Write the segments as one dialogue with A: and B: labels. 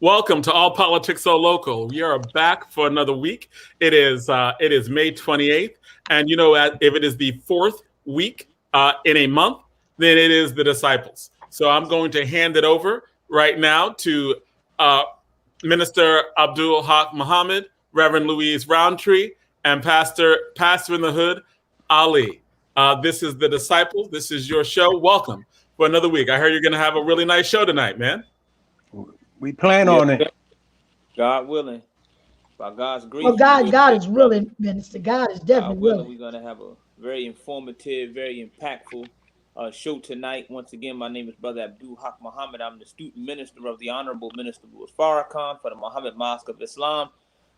A: Welcome to All Politics So Local. We are back for another week. It is May 28th, and you know, if it is the fourth week in a month, then it is the disciples. So I'm going to hand it over right now to Minister Abdul Haq Muhammad, Reverend Louise Roundtree, and Pastor in the Hood Ali. This is the disciples. This is your show. Welcome for another week. I heard you're going to have a really nice show tonight, man.
B: We plan on it.
C: God willing. By God's grace.
D: Well, God is willing, Minister. God is definitely willing.
C: We're going to have a very informative, very impactful show tonight. Once again, my name is Brother Abdul Haq Muhammad. I'm the student minister of the Honorable Minister Louis Farrakhan for the Muhammad Mosque of Islam,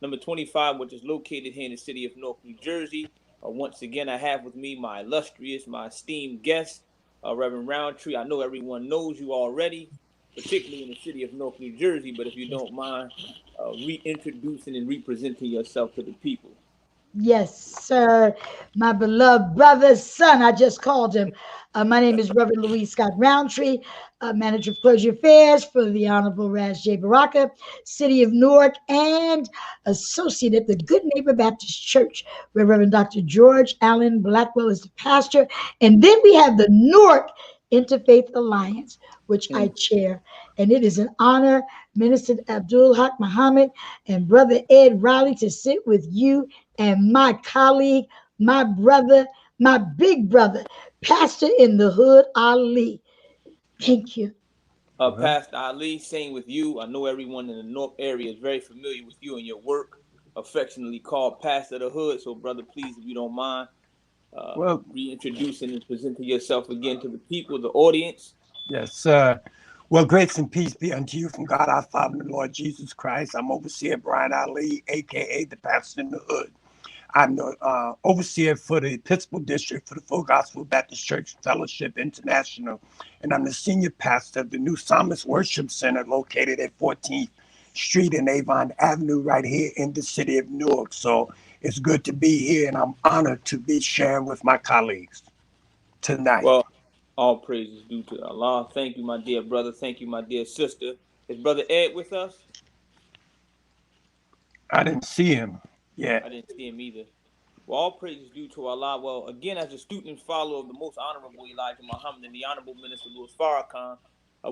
C: number 25, which is located here in the city of Newark, New Jersey. Once again, I have with me my illustrious, my esteemed guest, Reverend Roundtree. I know everyone knows you already, particularly in the city of Newark, New Jersey, but if you don't mind reintroducing and representing yourself to the people.
D: Yes, sir. My beloved brother, son, I just called him. My name is Reverend Louise Scott Roundtree, Manager of Clergy Affairs for the Honorable Ras J. Baraka, City of Newark, and associate at the Good Neighbor Baptist Church, where Reverend Dr. George Allen Blackwell is the pastor. And then we have the Newark Interfaith Alliance, which I chair. And it is an honor, Minister Abdul Haq Muhammad and Brother Ed Riley, to sit with you and my colleague, my brother, my big brother, Pastor in the Hood Ali. Thank you.
C: Pastor Ali, same with you. I know everyone in the North area is very familiar with you and your work, affectionately called Pastor of the Hood. So, brother, please, if you don't mind, reintroducing and presenting yourself again to the people, the audience.
B: Yes, sir. Well, grace and peace be unto you from God our Father and the Lord Jesus Christ. I'm Overseer Brian Ali, a.k.a. the Pastor in the Hood. I'm the overseer for the Episcopal District for the Full Gospel Baptist Church Fellowship International, and I'm the senior pastor of the New Psalmist Worship Center located at 14th Street and Avon Avenue right here in the city of Newark. So it's good to be here, and I'm honored to be sharing with my colleagues tonight.
C: Well, all praises due to Allah. Thank you, my dear brother. Thank you, my dear sister. Is Brother Ed with us?
B: I didn't see him. Yeah.
C: I didn't see him either. Well, all praises due to Allah. Well, again, as a student and follower of the most honorable Elijah Muhammad and the Honorable Minister Louis Farrakhan,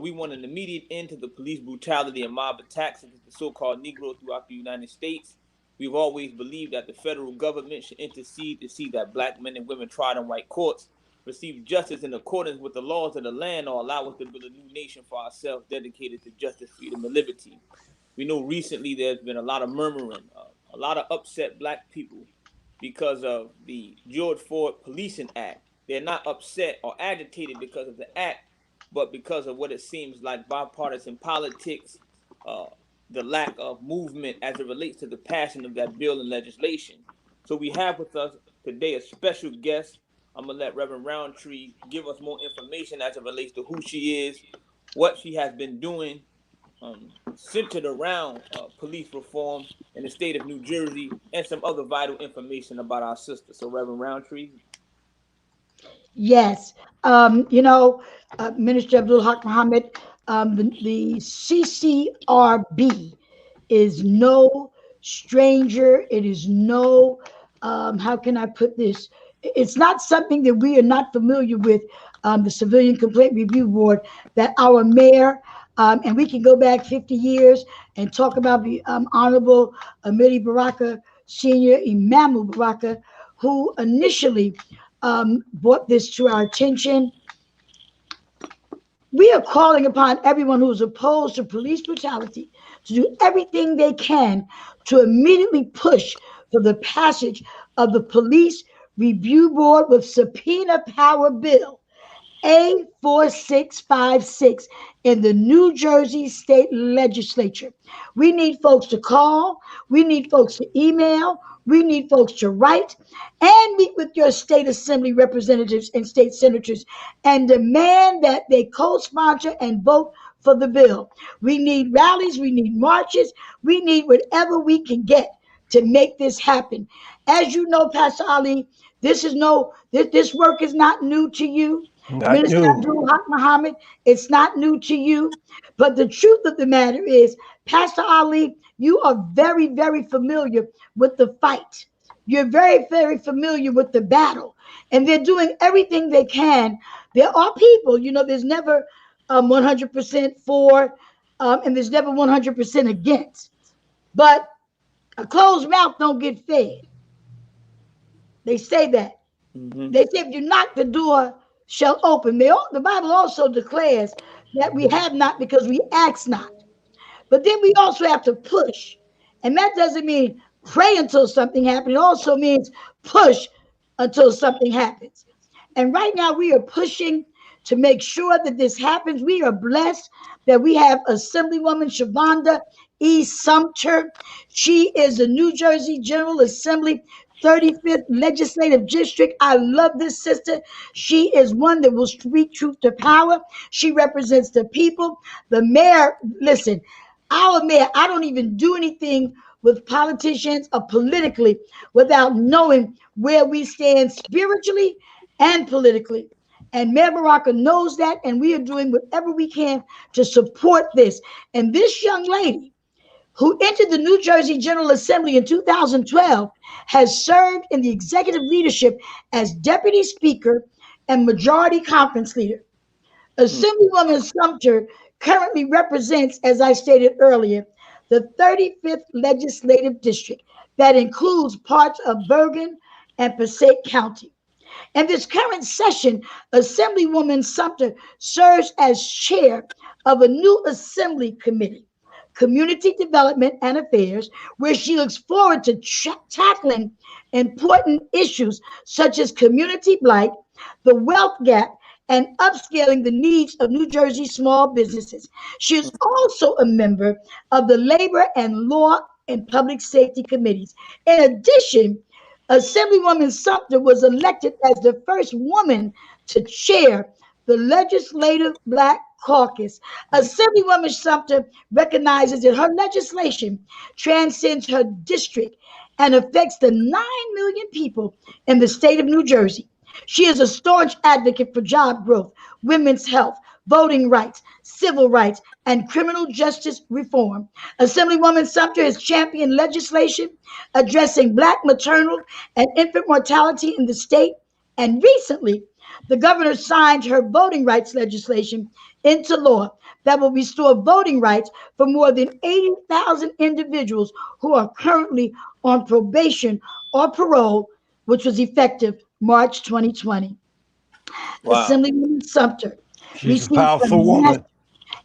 C: we want an immediate end to the police brutality and mob attacks against the so-called Negroes throughout the United States. We've always believed that the federal government should intercede to see that black men and women tried in white courts receive justice in accordance with the laws of the land, or allow us to build a new nation for ourselves dedicated to justice, freedom, and liberty. We know recently there's been a lot of murmuring, a lot of upset black people because of the George Floyd Policing Act. They're not upset or agitated because of the act, but because of what it seems like bipartisan politics, the lack of movement as it relates to the passing of that bill and legislation. So we have with us today a special guest. I'm going to let Reverend Roundtree give us more information as it relates to who she is, what she has been doing, centered around police reform in the state of New Jersey, and some other vital information about our sister. So, Reverend Roundtree.
D: Yes. Minister Abdul Haq Muhammad, the CCRB is no stranger. It is no, how can I put this? It's not something that we are not familiar with, the Civilian Complaint Review Board, that our mayor, and we can go back 50 years and talk about the Honorable Amiri Baraka, Senior Imamu Baraka, who initially brought this to our attention. We are calling upon everyone who is opposed to police brutality to do everything they can to immediately push for the passage of the Police Review Board with Subpoena Power Bill A4656 in the New Jersey State Legislature. We need folks to call. We need folks to email. We need folks to write and meet with your state assembly representatives and state senators and demand that they co-sponsor and vote for the bill. We need rallies. We need marches. We need whatever we can get to make this happen. As you know, Pastor Ali, this work is not new to you.
B: Not
D: Minister
B: new.
D: Abdul Haq Muhammad, it's not new to you. But the truth of the matter is, Pastor Ali, you are very, very familiar with the fight. You're very, very familiar with the battle. And they're doing everything they can. There are people, there's never 100% for, and there's never 100% against. But a closed mouth don't get fed. They say that.
C: Mm-hmm.
D: They say if you knock, the door shall open. The Bible also declares that we have not because we ask not. But then we also have to push. And that doesn't mean pray until something happens. It also means push until something happens. And right now we are pushing to make sure that this happens. We are blessed that we have Assemblywoman Shavonda E. Sumter. She is the New Jersey General Assembly 35th Legislative District. I love this sister. She is one that will speak truth to power. She represents the people. The mayor, listen, our mayor, I don't even do anything with politicians or politically without knowing where we stand spiritually and politically. And Mayor Baraka knows that, and we are doing whatever we can to support this. And this young lady, who entered the New Jersey General Assembly in 2012, has served in the executive leadership as Deputy Speaker and Majority Conference Leader. Assemblywoman Sumter currently represents, as I stated earlier, the 35th Legislative District that includes parts of Bergen and Passaic County. In this current session, Assemblywoman Sumter serves as chair of a new assembly committee, Community Development and Affairs, where she looks forward to tackling important issues such as community blight, the wealth gap, and upscaling the needs of New Jersey small businesses. She is also a member of the Labor and Law and Public Safety Committees. In addition, Assemblywoman Sumter was elected as the first woman to chair the Legislative Black Caucus. Assemblywoman Sumter recognizes that her legislation transcends her district and affects the 9 million people in the state of New Jersey. She is a staunch advocate for job growth, women's health, voting rights, civil rights, and criminal justice reform. Assemblywoman Sumter has championed legislation addressing Black maternal and infant mortality in the state. And recently, the governor signed her voting rights legislation into law that will restore voting rights for more than 80,000 individuals who are currently on probation or parole, which was effective March 2020.
C: Wow.
D: Assemblywoman Sumter
B: She's a powerful woman.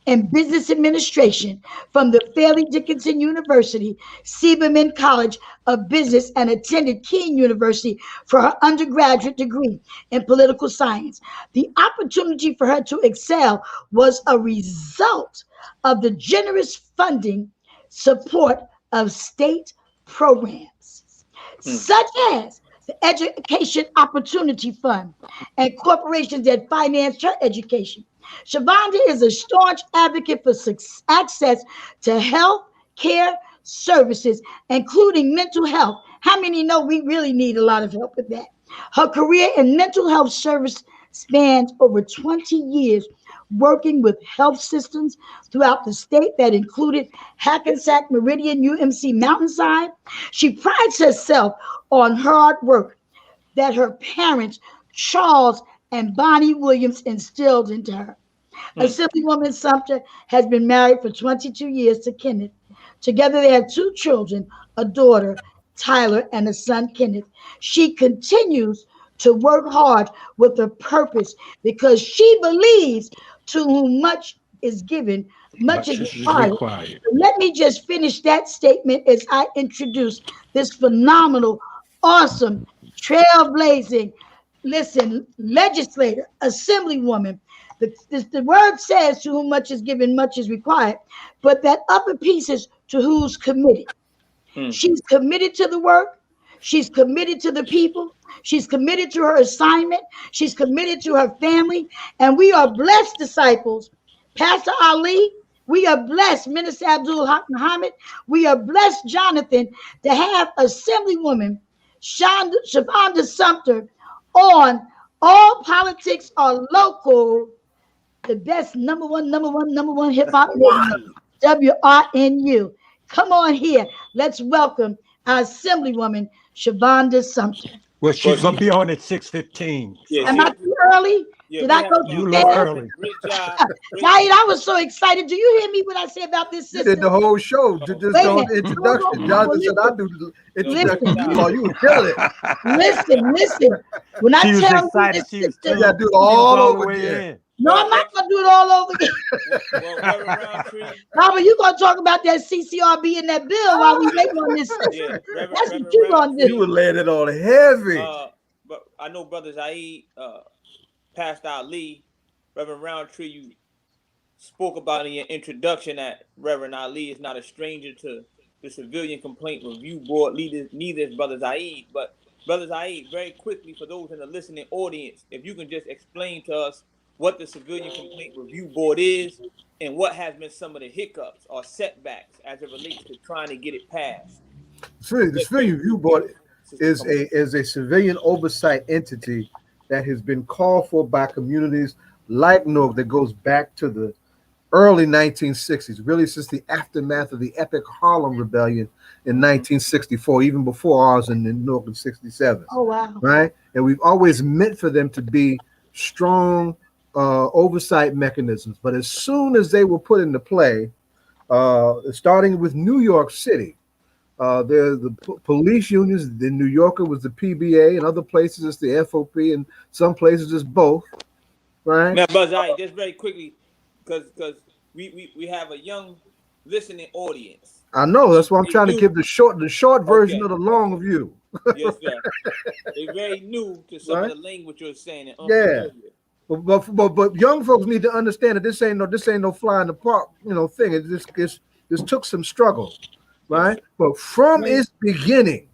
D: And business administration from the Fairleigh Dickinson University, Sieberman College of Business, and attended Keene University for her undergraduate degree in political science. The opportunity for her to excel was a result of the generous funding support of state programs, such as the Education Opportunity Fund and corporations that financed her education. Shavonda is a staunch advocate for access to health care services, including mental health. How many know we really need a lot of help with that? Her career in mental health service spans over 20 years, working with health systems throughout the state that included Hackensack, Meridian, UMC, Mountainside. She prides herself on hard work that her parents, Charles and Bonnie Williams, instilled into her. Assemblywoman Sumter has been married for 22 years to Kenneth. Together they have 2 children, a daughter, Tyler, and a son, Kenneth. She continues to work hard with a purpose because she believes to whom much is given, much is required. Let me just finish that statement as I introduce this phenomenal, awesome, trailblazing, legislator, assemblywoman. The word says to whom much is given, much is required, but that upper piece is to who's committed. She's committed to the work. She's committed to the people. She's committed to her assignment. She's committed to her family. And we are blessed, disciples. Pastor Ali, we are blessed, Minister Abdul Haq Muhammad. We are blessed, Jonathan, to have Assemblywoman Shavonda Sumter on All politics are local. The best number one hip hop nation, WRNU. Come on here. Let's welcome our Assemblywoman, Shavonda Sumter.
B: Well, she's gonna be on at 6:15.
C: Yeah,
D: Am I too early?
C: yeah,
D: Did
C: we
D: I
C: have
D: go too
B: You a little
D: fast?
B: early.
C: great job.
D: Naeed, I was so excited. Do you hear me when I say about this
E: You
D: sister?
E: did the whole show, just
D: Wait a
E: on
D: minute.
E: the introduction. Jonathan said, "I do the introduction
D: Listen.
E: while you were killing it."
D: Listen. When I
B: She was
D: tell you
B: excited.
D: this
B: She was
D: sister,
E: You got to do it
B: She was
E: all
B: all the
E: over
B: way
E: again.
B: in.
D: no, I'm not gonna do it all over again.
C: Well, Reverend Roundtree,
D: Robert, you gonna talk about that CCRB in that bill while we wait on this sister.
C: yeah,
D: That's
C: Reverend
D: what you gonna
E: You
D: do.
E: were laying it on heavy.
C: but I know Brother Zaid, Pastor Ali, Reverend Roundtree, you spoke about in your introduction that Reverend Ali is not a stranger to the Civilian Complaint Review Board leaders, neither is Brother Zaid. But Brother Zaid, very quickly for those in the listening audience, if you can just explain to us what the Civilian Complaint Review Board is and what has been some of the hiccups or setbacks as it relates to trying to get it passed.
E: The Civilian Review Board is a civilian oversight entity that has been called for by communities like Newark that goes back to the early 1960s, really since the aftermath of the epic Harlem Rebellion in 1964, even before ours in Newark in 67.
D: Oh wow.
E: Right? And we've always meant for them to be strong oversight mechanisms. But as soon as they were put into play, starting with New York City, there's the police unions. The New Yorker was the PBA, and other places it's the FOP, and some places it's both. Right?
C: Now, Brother Zaid, just very quickly, because we have a young listening audience.
E: I know. That's why I'm trying to give the short version of the long view.
C: Yes, sir. They're very new to some of the language you're saying.
E: Yeah. But young folks need to understand that this ain't no fly in the park, thing. This took some struggle, right? But from its beginning,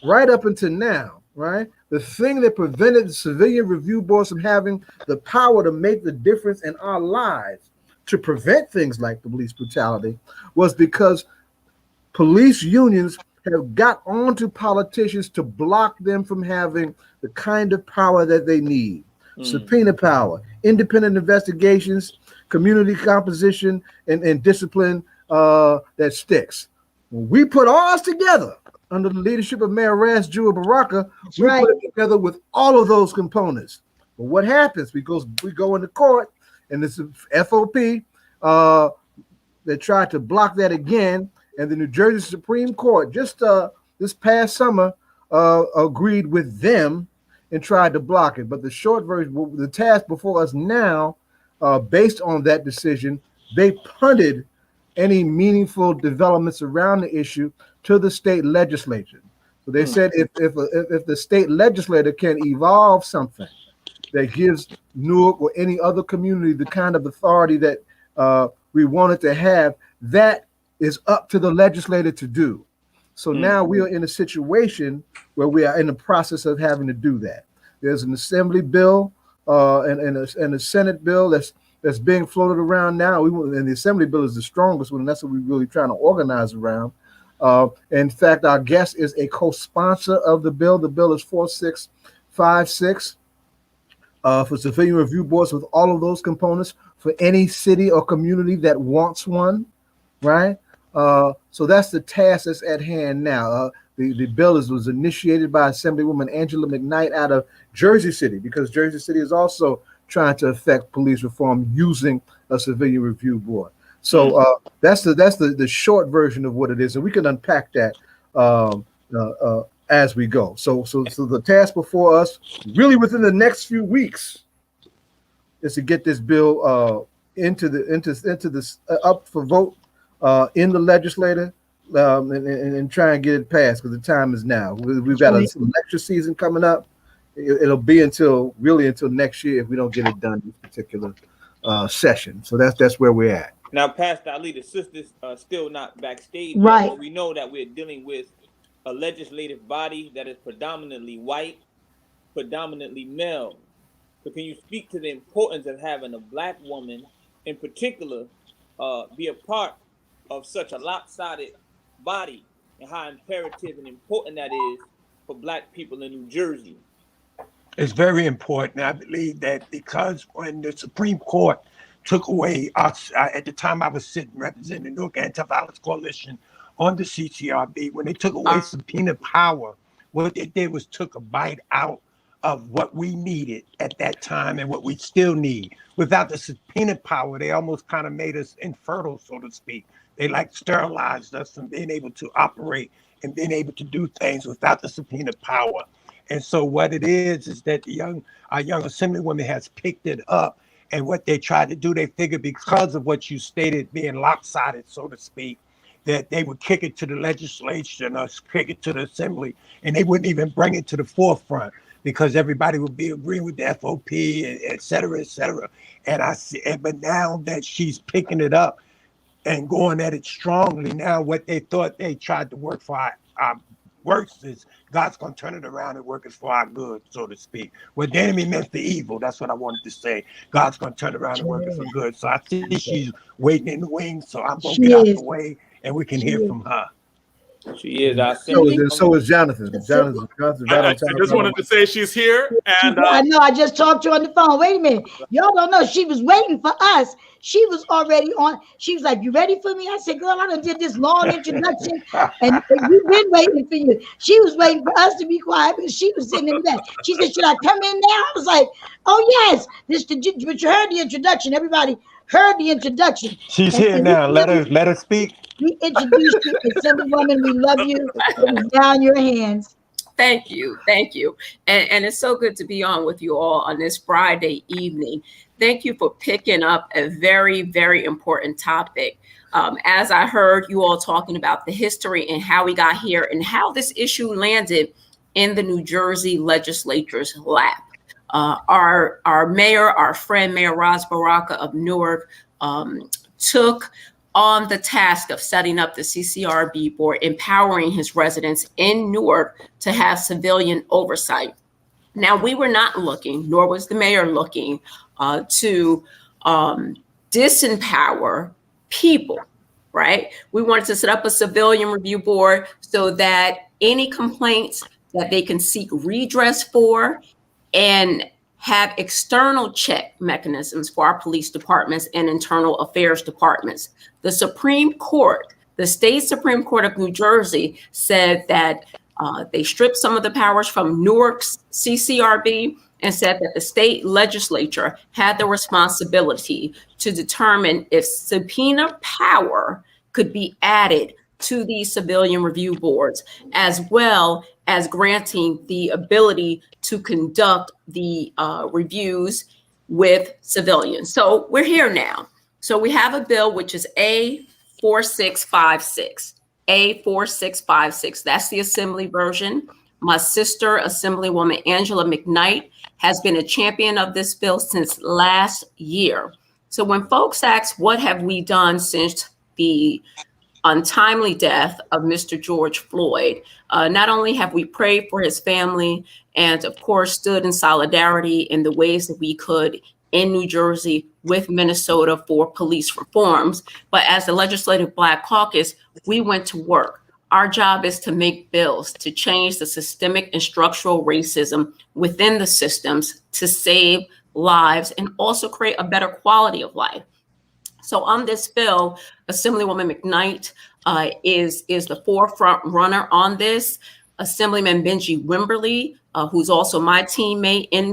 E: right up until now, right, the thing that prevented the Civilian Review Board from having the power to make the difference in our lives, to prevent things like police brutality, was because police unions have got onto politicians to block them from having the kind of power that they need. Subpoena power, independent investigations, community composition, and discipline that sticks. When we put ours together under the leadership of Mayor Ras Jewel Baraka, we put it together with all of those components. But what happens? We go into court, and this is FOP that tried to block that again, and the New Jersey Supreme Court just this past summer agreed with them and tried to block it. But the short version, the task before us now, based on that decision, they punted any meaningful developments around the issue to the state legislature. So they said if the state legislature can evolve something that gives Newark or any other community the kind of authority that we wanted to have, that is up to the legislator to do. So now we are in a situation where we are in the process of having to do that. There's an assembly bill and a Senate bill that's being floated around now. And the assembly bill is the strongest one, and that's what we're really trying to organize around. In fact, our guest is a co-sponsor of the bill. The bill is 4656 for civilian review boards with all of those components for any city or community that wants one, right? So that's the task that's at hand now. The bill was initiated by Assemblywoman Angela McKnight out of Jersey City, because Jersey City is also trying to affect police reform using a civilian review board. So that's the short version of what it is, and we can unpack that as we go. So the task before us, really within the next few weeks, is to get this bill into this up for vote in the legislature. And try and get it passed, because the time is now. We've got a lecture season coming up. It'll be until next year if we don't get it done this particular session. So that's where we're at.
C: Now, Pastor Ali, the sisters are still not backstage,
D: right?
C: But we know that we're dealing with a legislative body that is predominantly white, predominantly male. So, can you speak to the importance of having a Black woman, in particular, be a part of such a lopsided body, and how imperative and important that is for Black people in New Jersey?
B: It's very important. I believe that because when the Supreme Court took away us, at the time I was sitting representing the Newark Anti-Violence Coalition on the CCRB, when they took away subpoena power, what they did was took a bite out of what we needed at that time and what we still need. Without the subpoena power, they almost kind of made us infertile, so to speak. They like sterilized us from being able to operate and being able to do things without the subpoena power. And so what it is that our young Assemblywoman has picked it up. And what they tried to do, they figured because of what you stated being lopsided, so to speak, that they would kick it to the legislature and us kick it to the assembly, and they wouldn't even bring it to the forefront because everybody would be agreeing with the FOP, et cetera, et cetera. And I see, but now that she's picking it up and going at it strongly, now what they thought they tried to work for our works is God's going to turn it around and work it for our good, so to speak. What the enemy meant for evil, that's what I wanted to say. God's going to turn it around and work it for good. So I see she's waiting in the wings, so I'm going to get out the way and we can hear from her.
C: She is our
E: So is Jonathan. Jonathan right
A: I
E: on time.
A: just wanted to say she's here. And
D: I know, I just talked to her on the phone. Wait a minute. Y'all don't know. She was waiting for us. She was already on. She was like, "You ready for me?" I said, "Girl, I done did this long introduction, and we've been waiting for you." She was waiting for us to be quiet because she was sitting in the back. She said, "Should I come in now?" I was like, "Oh, yes." But you heard the introduction. Everybody heard the introduction.
B: She's here now. Let her speak.
D: We introduced you, Assemblywoman. We love you. It was down your hands.
F: Thank you. And it's so good to be on with you all on this Friday evening. Thank you for picking up a very, very important topic. As I heard you all talking about the history and how we got here and how this issue landed in the New Jersey legislature's lap. Our mayor, our friend, Mayor Ras Baraka of Newark, took on the task of setting up the CCRB board, empowering his residents in Newark to have civilian oversight. Now, we were not looking, nor was the mayor looking, to disempower people, right? We wanted to set up a civilian review board so that any complaints that they can seek redress for and have external check mechanisms for our police departments and internal affairs departments. The Supreme Court, the state Supreme Court of New Jersey, said that they stripped some of the powers from Newark's CCRB and said that the state legislature had the responsibility to determine if subpoena power could be added to these civilian review boards, as well as granting the ability to conduct the reviews with civilians. So we're here now. So we have a bill which is A4656. A4656. That's the Assembly version. My sister, Assemblywoman Angela McKnight, has been a champion of this bill since last year. So when folks ask, what have we done since the untimely death of Mr. George Floyd, not only have we prayed for his family and, of course, stood in solidarity in the ways that we could in New Jersey with Minnesota for police reforms, but as the Legislative Black Caucus, we went to work. Our job is to make bills to change the systemic and structural racism within the systems to save lives and also create a better quality of life. So on this bill, Assemblywoman McKnight is the forefront runner on this. Assemblyman Benji Wimberly, who's also my teammate in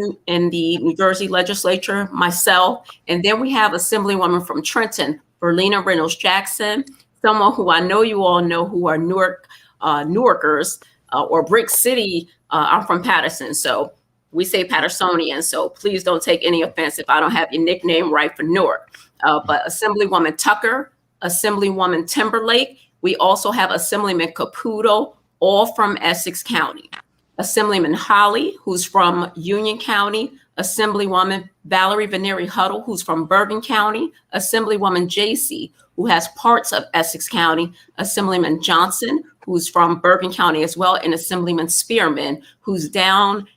F: the New Jersey legislature, myself. And then we have Assemblywoman from Trenton, Berlina Reynolds Jackson, someone who I know you all know who are Newarkers or Brick City. I'm from Patterson, so we say Pattersonian. So please don't take any offense if I don't have your nickname right for Newark. But Assemblywoman Tucker, Assemblywoman Timberlake. We also have Assemblyman Caputo, all from Essex County. Assemblyman Holly, who's from Union County. Assemblywoman Valerie Veneri Huddle, who's from Bergen County. Assemblywoman JC, who has parts of Essex County. Assemblyman Johnson, who's from Bergen County as well. And Assemblyman Spearman, who's down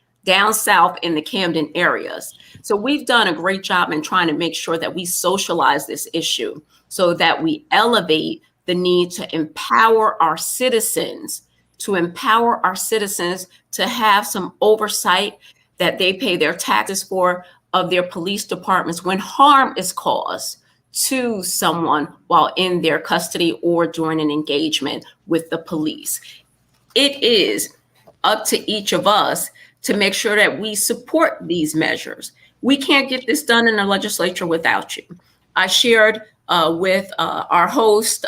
F: south in the Camden areas. So we've done a great job in trying to make sure that we socialize this issue so that we elevate the need to empower our citizens to have some oversight that they pay their taxes for of their police departments when harm is caused to someone while in their custody or during an engagement with the police. It is up to each of us to make sure that we support these measures. We can't get this done in the legislature without you. I shared with our host,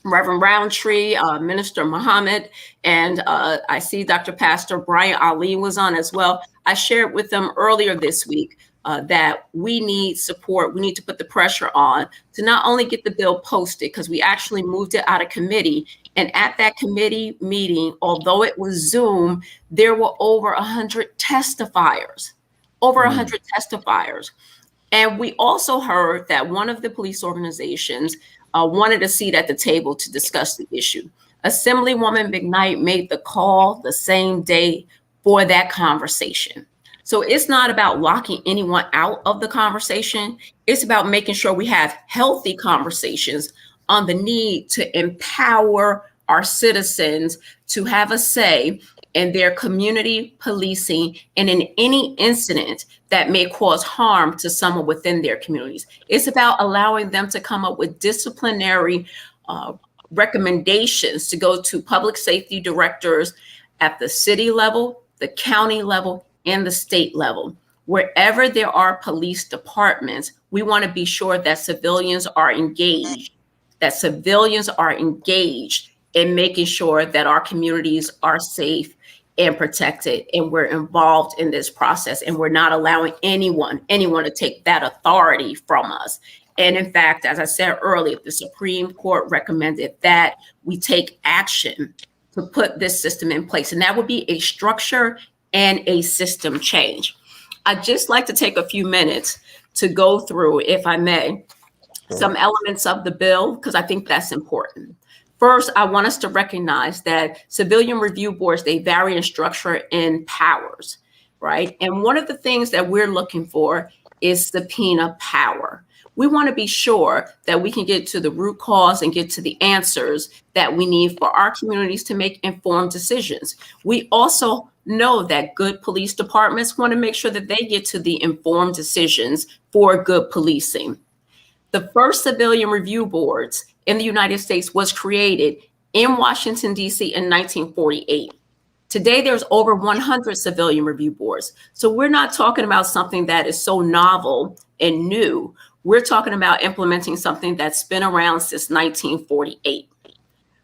F: Reverend Roundtree, Minister Muhammad, and I see Dr. Pastor Brian Ali was on as well. I shared with them earlier this week that we need support. We need to put the pressure on to not only get the bill posted, because we actually moved it out of committee. And at that committee meeting, although it was Zoom, there were over 100 testifiers, over 100 testifiers. And we also heard that one of the police organizations wanted a seat at the table to discuss the issue. Assemblywoman McKnight made the call the same day for that conversation. So it's not about locking anyone out of the conversation. It's about making sure we have healthy conversations on the need to empower our citizens to have a say in their community policing and in any incident that may cause harm to someone within their communities. It's about allowing them to come up with disciplinary recommendations to go to public safety directors at the city level, the county level, and the state level. Wherever there are police departments, we want to be sure that civilians are engaged, in making sure that our communities are safe and protected, and we're involved in this process, and we're not allowing anyone to take that authority from us. And in fact, as I said earlier, the Supreme Court recommended that we take action to put this system in place, and that would be a structure and a system change. I'd just like to take a few minutes to go through, if I may, some elements of the bill, because I think that's important. First, I want us to recognize that civilian review boards, they vary in structure and powers, right? And one of the things that we're looking for is subpoena power. We want to be sure that we can get to the root cause and get to the answers that we need for our communities to make informed decisions. We also know that good police departments want to make sure that they get to the informed decisions for good policing. The first civilian review boards in the United States was created in Washington, D.C. in 1948. Today, there's over 100 civilian review boards. So we're not talking about something that is so novel and new. We're talking about implementing something that's been around since 1948.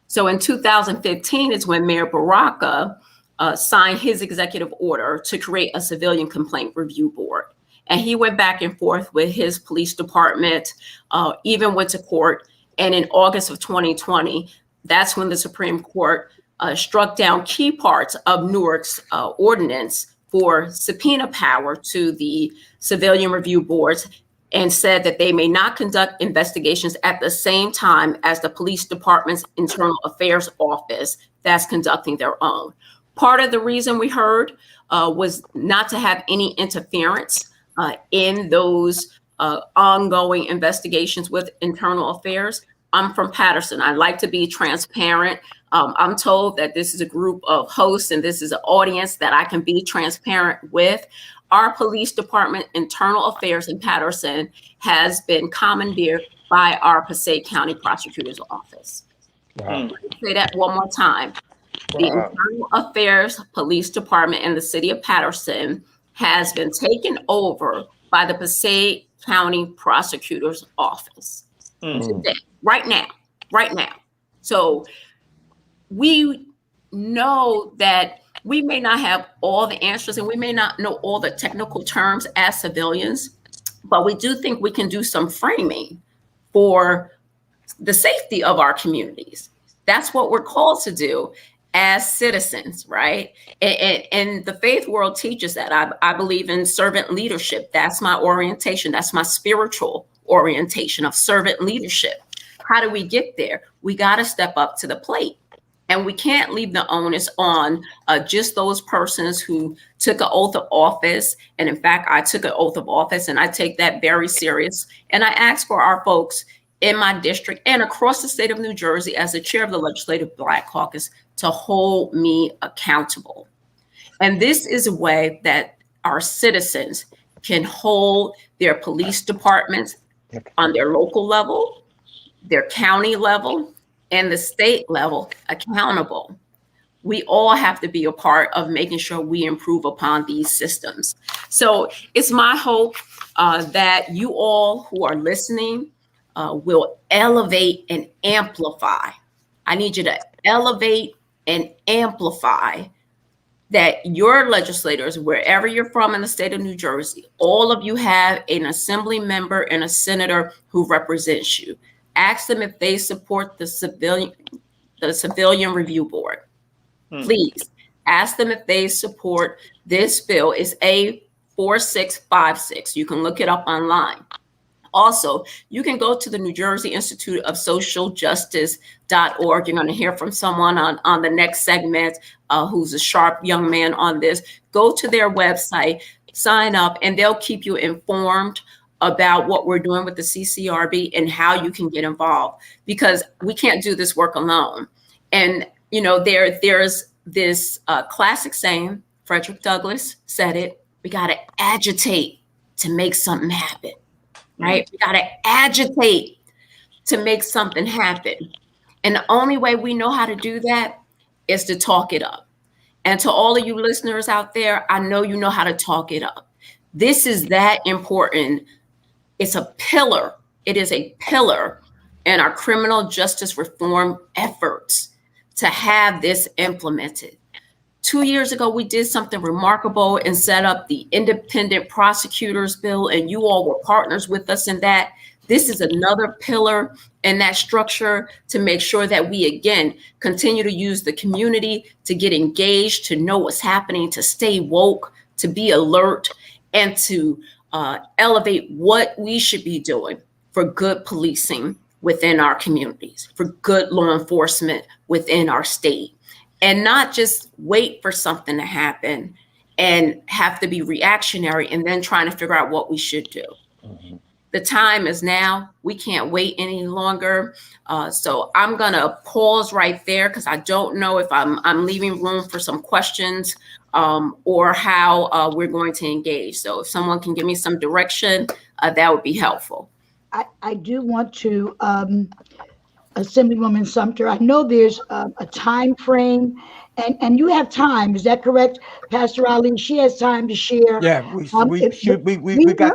F: So in 2015 is when Mayor Baraka signed his executive order to create a civilian complaint review board. And he went back and forth with his police department, even went to court. And in August of 2020, that's when the Supreme Court struck down key parts of Newark's ordinance for subpoena power to the civilian review boards, and said that they may not conduct investigations at the same time as the police department's internal affairs office that's conducting their own. Part of the reason we heard was not to have any interference in those ongoing investigations with internal affairs. I'm from Patterson. I like to be transparent. I'm told that this is a group of hosts and this is an audience that I can be transparent with. Our police department internal affairs in Patterson has been commandeered by our Passaic County Prosecutor's Office. Wow. Say that one more time. Wow. The Internal Affairs Police Department in the city of Patterson has been taken over by the Passaic County Prosecutor's Office today, right now. So we know that we may not have all the answers and we may not know all the technical terms as civilians, but we do think we can do some framing for the safety of our communities. That's what we're called to do as citizens, right? And the faith world teaches that. I believe in servant leadership. That's my orientation. That's my spiritual orientation of servant leadership. How do we get there? We got to step up to the plate. And we can't leave the onus on just those persons who took an oath of office. And in fact, I took an oath of office and I take that very serious. And I ask for our folks in my district and across the state of New Jersey as the chair of the Legislative Black Caucus to hold me accountable. And this is a way that our citizens can hold their police departments on their local level, their county level, and the state level accountable. We all have to be a part of making sure we improve upon these systems. So it's my hope that you all who are listening will elevate and amplify. I need you to elevate and amplify that your legislators, wherever you're from in the state of New Jersey, all of you have an assembly member and a senator who represents you. Ask them if they support the civilian review board. Please ask them if they support this bill. It's A4656. You can look it up online. Also, you can go to the New Jersey Institute of Social Justice.org. You're going to hear from someone on the next segment who's a sharp young man on this. Go to their website, sign up, and they'll keep you informed about what we're doing with the CCRB and how you can get involved, because we can't do this work alone. And, you know, there's this classic saying, Frederick Douglass said it, we got to agitate to make something happen. Right? We got to agitate to make something happen. And the only way we know how to do that is to talk it up. And to all of you listeners out there, I know you know how to talk it up. This is that important. It's a pillar. It is a pillar in our criminal justice reform efforts to have this implemented. 2 years ago, we did something remarkable and set up the independent prosecutors bill, and you all were partners with us in that. This is another pillar in that structure to make sure that we, again, continue to use the community to get engaged, to know what's happening, to stay woke, to be alert, and to elevate what we should be doing for good policing within our communities, for good law enforcement within our state. And not just wait for something to happen and have to be reactionary and then trying to figure out what we should do. The time is now. We can't wait any longer. So I'm going to pause right there because I don't know if I'm leaving room for some questions or how we're going to engage. So if someone can give me some direction, that would be helpful.
D: I do want to, Assemblywoman Sumter, I know there's a time frame, and you have time. Is that correct, Pastor Ali? She has time to share.
B: Yeah, we got
D: on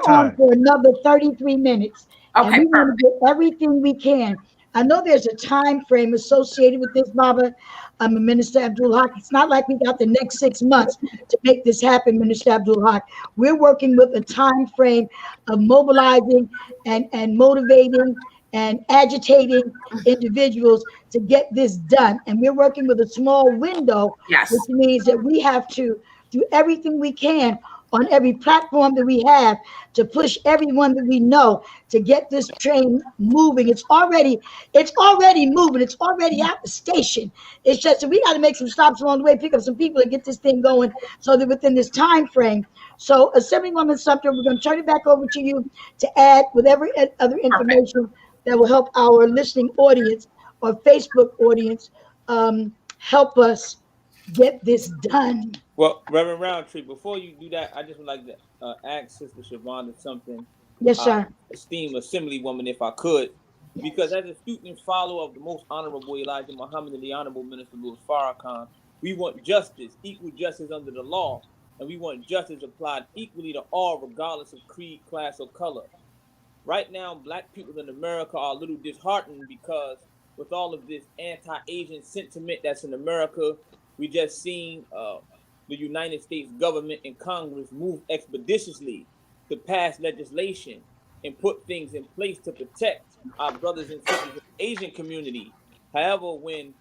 B: time
D: for another 33 minutes.
F: Okay,
D: and we want to get everything we can. I know there's a time frame associated with this, Baba. Minister Abdul Haq. It's not like we got the next 6 months to make this happen, Minister Abdul Haq. We're working with a time frame of mobilizing and motivating and agitating individuals to get this done. And we're working with a small window,
F: Yes.
D: which means that we have to do everything we can on every platform that we have to push everyone that we know to get this train moving. It's already moving. It's already at the station. It's just that we got to make some stops along the way, pick up some people and get this thing going so that within this time frame. So Assemblywoman Sumter, we're going to turn it back over to you to add whatever other information that will help our listening audience or Facebook audience help us get this done.
C: Well, Reverend Roundtree, before you do that, I just would like to ask Sister Shavonda something.
D: Yes, sir.
C: Esteemed Assemblywoman, if I could, because as a student and follower of the Most Honorable Elijah Muhammad and the Honorable Minister Louis Farrakhan, we want justice, equal justice under the law, and we want justice applied equally to all, regardless of creed, class, or color. Right now, Black people in America are a little disheartened because with all of this anti-Asian sentiment that's in America, we just seen the United States government and Congress move expeditiously to pass legislation and put things in place to protect our brothers and sisters in the Asian community. However, when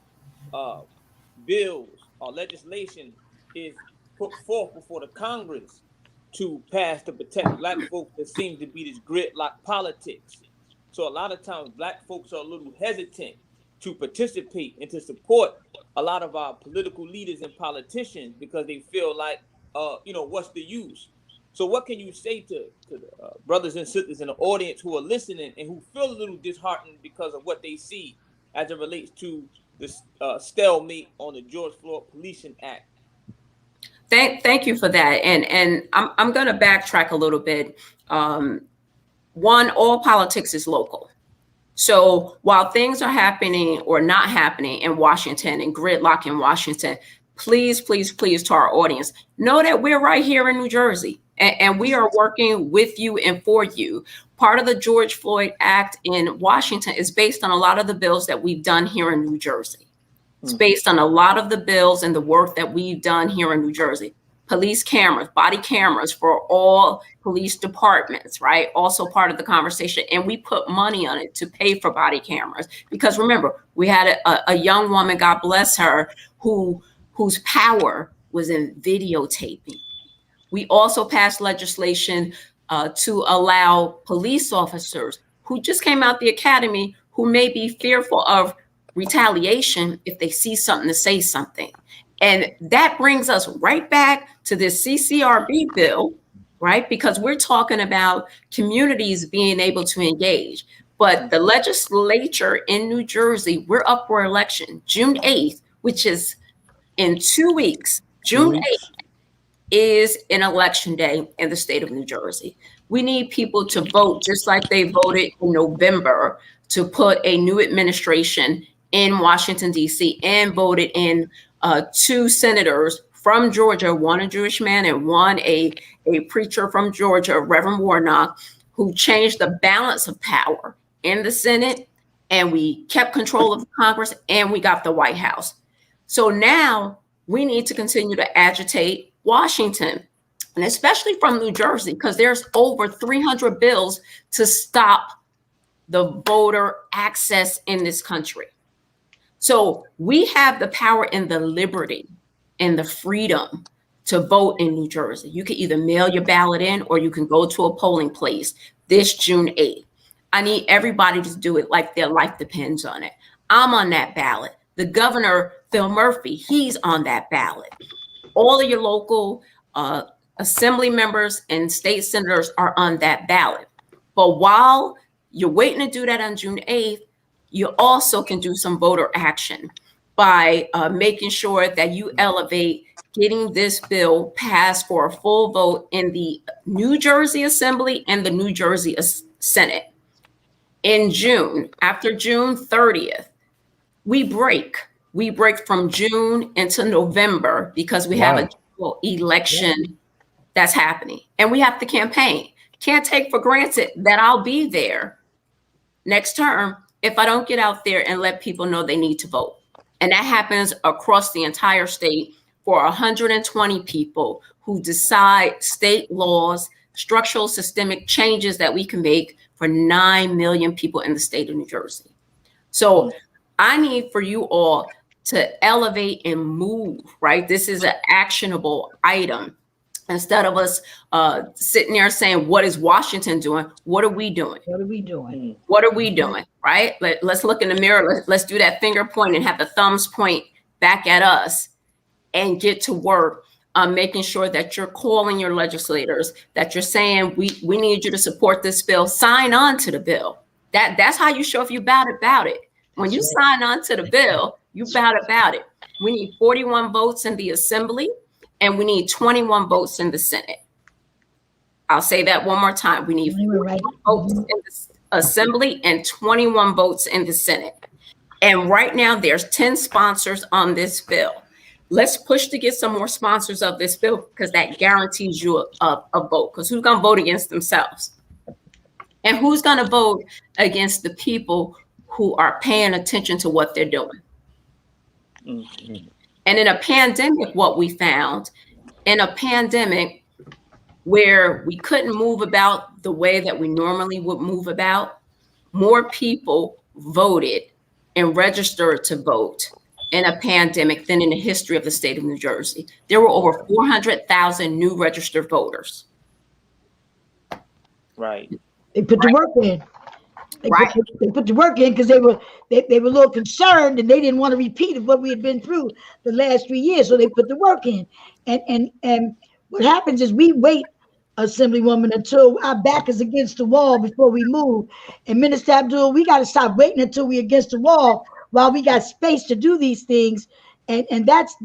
C: bills or legislation is put forth before the Congress to pass to protect Black folks, there seems to be this gridlock politics. So a lot of times Black folks are a little hesitant to participate and to support a lot of our political leaders and politicians because they feel like, what's the use? So what can you say to the brothers and sisters in the audience who are listening and who feel a little disheartened because of what they see as it relates to this stalemate on the George Floyd Policing Act?
F: Thank you for that. And I'm going to backtrack a little bit. One, all politics is local. So while things are happening or not happening in Washington and gridlock in Washington, please, please, please, to our audience, know that we're right here in New Jersey, and we are working with you and for you. Part of the George Floyd Act in Washington is based on a lot of the bills that we've done here in New Jersey. It's based on a lot of the bills and the work that we've done here in New Jersey. Police cameras, body cameras for all police departments, right? Also part of the conversation. And we put money on it to pay for body cameras. Because remember, we had a young woman, God bless her, whose power was in videotaping. We also passed legislation to allow police officers who just came out the academy, who may be fearful of retaliation if they see something to say something. And that brings us right back to this CCRB bill, right? Because we're talking about communities being able to engage. But the legislature in New Jersey, we're up for election June 8th, which is in 2 weeks. June 8th is an election day in the state of New Jersey. We need people to vote just like they voted in November to put a new administration in Washington, D.C., and voted in 2 senators from Georgia, one a Jewish man and one a preacher from Georgia, Reverend Warnock, who changed the balance of power in the Senate, and we kept control of Congress, and we got the White House. So now we need to continue to agitate Washington, and especially from New Jersey, because there's over 300 bills to stop the voter access in this country. So we have the power and the liberty and the freedom to vote in New Jersey. You can either mail your ballot in or you can go to a polling place this June 8th. I need everybody to do it like their life depends on it. I'm on that ballot. The governor, Phil Murphy, he's on that ballot. All of your local assembly members and state senators are on that ballot. But while you're waiting to do that on June 8th, you also can do some voter action by making sure that you elevate getting this bill passed for a full vote in the New Jersey Assembly and the New Jersey Senate. In June, after June 30th, we break from June into November because we have a general election that's happening, and we have to campaign. Can't take for granted that I'll be there next term if I don't get out there and let people know they need to vote. And that happens across the entire state for 120 people who decide state laws, structural systemic changes that we can make for 9 million people in the state of New Jersey. So I need for you all to elevate and move, right? This is an actionable item. Instead of us sitting there saying, what is Washington doing? What are we doing?
D: What are we doing?
F: What are we doing, right? Let's look in the mirror. Let's do that finger point and have the thumbs point back at us and get to work making sure that you're calling your legislators, that you're saying, we need you to support this bill. Sign on to the bill. That's how you show if you about it. When you sign on to the bill, you about it. We need 41 votes in the Assembly, and we need 21 votes in the Senate. I'll say that one more time. We need 41 votes in the Assembly and 21 votes in the Senate. And right now there's 10 sponsors on this bill. Let's push to get some more sponsors of this bill because that guarantees you a vote. Because who's going to vote against themselves? And who's going to vote against the people who are paying attention to what they're doing? Mm-hmm. And in a pandemic, what we found in a pandemic where we couldn't move about the way that we normally would move about, more people voted and registered to vote in a pandemic than in the history of the state of New Jersey. There were over 400,000 new registered voters.
C: Right.
D: They put the work in. They put the work in because they were a little concerned and they didn't want to repeat of what we had been through the last 3 years. So they put the work in. And what happens is we wait, Assemblywoman, until our back is against the wall before we move. And Minister Abdul, we got to stop waiting until we're against the wall while we got space to do these things And that's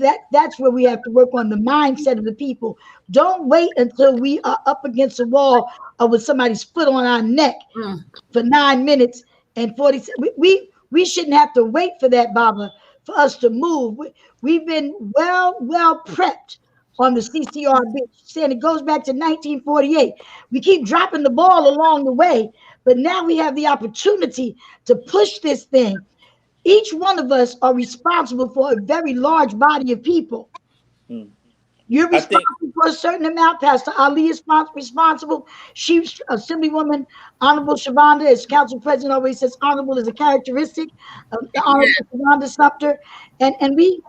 D: where we have to work on the mindset of the people. Don't wait until we are up against a wall or with somebody's foot on our neck for 9 minutes and 40 seconds. We shouldn't have to wait for that, Baba, for us to move. We've been well prepped on the CCR bench, saying it goes back to 1948. We keep dropping the ball along the way, but now we have the opportunity to push this thing. Each one of us are responsible for a very large body of people. You're responsible for a certain amount. Pastor Ali is responsible. She's Assemblywoman Honorable Shavonda, as Council President always says, honorable is a characteristic of the Honorable Shavonda Sumter. And we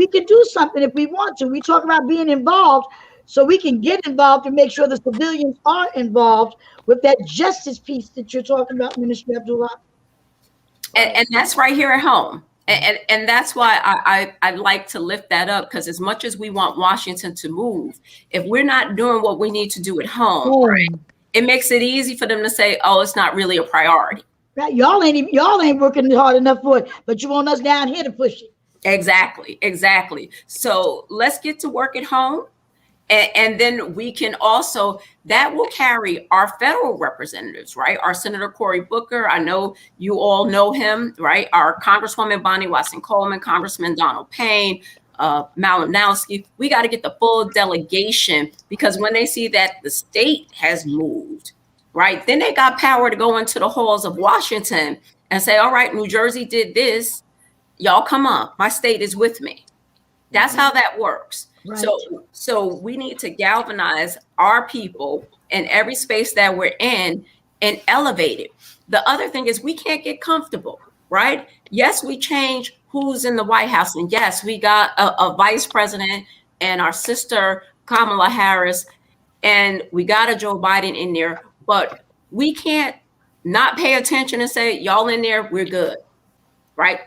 D: can do something if we want to. We talk about being involved, so we can get involved and make sure the civilians are involved with that justice piece that you're talking about, Minister Abdullah.
F: And that's right here at home. And that's why I like to lift that up, because as much as we want Washington to move, if we're not doing what we need to do at home, right, it makes it easy for them to say, oh, it's not really a priority.
D: Right. Y'all ain't working hard enough for it, but you want us down here to push it.
F: Exactly. So let's get to work at home. And then we can also, that will carry our federal representatives, right? Our Senator Cory Booker, I know you all know him, right? Our Congresswoman Bonnie Watson-Coleman, Congressman Donald Payne, Malinowski. We got to get the full delegation, because when they see that the state has moved, right, then they got power to go into the halls of Washington and say, all right, New Jersey did this. Y'all come on. My state is with me. That's how that works. Right. So we need to galvanize our people in every space that we're in and elevate it. The other thing is we can't get comfortable, right? Yes, we change who's in the White House. And yes, we got a vice president and our sister Kamala Harris, and we got a Joe Biden in there, but we can't not pay attention and say, y'all in there, we're good, right?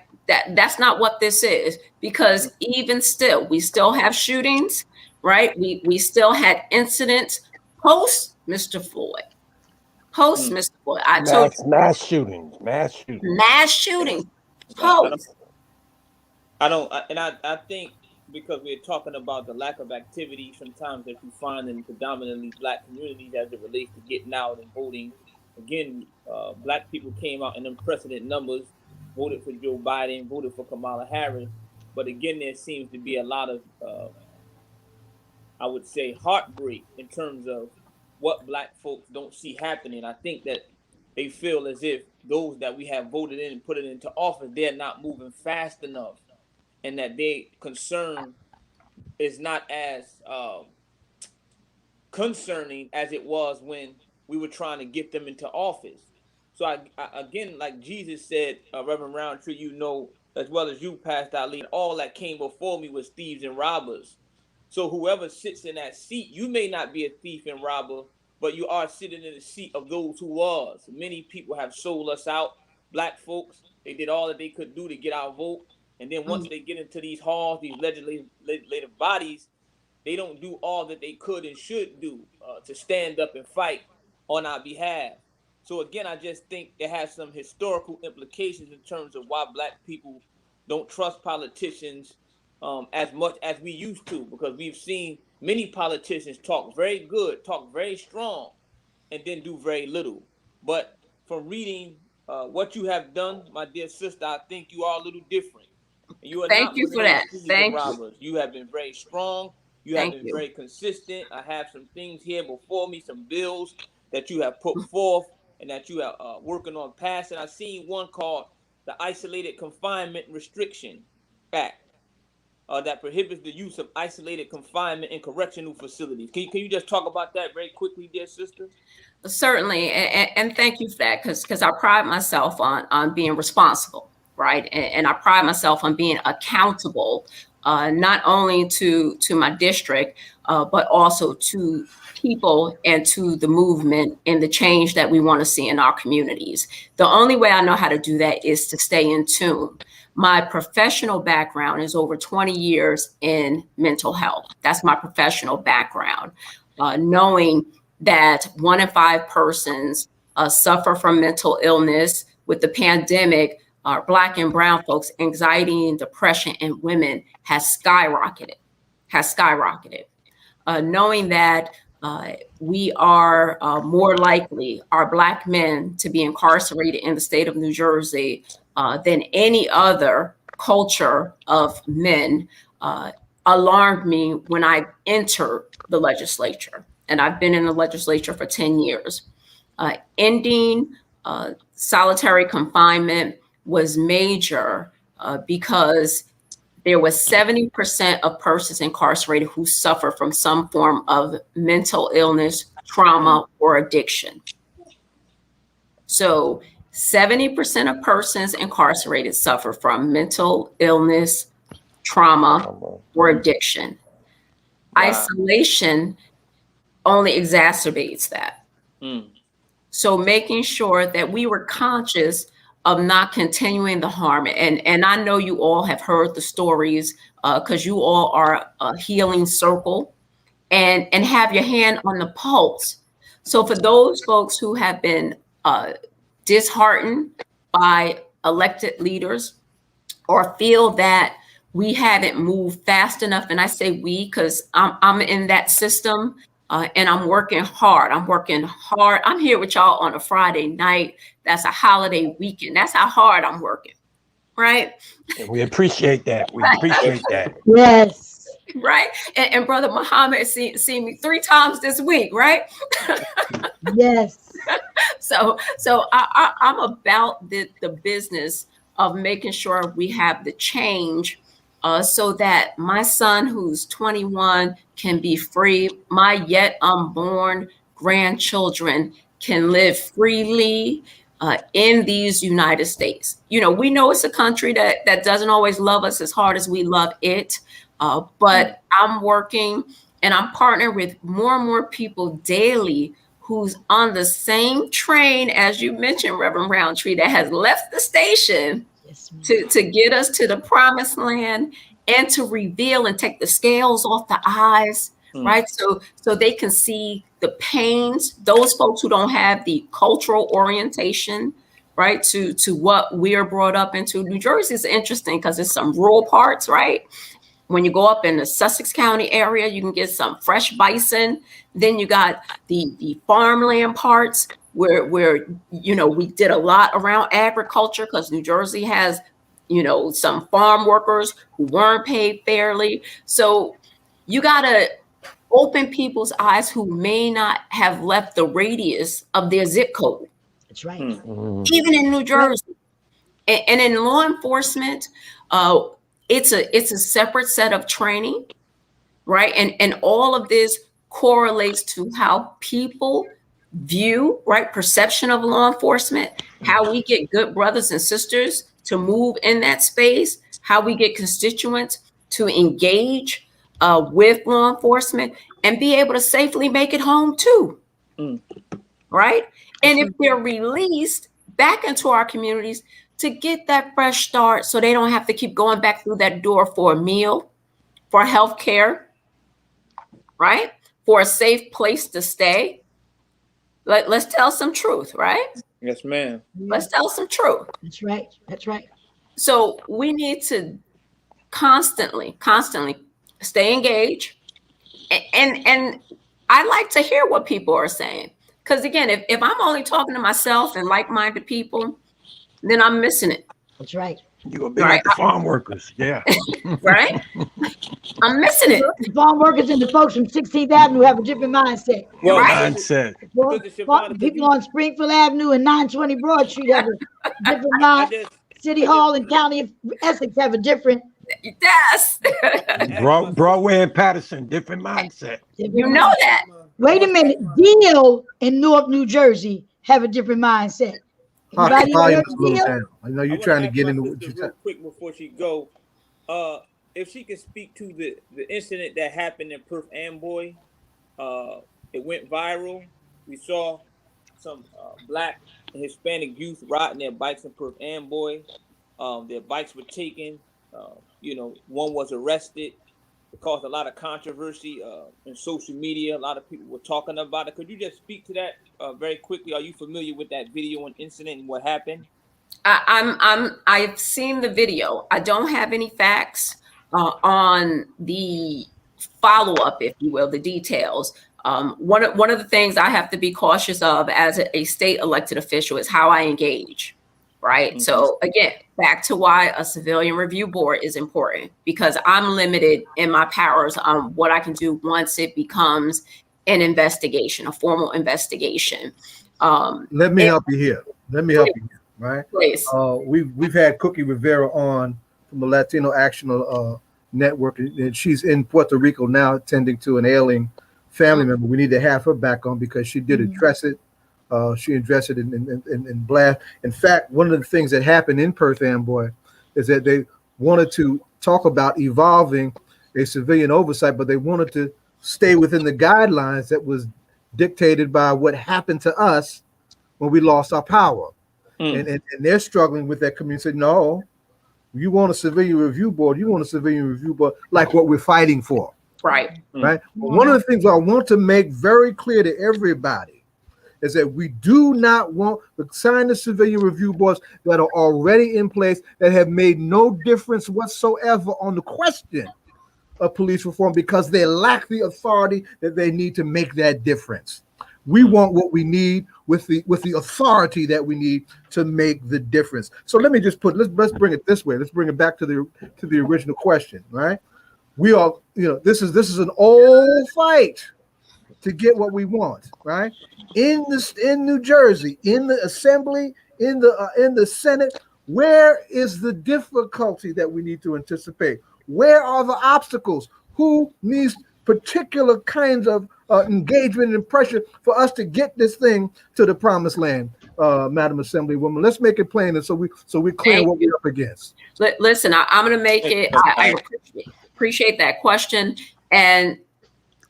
F: That's not what this is, because even still, we still have shootings, right? We still had incidents post Mr. Floyd. Mr. Floyd.
B: Mass shootings.
F: Post.
C: I think because we're talking about the lack of activity sometimes that you find in predominantly Black communities as it relates to getting out and voting. Again, Black people came out in unprecedented numbers, voted for Joe Biden, voted for Kamala Harris. But again, there seems to be a lot of, I would say, heartbreak in terms of what Black folks don't see happening. I think that they feel as if those that we have voted in and put it into office, they're not moving fast enough, and that their concern is not as concerning as it was when we were trying to get them into office. So I again, like Jesus said, Reverend Roundtree, you know, as well as you, Pastor Ali, all that came before me was thieves and robbers. So whoever sits in that seat, you may not be a thief and robber, but you are sitting in the seat of those who was. Many people have sold us out. Black folks, they did all that they could do to get our vote. And then once they get into these halls, these legislative bodies, they don't do all that they could and should do to stand up and fight on our behalf. So again, I just think it has some historical implications in terms of why Black people don't trust politicians as much as we used to, because we've seen many politicians talk very good, talk very strong, and then do very little. But from reading what you have done, my dear sister, I think you are a little different. You are
F: Thank you for that. Thank you.
C: You have been very strong. You have been very consistent. I have some things here before me, some bills that you have put forth and that you are working on passing. I've seen one called the Isolated Confinement Restriction Act that prohibits the use of isolated confinement in correctional facilities. Can you just talk about that very quickly, dear sister?
F: Certainly, and thank you for that, because I pride myself on being responsible, right? And I pride myself on being accountable, not only to my district, but also to people and to the movement and the change that we want to see in our communities. The only way I know how to do that is to stay in tune. My professional background is over 20 years in mental health. That's my professional background. Knowing that 1 in 5 persons suffer from mental illness. With the pandemic, Black and brown folks, anxiety and depression in women has skyrocketed. Knowing that we are more likely, our Black men, to be incarcerated in the state of New Jersey than any other culture of men alarmed me when I entered the legislature. And I've been in the legislature for 10 years. Ending solitary confinement was major because there was 70% of persons incarcerated who suffer from some form of mental illness, trauma, or addiction. So 70% of persons incarcerated suffer from mental illness, trauma, or addiction. Wow. Isolation only exacerbates that. So making sure that we were conscious of not continuing the harm. And I know you all have heard the stories because you all are a healing circle and have your hand on the pulse. So for those folks who have been disheartened by elected leaders or feel that we haven't moved fast enough, and I say we because I'm in that system and I'm working hard. I'm here with y'all on a Friday night. That's a holiday weekend. That's how hard I'm working, right?
B: And we appreciate that. We appreciate that.
D: Yes.
F: Right. And Brother Muhammad has seen me 3 times this week, right?
D: Yes.
F: So I'm about the business of making sure we have the change so that my son, who's 21, can be free. My yet unborn grandchildren can live freely in these United States. You know, we know it's a country that doesn't always love us as hard as we love it. But I'm working and I'm partnering with more and more people daily who's on the same train, as you mentioned, Reverend Roundtree, that has left the station to get us to the promised land and to reveal and take the scales off the eyes, right? So they can see the pains, those folks who don't have the cultural orientation, right, to what we're brought up into. New Jersey is interesting because there's some rural parts, right? When you go up in the Sussex County area, you can get some fresh bison. Then you got the farmland parts where you know, we did a lot around agriculture because New Jersey has, you know, some farm workers who weren't paid fairly. So you got to open people's eyes who may not have left the radius of their zip code.
D: That's right.
F: Even in New Jersey. And in law enforcement, it's a separate set of training, right? And all of this correlates to how people view, right, perception of law enforcement, how we get good brothers and sisters to move in that space, how we get constituents to engage with law enforcement and be able to safely make it home too, right? And if they're released back into our communities, to get that fresh start so they don't have to keep going back through that door for a meal, for health care, right? For a safe place to stay. Let's tell some truth, right?
C: Yes, ma'am.
F: Let's tell some truth.
D: That's right. That's right.
F: So we need to constantly stay engaged. And I like to hear what people are saying. Because again, if I'm only talking to myself and like-minded people, then I'm missing it.
D: That's right.
B: You're going to be like the farm workers. Yeah.
F: Right? I'm missing it.
D: The farm workers and the folks from 16th Avenue have a different mindset.
C: Well,
F: Right.
B: Mindset.
D: People on Springfield Avenue and 920 Broad Street have a different mind. City Hall and County of Essex have a different.
F: Yes.
B: Broadway and Patterson, different mindset.
F: You know that.
D: Wait a minute. Deal in Newark, New Jersey have a different mindset. Anybody heard Deal?
E: I know you're trying to get into what you're
C: real quick before she go. If she can speak to the incident that happened in Perth Amboy, it went viral. We saw some Black and Hispanic youth riding their bikes in Perth Amboy. Their bikes were taken. One was arrested. It caused a lot of controversy in social media. A lot of people were talking about it. Could you just speak to that very quickly? Are you familiar with that video and incident and what happened?
F: I've seen the video. I don't have any facts on the follow-up, if you will, the details. One of the things I have to be cautious of as a state elected official is how I engage, right? Mm-hmm. So again, back to why a civilian review board is important, because I'm limited in my powers on what I can do once it becomes an investigation, a formal investigation.
E: Let me help you here. Right?
F: Please.
E: We've had Cookie Rivera on from the Latino Action Network, and she's in Puerto Rico now, attending to an ailing family member. We need to have her back on because she did address it. She addressed it in blast. In fact, one of the things that happened in Perth Amboy is that they wanted to talk about evolving a civilian oversight, but they wanted to stay within the guidelines that was dictated by what happened to us when we lost our power. And they're struggling with that community. Say, no, you want a civilian review board. You want a civilian review board like what we're fighting for.
F: Right.
E: Right. Well, one of the things I want to make very clear to everybody is that we do not want to sign the civilian review boards that are already in place that have made no difference whatsoever on the question of police reform because they lack the authority that they need to make that difference. We want what we need with the authority that we need to make the difference. So let me just let's bring it this way. Let's bring it back to the original question, right? We are, this is an old fight to get what we want, right? In New Jersey, in the Assembly, in the Senate, where is the difficulty that we need to anticipate? Where are the obstacles? Who needs particular kinds of engagement and pressure for us to get this thing to the promised land, Madam Assemblywoman? Let's make it plain, and so we clear what we're up against.
F: Listen, I'm going to make it. I appreciate that question and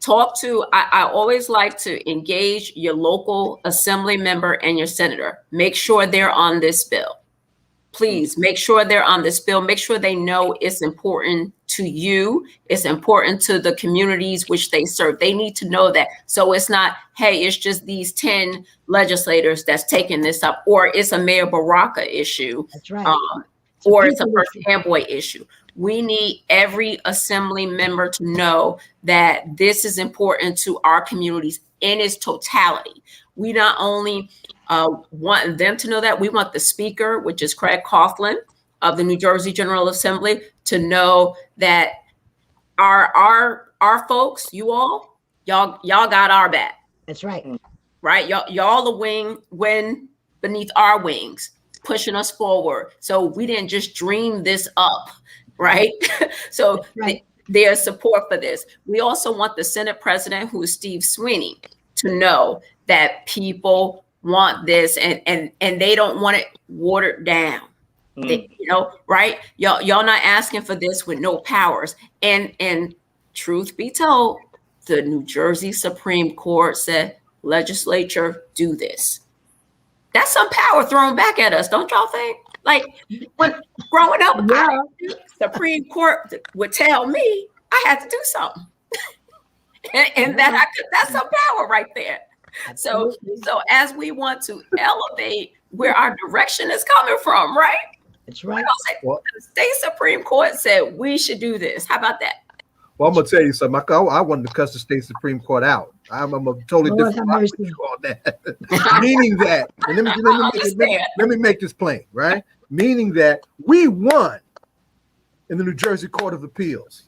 F: talk to. I always like to engage your local assembly member and your senator. Make sure they're on this bill. Please make sure they're on this bill. Make sure they know it's important to you. It's important to the communities which they serve. They need to know that. So it's not, hey, it's just these 10 legislators that's taking this up, or it's a Mayor Baraka issue.
D: That's right.
F: Or it's a Perth Amboy issue. We need every assembly member to know that this is important to our communities in its totality. We not only want them to know that, we want the speaker, which is Craig Coughlin of the New Jersey General Assembly, to know that our folks, y'all got our back.
D: That's right.
F: Right? Y'all the wind beneath our wings, pushing us forward. So we didn't just dream this up, right? So right. There's support for this. We also want the Senate President, who is Steve Sweeney, to know that people want this and they don't want it watered down. They, right? Y'all not asking for this with no powers. And truth be told, the New Jersey Supreme Court said, legislature, do this. That's some power thrown back at us, don't y'all think? Like when growing up, Supreme Court would tell me I had to do something. and that that's some power right there. So as we want to elevate where our direction is coming from, right?
D: That's right.
F: The state Supreme Court said we should do this. How about that?
E: Well, I'm gonna tell you something. I wanted to cuss the state Supreme Court out. I'm a totally different on that. Meaning that, and let me make this plain, right? Meaning that we won in the New Jersey Court of Appeals.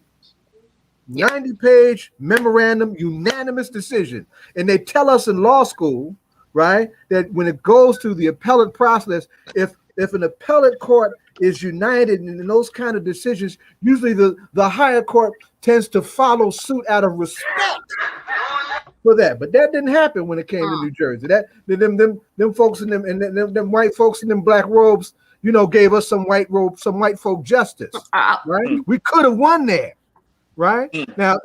E: 90-page memorandum, unanimous decision. And they tell us in law school, right, that when it goes to the appellate process, if an appellate court is united in those kind of decisions, usually the higher court tends to follow suit out of respect for that. But that didn't happen when it came to New Jersey. Them folks in them white folks in them black robes, gave us some white folk justice. Right? We could have won there. Right? Now,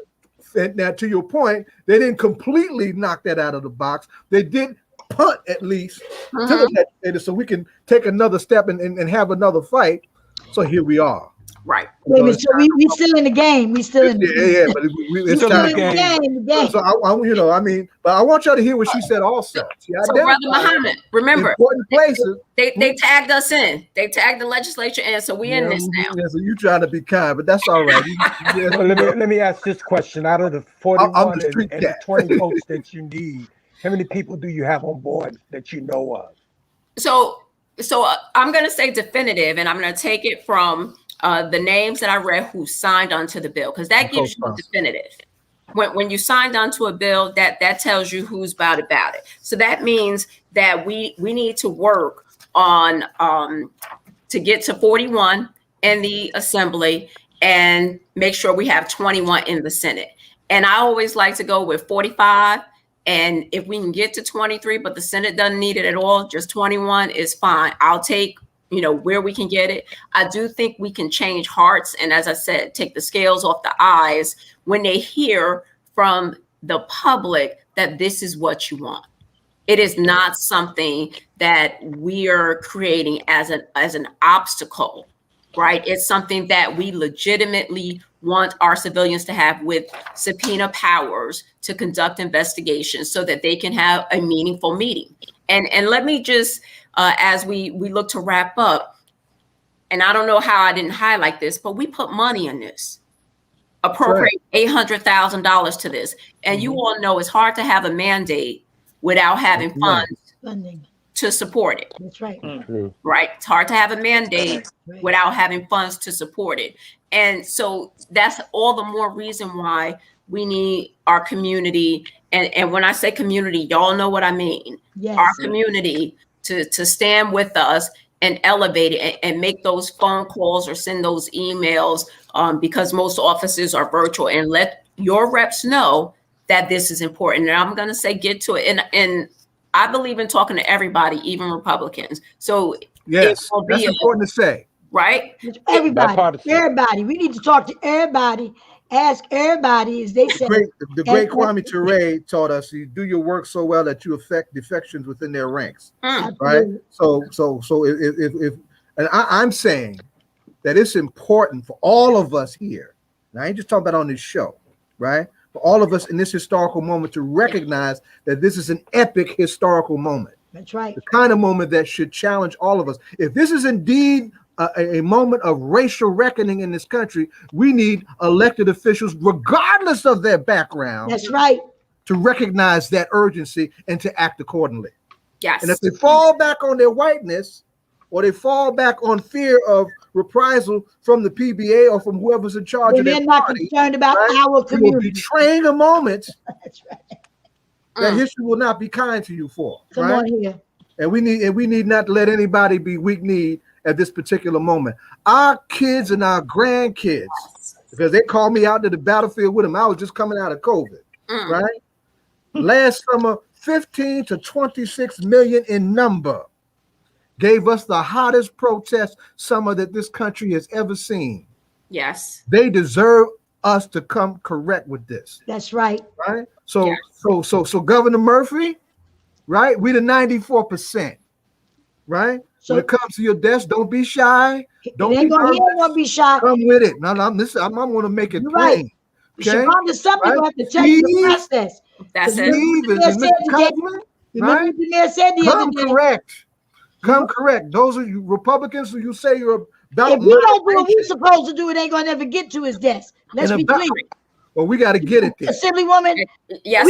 E: to your point, they didn't completely knock that out of the box. They did punt at least to the legislature so we can take another step and have another fight. So here we are.
F: Right.
D: Wait a minute, so we still in the game. We still in the game.
E: Yeah, but it's
B: Still
E: time
B: in the
E: to
B: game.
E: So I mean, but I want y'all to hear what she said also. She
F: So Brother Muhammad, remember,
E: important places.
F: they tagged us in. They tagged the legislature in, so we in this now.
E: Yeah, so you trying to be kind, but that's all right.
B: Well, let me ask this question. Out of the 41 and the 20 votes that you need, how many people do you have on board that you know of?
F: So I'm going to say definitive, and I'm going to take it from the names that I read who signed onto the bill, because that gives you definitive. When you signed onto a bill, that tells you who's about it. So that means that we need to work on to get to 41 in the Assembly and make sure we have 21 in the Senate. And I always like to go with 45. And if we can get to 23, but the Senate doesn't need it at all, just 21 is fine. I'll take, where we can get it. I do think we can change hearts. And as I said, take the scales off the eyes when they hear from the public that this is what you want. It is not something that we are creating as an obstacle, right? It's something that we legitimately want our civilians to have with subpoena powers to conduct investigations so that they can have a meaningful meeting. And let me just, as we look to wrap up, and I don't know how I didn't highlight this, but we put money in this, appropriate $800,000 to this. And you all know it's hard to have a mandate without having funds to support it.
D: That's right.
F: Right. It's hard to have a mandate without having funds to support it. And so that's all the more reason why we need our community. And when I say community, y'all know what I mean.
D: Yes.
F: Our community to stand with us and elevate it and make those phone calls or send those emails because most offices are virtual, and let your reps know that this is important. And I'm going to say, get to it. And I believe in talking to everybody, even Republicans. So
E: yes, that's important to say.
F: Right?
D: Everybody. We need to talk to everybody. Ask everybody, as they say.
E: The great Kwame Ture taught us, you do your work so well that you affect defections within their ranks. Right? So if and I'm saying that it's important for all of us here. And I ain't just talking about on this show, right? For all of us in this historical moment to recognize that this is an epic historical moment.
D: That's right.
E: The kind of moment that should challenge all of us. If this is indeed a moment of racial reckoning in this country, we need elected officials, regardless of their background.
D: That's right.
E: To recognize that urgency and to act accordingly.
F: Yes.
E: And if they fall back on their whiteness, or they fall back on fear of reprisal from the PBA or from whoever's in charge of their party,
D: they're not concerned about our community.
E: You will betraying a moment
D: That's right.
E: that history will not be kind to you for.
D: Come on here.
E: And we need not to let anybody be weak-kneed at this particular moment. Our kids and our grandkids, because they called me out to the battlefield with them. I was just coming out of COVID, right? Last summer, 15 to 26 million in number gave us the hottest protest summer that this country has ever seen.
F: Yes.
E: They deserve us to come correct with this.
D: That's right.
E: Right? So Governor Murphy, right? We the 94%, right?
D: So,
E: when it comes to your desk, don't be shy. Don't
D: be shy.
E: Come with it. No, I'm going to make it plain.
D: Right.
E: Okay?
D: Somebody have to tell you the process.
F: That's it.
E: Come correct. Come correct. Those are you Republicans who you say you're about.
D: If we don't do what we're supposed to do, it ain't going to never get to his desk. Let's be clear.
E: Well, we got to get it there.
D: Assemblywoman,
F: yes,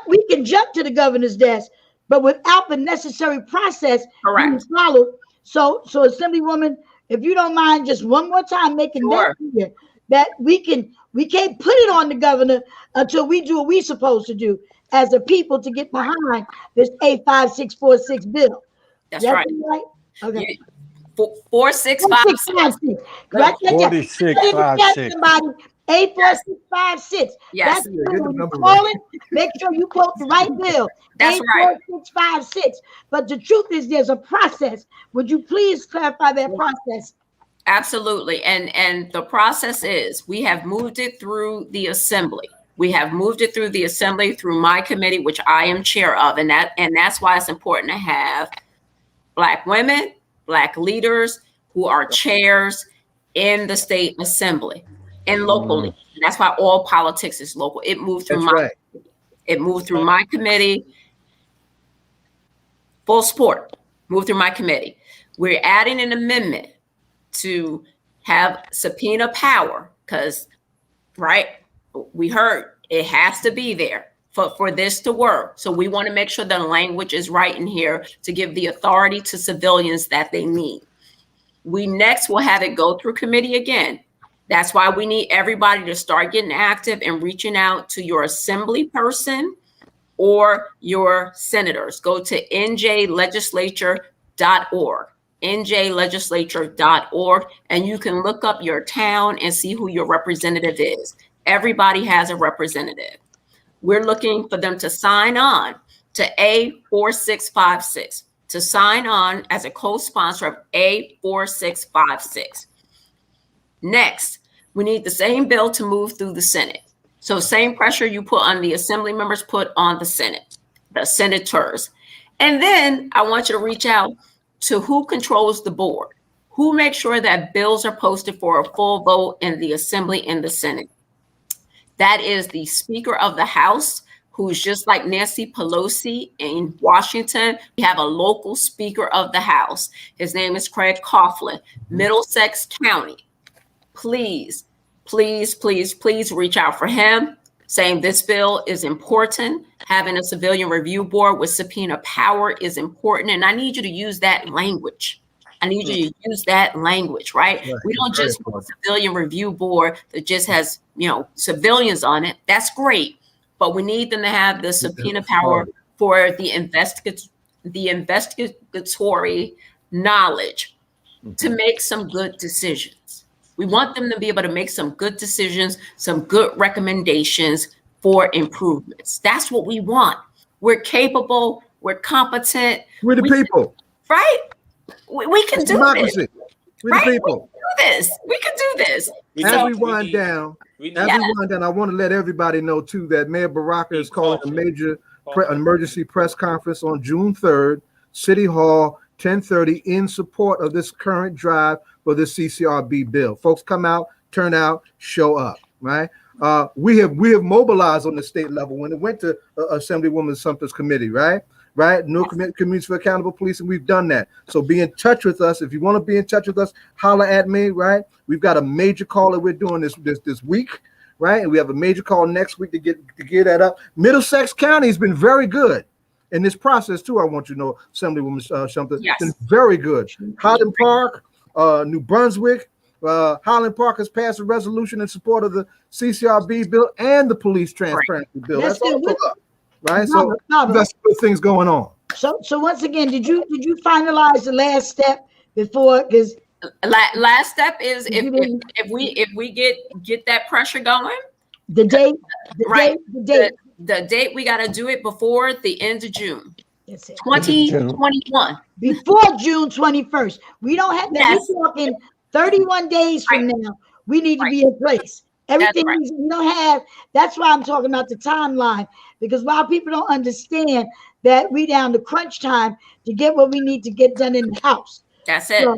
D: we can jump to the governor's desk, but without the necessary process being followed. So Assemblywoman, if you don't mind, just one more time making that clear, that we can't put it on the governor until we do what we're supposed to do as a people to get behind this 85646 bill.
F: That's right.
D: Okay.
F: 4656.
D: Right there.
B: 4656.
D: 84656.
F: Yes.
D: That's the calling. Make sure you quote the right bill.
F: That's
D: 84656. But the truth is, there's a process. Would you please clarify that process?
F: Absolutely. And the process is, we have moved it through the Assembly. We have moved it through the Assembly, through my committee, which I am chair of, and that's why it's important to have Black women, Black leaders who are chairs in the state assembly and locally. That's why all politics is local. It moved through it moved through my committee. Full support. Moved through my committee. We're adding an amendment to have subpoena power because, right, we heard it has to be there for this to work. So we want to make sure the language is right in here to give the authority to civilians that they need. We next will have it go through committee again. That's why we need everybody to start getting active and reaching out to your assembly person or your senators. Go to njlegislature.org, njlegislature.org, and you can look up your town and see who your representative is. Everybody has a representative. We're looking for them to sign on to A4656, to sign on as a co-sponsor of A4656. Next, we need the same bill to move through the Senate. So same pressure you put on the assembly members, put on the Senate, the senators. And then I want you to reach out to who controls the board, who makes sure that bills are posted for a full vote in the assembly and the Senate. That is the Speaker of the House, who's just like Nancy Pelosi in Washington. We have a local Speaker of the House. His name is Craig Coughlin, Middlesex County. Please, please, please, please reach out for him, saying this bill is important. Having a civilian review board with subpoena power is important. And I need you to use that language. I need you to use that language, right? We don't just want a civilian review board that just has, civilians on it. That's great. But we need them to have the subpoena power for the investigatory knowledge to make some good decisions. We want them to be able to make some good decisions, some good recommendations for improvements. That's what we want. We're capable. We're competent.
E: We're the people.
F: Right? We can do this.
E: We're the people.
F: We can do this.
E: As we wind down, I want to let everybody know too that Mayor Baraka is calling a major emergency press conference on June 3rd, City Hall, 10:30, in support of this current drive for the CCRB bill. Folks, come out, turn out, show up. Right? We have mobilized on the state level when it went to Assemblywoman Sumter's committee. Right? No communities for accountable policing. We've done that. So be in touch with us. If you want to be in touch with us, holler at me. Right? We've got a major call that we're doing this week. Right? And we have a major call next week to get that up. Middlesex County has been very good in this process too. I want you to know, Assemblywoman Sumter, yes, been very good. Highland Park, New Brunswick. Highland Park has passed a resolution in support of the CCRB bill and the police transparency bill. That's also up. Right, so that's good things going on.
D: So once again, did you finalize the last step before? Because
F: last step is if we get that pressure going,
D: the date,
F: the date we got to do it before the end of June. 2021.
D: Before June 21st. We don't have that. We're talking 31 days from now. We need to be in place. Everything we don't have. That's why I'm talking about the timeline, because while people don't understand that we down to crunch time to get what we need to get done in the house.
F: That's it.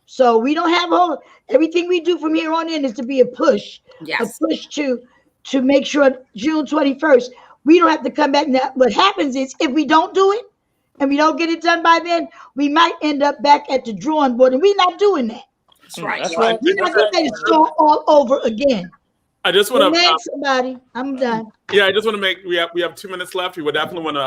D: So we don't have everything we do from here on in is to be a push.
F: Yes.
D: A push to make sure June 21st, we don't have to come back. Now, what happens is if we don't do it and we don't get it done by then, we might end up back at the drawing board, and we're not doing that.
F: That's right.
D: We're not going to start all over again.
A: I just want to
D: somebody. I'm done.
A: Yeah, I just want to make we have 2 minutes left. We would definitely want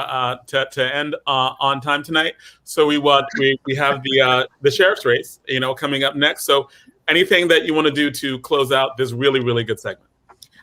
A: to end on time tonight. So we have the sheriff's race, coming up next. So anything that you want to do to close out this really, really good segment?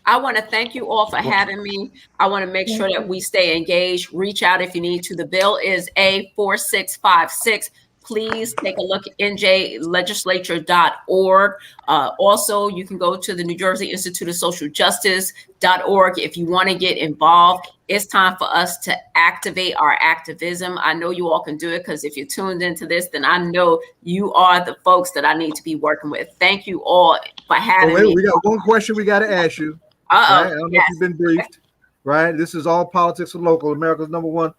F: I want to thank you all for having me. I want to make sure that we stay engaged. Reach out if you need to. The bill is A4656. Please take a look at njlegislature.org. Also, you can go to the New Jersey Institute of Social Justice.org if you want to get involved. It's time for us to activate our activism. I know you all can do it, because if you're tuned into this, then I know you are the folks that I need to be working with. Thank you all for having me.
E: We got one question we got to ask you. Right? I don't know if you've been briefed. Right? This is All Politics and Local, America's #1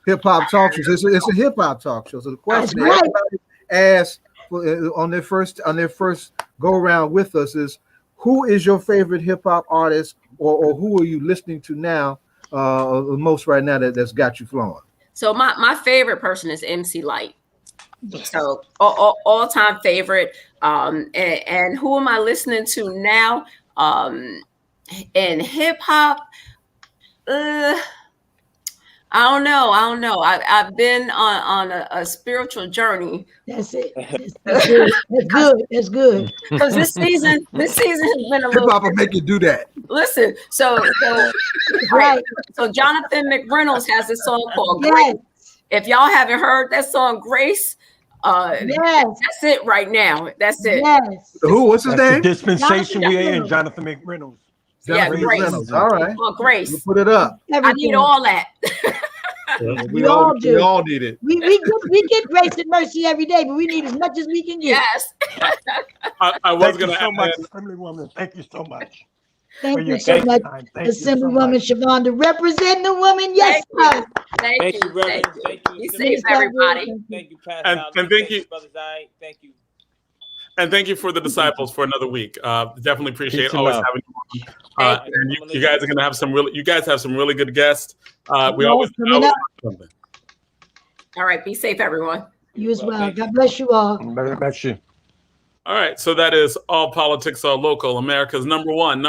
E: hip-hop talk show. It's a hip-hop talk show. So the question everybody asks on their first go around with us is, who is your favorite hip hop artist, or who are you listening to now, most right now that's got you flowing?
F: So my favorite person is MC Light. So all time favorite. And who am I listening to now? In hip hop, I don't know. I've been on a spiritual journey.
D: That's it. That's good. That's good.
F: Because this season has been a
E: Hip
F: little.
E: hop will make you do that.
F: Listen, so
D: Right.
F: So Jonathan McReynolds has a song called
D: Yes.
F: Grace. If y'all haven't heard that song, Grace,
D: Yes.
F: that's it right now. That's it.
D: Yes.
E: Who? What's his
B: That's the
E: name?
B: dispensation we are in,
D: Jonathan
B: Jonathan McReynolds.
F: Yeah,
E: Jonathan
F: Grace.
E: McReynolds. All right.
F: Oh, Grace.
E: We'll put it up.
F: I need
D: Everything.
F: all that.
D: We all do.
A: We all need it.
D: We get grace and mercy every day, but we need as much as we can get.
F: Yes.
A: I was
B: Thank
A: going
B: you
A: to
B: so
A: add
B: much, Assemblywoman. Thank you so much.
D: Thank
B: for
D: you
B: your
D: so much,
B: time. Thank you so
D: Assemblywoman
B: much.
D: Shavonda, representing the woman. Yes,
F: Thank
D: sir.
F: Thank you.
C: Reverend.
F: Thank you.
C: Thank you.
F: He
C: Assembly.
F: saves everybody.
C: Thank you, Pastor.
A: And
C: Ali.
A: thank you.
C: Brother Zai. Thank you.
A: And thank you for the disciples for another week. Definitely appreciate
B: Peace and
A: always
B: love.
A: having you on. And you guys are going to have you guys have some really good guests. We always
D: coming up.
A: something.
F: All right. Be safe, everyone.
D: You as well. God bless you all.
B: Bless you.
A: All right. So that is All Politics Are Local, America's number one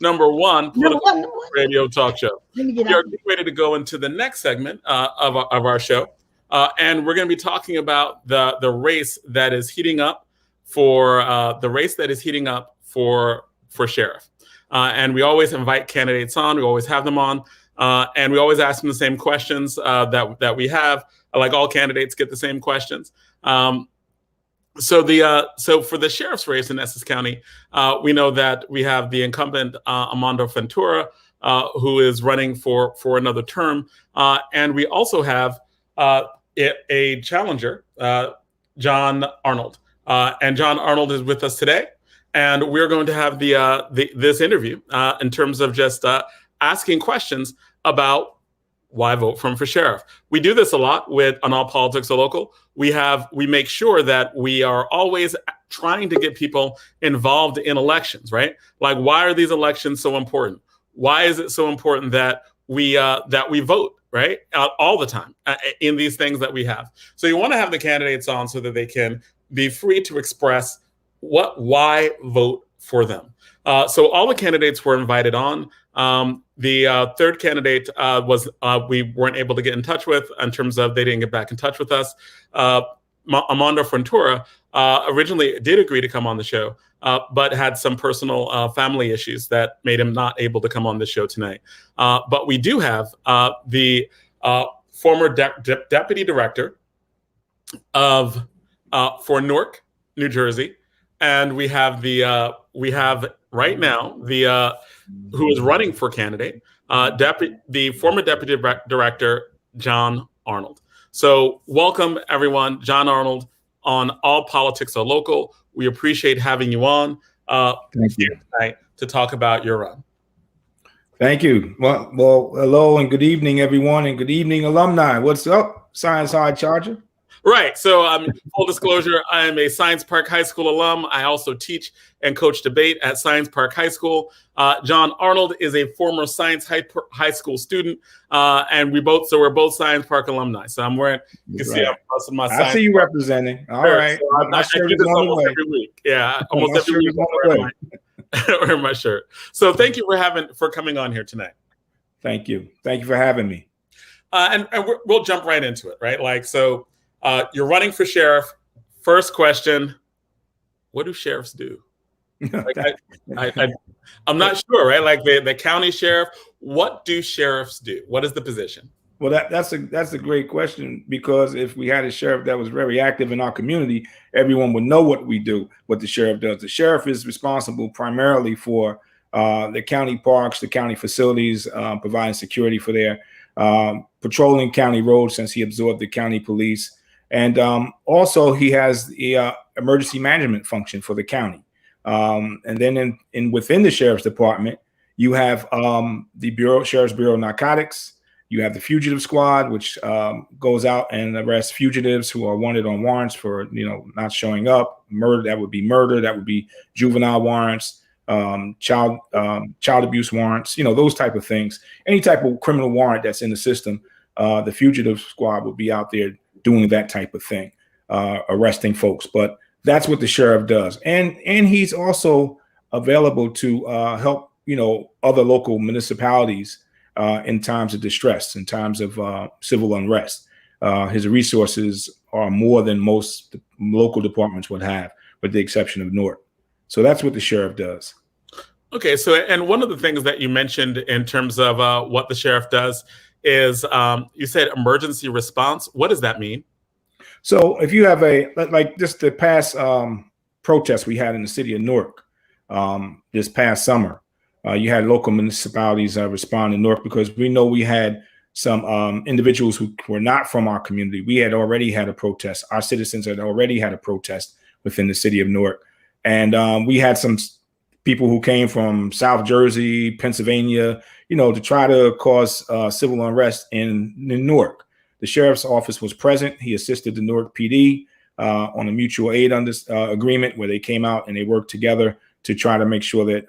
A: political radio talk show.
D: Let me get
A: We are
D: out.
A: getting ready to go into the next segment of our show. And we're going to be talking about the race that is heating up for sheriff. And we always invite candidates on. We always have them on, and we always ask them the same questions that we have. Like all candidates get the same questions. So for the sheriff's race in Essex County, we know that we have the incumbent Armando Fontoura, who is running for another term, and we also have a challenger, John Arnold, and John Arnold is with us today, and we're going to have this interview in terms of just asking questions about why vote for him for sheriff. We do this a lot on All Politics Are Local. We make sure that we are always trying to get people involved in elections, right? Like, why are these elections so important? Why is it so important that we vote, right? All the time in these things that we have. So you want to have the candidates on so that they can be free to express why vote for them. So all the candidates were invited on. The third candidate we weren't able to get in touch with in terms of they didn't get back in touch with us. Armando Fontoura originally did agree to come on the show, but had some personal family issues that made him not able to come on the show tonight. But we do have the former deputy director for Newark, New Jersey, and we have right now who is running for candidate, the former deputy director, John Arnold. So welcome, everyone. John Arnold on All Politics Are Local. We appreciate having you on.
G: Thank you.
A: Tonight to talk about your run.
G: Thank you. Well, hello and good evening, everyone, and good evening, alumni. What's up, Science Hard Charger?
A: Right. So full disclosure, I am a Science Park High School alum. I also teach and coach debate at Science Park High School. John Arnold is a former Science High School student, and we're both Science Park alumni. So I'm wearing, you can see I'm busting my Science.
G: I see you representing. All right.
A: So I do this almost every week. Yeah, almost every week I'm wearing my shirt. So thank you for coming on here tonight.
G: Thank you. Thank you for having me.
A: And we'll jump right into it, right? Like, so you're running for sheriff. First question, what do sheriffs do? Like, I'm not sure, right? Like the county sheriff, what do sheriffs do? What is the position?
G: Well, that's a great question, because if we had a sheriff that was very active in our community, everyone would know what we do, what the sheriff does. The sheriff is responsible primarily for the county parks, the county facilities, providing security for their patrolling county roads, since he absorbed the county police. And also he has the emergency management function for the county. And then within the sheriff's department, you have the Sheriff's Bureau of Narcotics, You have the fugitive squad, which goes out and arrests fugitives who are wanted on warrants for, not showing up. Murder, that would be murder. That would be juvenile warrants, child abuse warrants, those type of things. Any type of criminal warrant that's in the system, the fugitive squad would be out there doing that type of thing, arresting folks. But that's what the sheriff does. And he's also available to help, other local municipalities in times of distress, in times of civil unrest. His resources are more than most local departments would have, with the exception of Newark. So that's what the sheriff does. Okay, so and one of the things that you mentioned in terms of what the sheriff does is you said emergency response. What does that mean? So if you have like just the past protest we had in the city of Newark this past summer, you had local municipalities respond to Newark because we know we had some individuals who were not from our community. We had already had a protest. Our citizens had already had a protest within the city of Newark. And we had some people who came from South Jersey, Pennsylvania, to try to cause civil unrest in Newark. The sheriff's office was present. He assisted the Newark PD on a mutual aid agreement where they came out and they worked together to try to make sure that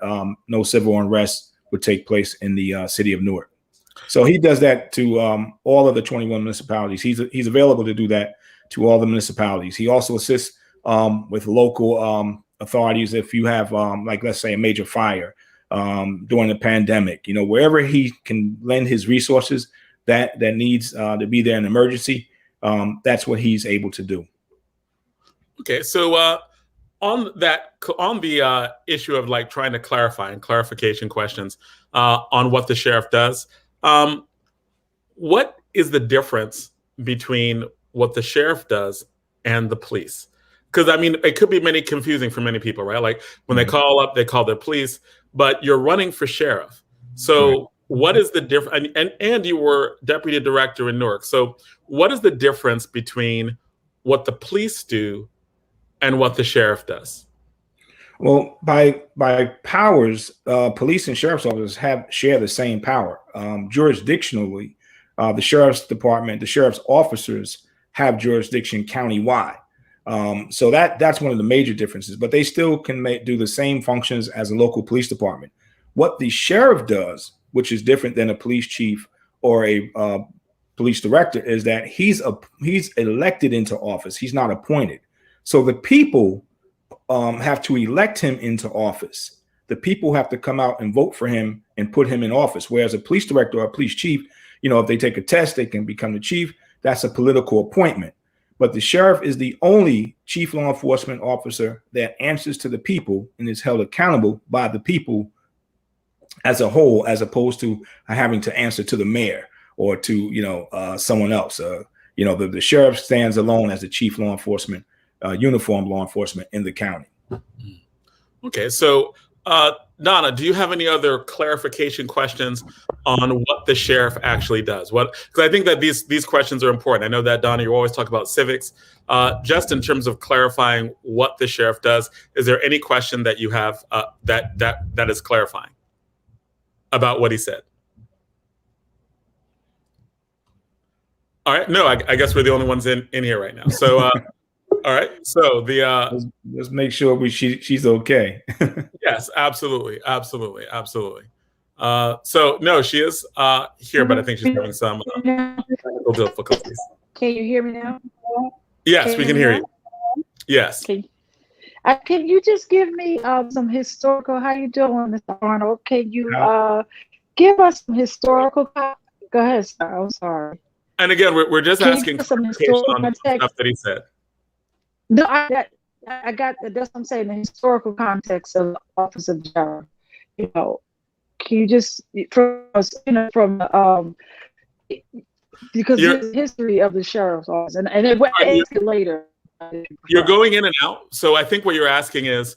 G: no civil unrest would take place in the city of Newark. So he does that to all of the 21 municipalities. He's available to do that to all the municipalities. He also assists with local authorities if you have, like, let's say, a major fire during the pandemic. Wherever he can lend his resources that needs to be there in emergency, that's what he's able to do. Okay, so on the issue of like trying to clarify and clarification questions on what the sheriff does, what is the difference between what the sheriff does and the police? Because I mean, it could be confusing for many people, right? Like when they call up, they call their police, but you're running for sheriff. So right. What is the difference? And you were deputy director in Newark. So what is the difference between what the police do and what the sheriff does? Well, by powers, police and sheriff's officers share the same power. Jurisdictionally, the sheriff's department, the sheriff's officers have jurisdiction countywide. So that's one of the major differences, but they still can do the same functions as a local police department. What the sheriff does, which is different than a police chief or a police director, is that he's elected into office. He's not appointed. So the people have to elect him into office. The people have to come out and vote for him and put him in office. Whereas a police director or a police chief, if they take a test, they can become the chief. That's a political appointment. But the sheriff is the only chief law enforcement officer that answers to the people and is held accountable by the people as a whole, as opposed to having to answer to the mayor or to, someone else. The sheriff stands alone as the chief law enforcement, uniform law enforcement in the county. Okay, so Donna, do you have any other clarification questions on what the sheriff actually does? Because I think that these questions are important. I know that, Donna, you always talk about civics. Just in terms of clarifying what the sheriff does, is there any question that you have that is clarifying about what he said? All right, no, I guess we're the only ones in here right now. So, all right, so let's make sure she's okay. Yes, absolutely. So no, she is here, but I think she's having some technical difficulties.
H: Can you hear me now?
G: Yes, we can hear you. Yes.
H: Can you just give me some historical? How you doing, Mr. Arnold? Can you give us some historical? Go ahead, sir. I'm sorry.
G: And again, we're just asking some historical on stuff that he said.
H: No, I got that's what I'm saying. The historical context of the office of sheriff. Can you just because the history of the sheriff's office and it went later.
G: You're going in and out. So I think what you're asking is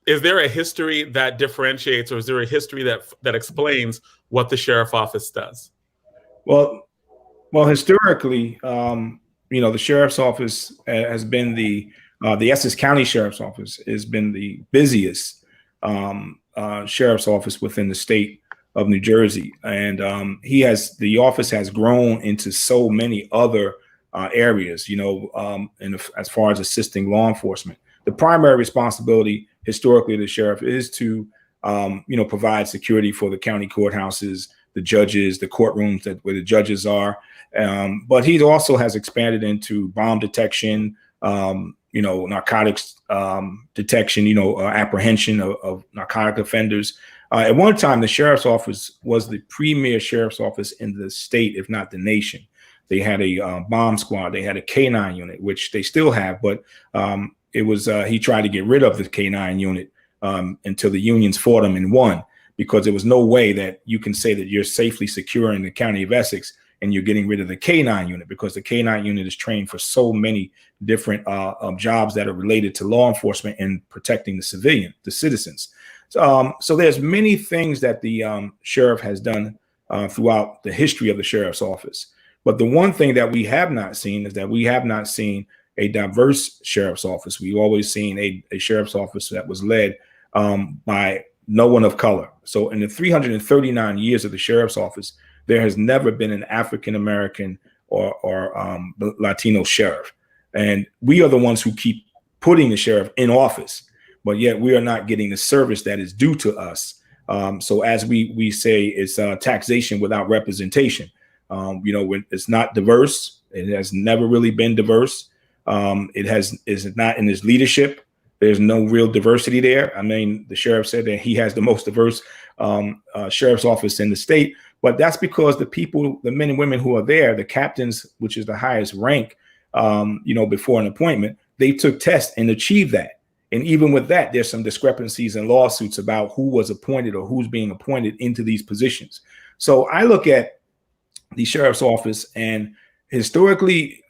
G: there a history that differentiates, or is there a history that explains what the sheriff office does? Well, historically, the sheriff's office has been the Essex County Sheriff's Office has been the busiest sheriff's office within the state of New Jersey, and the office has grown into so many other areas, and as far as assisting law enforcement. The primary responsibility historically of the sheriff is to, provide security for the county courthouses, the judges, the courtrooms where the judges are. But he also has expanded into bomb detection, narcotics detection, apprehension of narcotic offenders. At one time, the sheriff's office was the premier sheriff's office in the state, if not the nation. They had a bomb squad. They had a K9 unit, which they still have, but he tried to get rid of the K9 unit until the unions fought him and won, because there was no way that you can say that you're safely secure in the county of Essex and you're getting rid of the K9 unit, because the K9 unit is trained for so many different jobs that are related to law enforcement and protecting the citizens. So there's many things that the sheriff has done throughout the history of the sheriff's office. But the one thing that we have not seen is that we have not seen a diverse sheriff's office. We've always seen a sheriff's office that was led by no one of color. So in the 339 years of the sheriff's office, there has never been an African-American or Latino sheriff. And we are the ones who keep putting the sheriff in office, but yet we are not getting the service that is due to us. So as we say, it's taxation without representation. It's not diverse. It has never really been diverse. Is not in his leadership. There's no real diversity there. I mean, the sheriff said that he has the most diverse sheriff's office in the state, but that's because the men and women who are there, the captains, which is the highest rank, before an appointment, they took tests and achieved that. And even with that, there's some discrepancies and lawsuits about who was appointed or who's being appointed into these positions. So I look at the sheriff's office, and historically,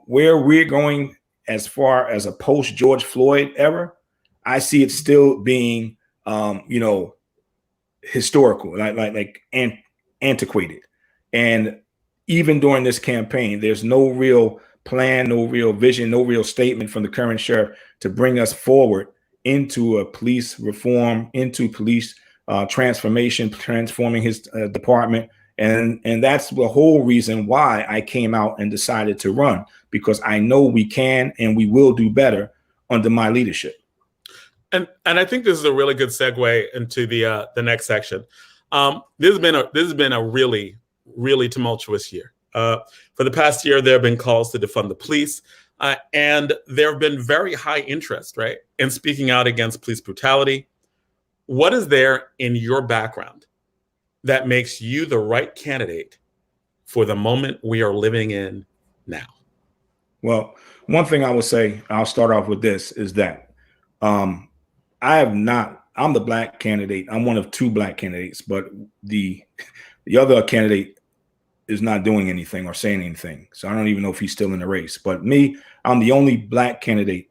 G: where we're going as far as a post George Floyd era, I see it still being, historical, like antiquated. And even during this campaign, there's no real plan, no real vision, no real statement from the current sheriff to bring us forward into a police reform, into police transformation, transforming his department. And that's the whole reason why I came out and decided to run, because I know we can and we will do better under my leadership.
A: And I think this is a really good segue into the next section. This has been a really, really tumultuous year. For the past year, there have been calls to defund the police, and there have been very high interest, right, in speaking out against police brutality. What is there in your background that makes you the right candidate for the moment we are living in now?
G: Well, one thing I would say, I'll start off with this, is that I'm the black candidate. I'm one of two black candidates, but the other candidate is not doing anything or saying anything. So I don't even know if he's still in the race. But me, I'm the only black candidate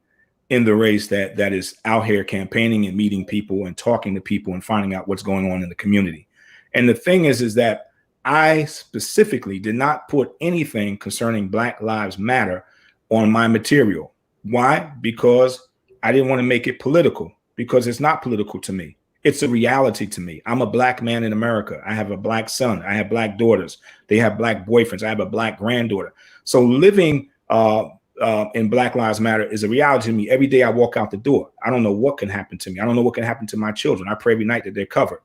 G: in the race that is out here campaigning and meeting people and talking to people and finding out what's going on in the community. And the thing is that I specifically did not put anything concerning Black Lives Matter on my material. Why? Because I didn't want to make it political, because it's not political to me. It's a reality to me. I'm a black man in America. I have a black son. I have black daughters. They have black boyfriends. I have a black granddaughter. So living in Black Lives Matter is a reality to me. Every day I walk out the door, I don't know what can happen to me. I don't know what can happen to my children. I pray every night that they're covered.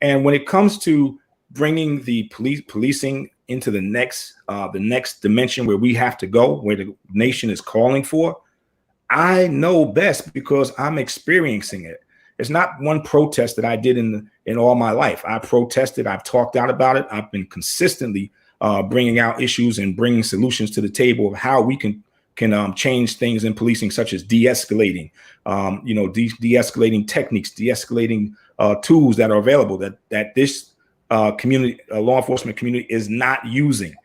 G: And when it comes to bringing the policing into the next dimension where we have to go, where the nation is calling for, I know best because I'm experiencing it. It's not one protest that I did in all my life. I protested. I've talked out about it. I've been consistently bringing out issues and bringing solutions to the table of how we can change things in policing, such as de-escalating, de-escalating techniques, de-escalating tools that are available that this community, law enforcement community, is not using.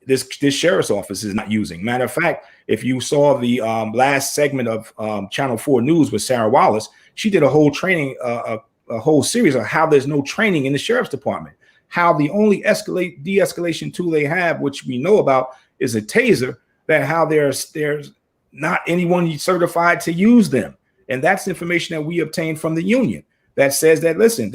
G: This sheriff's office is not using. Matter of fact, if you saw the last segment of Channel 4 News with Sarah Wallace, she did a whole training, a whole series of how there's no training in the sheriff's department, how the only de-escalation tool they have, which we know about, is a taser, that how there's not anyone certified to use them. And that's information that we obtained from the union that says that, listen,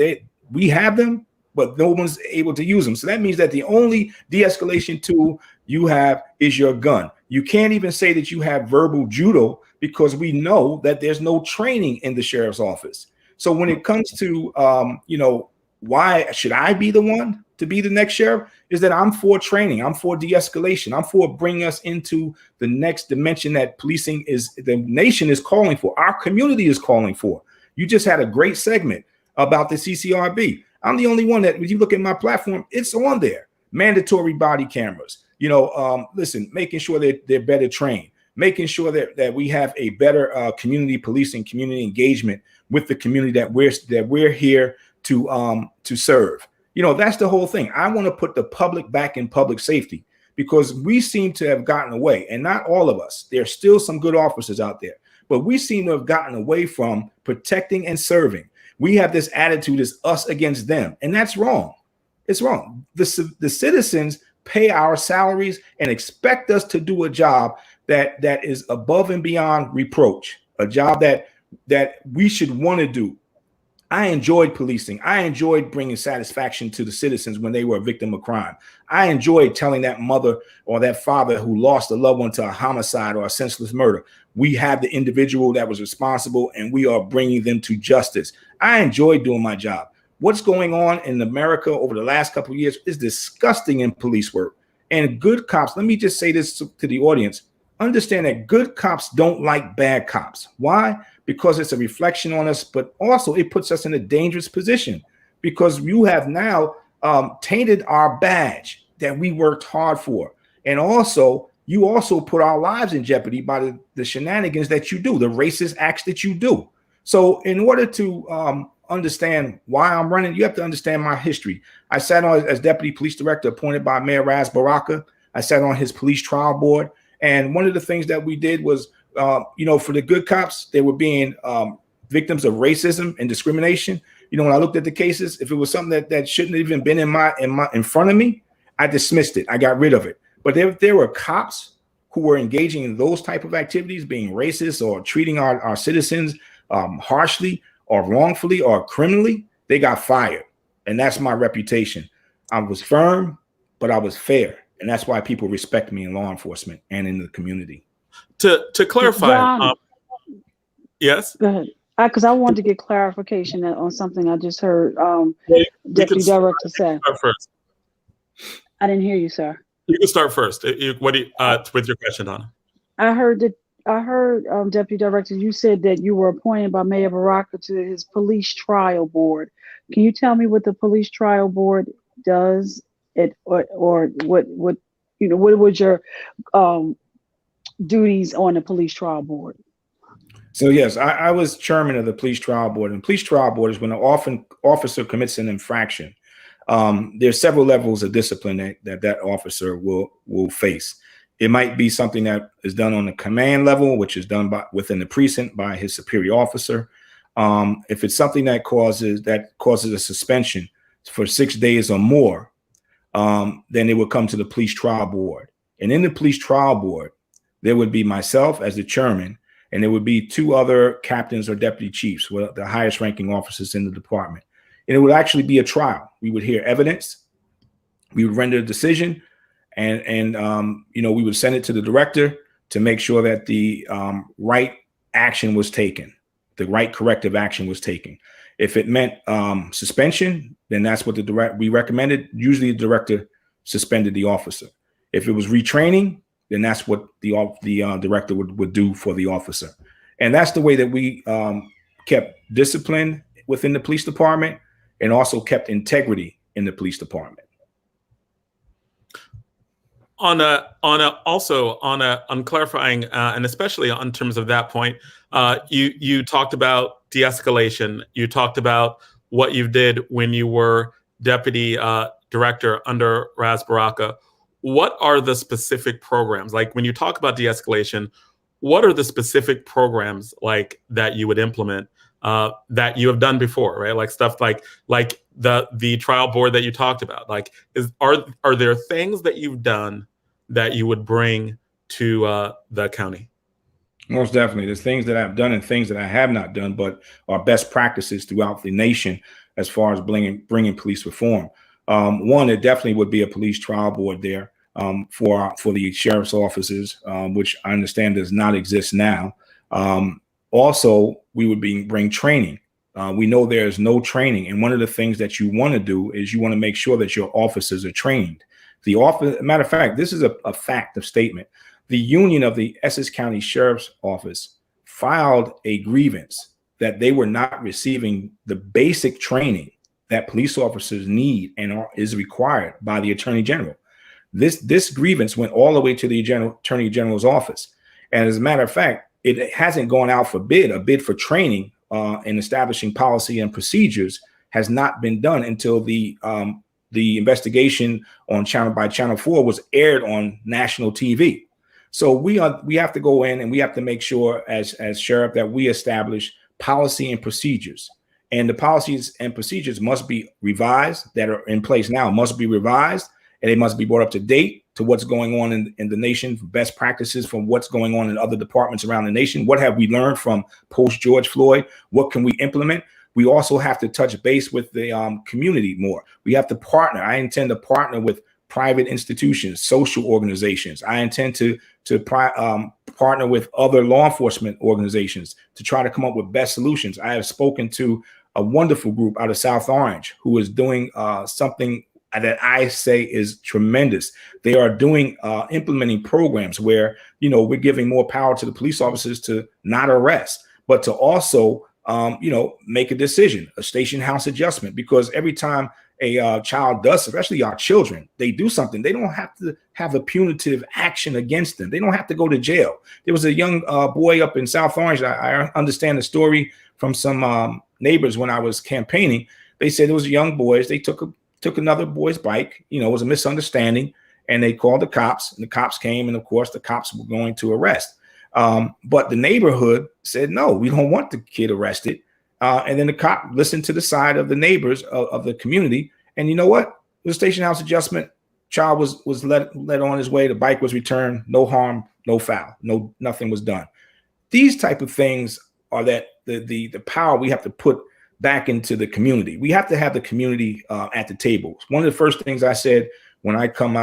G: we have them, but no one's able to use them. So that means that the only de-escalation tool you have is your gun. You can't even say that you have verbal judo because we know that there's no training in the sheriff's office. So when it comes to, why should I be the one to be the next sheriff, is that I'm for training. I'm for de-escalation. I'm for bringing us into the next dimension that policing is, the nation is calling for. Our community is calling for. You just had a great segment about the CCRB. I'm the only one that, when you look at my platform, it's on there. Mandatory body cameras. Listen, making sure that they're better trained, making sure that we have a better community policing, community engagement with the community that we're here to serve. That's the whole thing. I want to put the public back in public safety, because we seem to have gotten away, and not all of us. There are still some good officers out there, but we seem to have gotten away from protecting and serving. We have this attitude as us against them, and that's wrong. It's wrong. The citizens pay our salaries and expect us to do a job that is above and beyond reproach, a job that we should want to do. I enjoyed policing. I enjoyed bringing satisfaction to the citizens when they were a victim of crime. I enjoyed telling that mother or that father who lost a loved one to a homicide or a senseless murder, we have the individual that was responsible and we are bringing them to justice. I enjoyed doing my job. What's going on in America over the last couple of years is disgusting in police work. And good cops, let me just say this to the audience, understand that good cops don't like bad cops. Why? Because it's a reflection on us, but also it puts us in a dangerous position, because you have now tainted our badge that we worked hard for. And also, you also put our lives in jeopardy by the shenanigans that you do, the racist acts that you do. So in order to understand why I'm running, you have to understand my history. I sat on as deputy police director appointed by Mayor Ras Baraka. I sat on his police trial board. And one of the things that we did was, for the good cops, they were being victims of racism and discrimination. When I looked at the cases, if it was something that shouldn't have even been in front of me, I dismissed it. I got rid of it. But there were cops who were engaging in those type of activities, being racist or treating our citizens harshly or wrongfully or criminally, they got fired. And that's my reputation. I was firm, but I was fair. And that's why people respect me in law enforcement and in the community.
A: To clarify, yes?
H: Go ahead. Because I wanted to get clarification on something I just heard Deputy Director say.
A: First.
H: I didn't hear you, sir.
A: You can start first. With your question, Donna?
H: I heard Deputy Director, you said that you were appointed by Mayor Baraka to his police trial board. Can you tell me what the police trial board does? Or what was your duties on the police trial board?
G: So yes, I was chairman of the police trial board, and police trial board is when an officer commits an infraction. There's several levels of discipline that officer will face. It might be something that is done on the command level, which is done within the precinct by his superior officer. If it's something that causes a suspension for 6 days or more, then it would come to the police trial board. And in the police trial board, there would be myself as the chairman, and there would be two other captains or deputy chiefs, the highest ranking officers in the department. And it would actually be a trial. We would hear evidence, we would render a decision, and we would send it to the director to make sure that the right action was taken, the right corrective action was taken. If it meant suspension, then that's what we recommended. Usually the director suspended the officer. If it was retraining, then that's what the director would do for the officer. And that's the way that we kept discipline within the police department and also kept integrity in the police department.
A: On clarifying, and especially on terms of that point, you talked about de-escalation. You talked about what you did when you were deputy director under Ras Baraka. What are the specific programs? Like when you talk about de-escalation, what are the specific programs like that you would implement that you have done before, right? Like stuff like the trial board that you talked about. Like, are there things that you've done that you would bring to the county?
G: Most definitely. There's things that I've done and things that I have not done, but are best practices throughout the nation as far as bringing police reform. One, there definitely would be a police trial board there for the sheriff's offices, which I understand does not exist now. Also, we would bring training. We know there is no training. And one of the things that you want to do is you want to make sure that your officers are trained. Matter of fact, this is a fact of statement. The union of the Essex County Sheriff's Office filed a grievance that they were not receiving the basic training that police officers need and is required by the Attorney General. This grievance went all the way to the Attorney General's office. And as a matter of fact, it hasn't gone out for bid. A bid for training and establishing policy and procedures has not been done until the investigation on Channel 4 was aired on national TV. So we have to go in and we have to make sure as sheriff that we establish policy and procedures. And the policies and procedures must be revised, that are in place now must be revised, and they must be brought up to date to what's going on in the nation, best practices from what's going on in other departments around the nation. What have we learned from post George Floyd? What can we implement? We also have to touch base with the community more. We have to partner. I intend to partner with private institutions, social organizations. I intend to partner with other law enforcement organizations to try to come up with best solutions. I have spoken to a wonderful group out of South Orange who is doing something that I say is tremendous. They are doing implementing programs where, we're giving more power to the police officers to not arrest, but to also, make a decision, a station house adjustment, because every time a child does, especially our children, they do something, they don't have to have a punitive action against them. They don't have to go to jail. There was a young boy up in South Orange. I understand the story from some neighbors when I was campaigning. They said there was young boys. They took another boy's bike. It was a misunderstanding, and they called the cops. And the cops came, and of course, the cops were going to arrest. But the neighborhood said, no, we don't want the kid arrested. And then the cop listened to the side of the neighbors of the community. And you know what? The station house adjustment, child was let on his way. The bike was returned. No harm, no foul. Nothing was done. These type of things are that the power we have to put back into the community. We have to have the community at the table. One of the first things I said when I came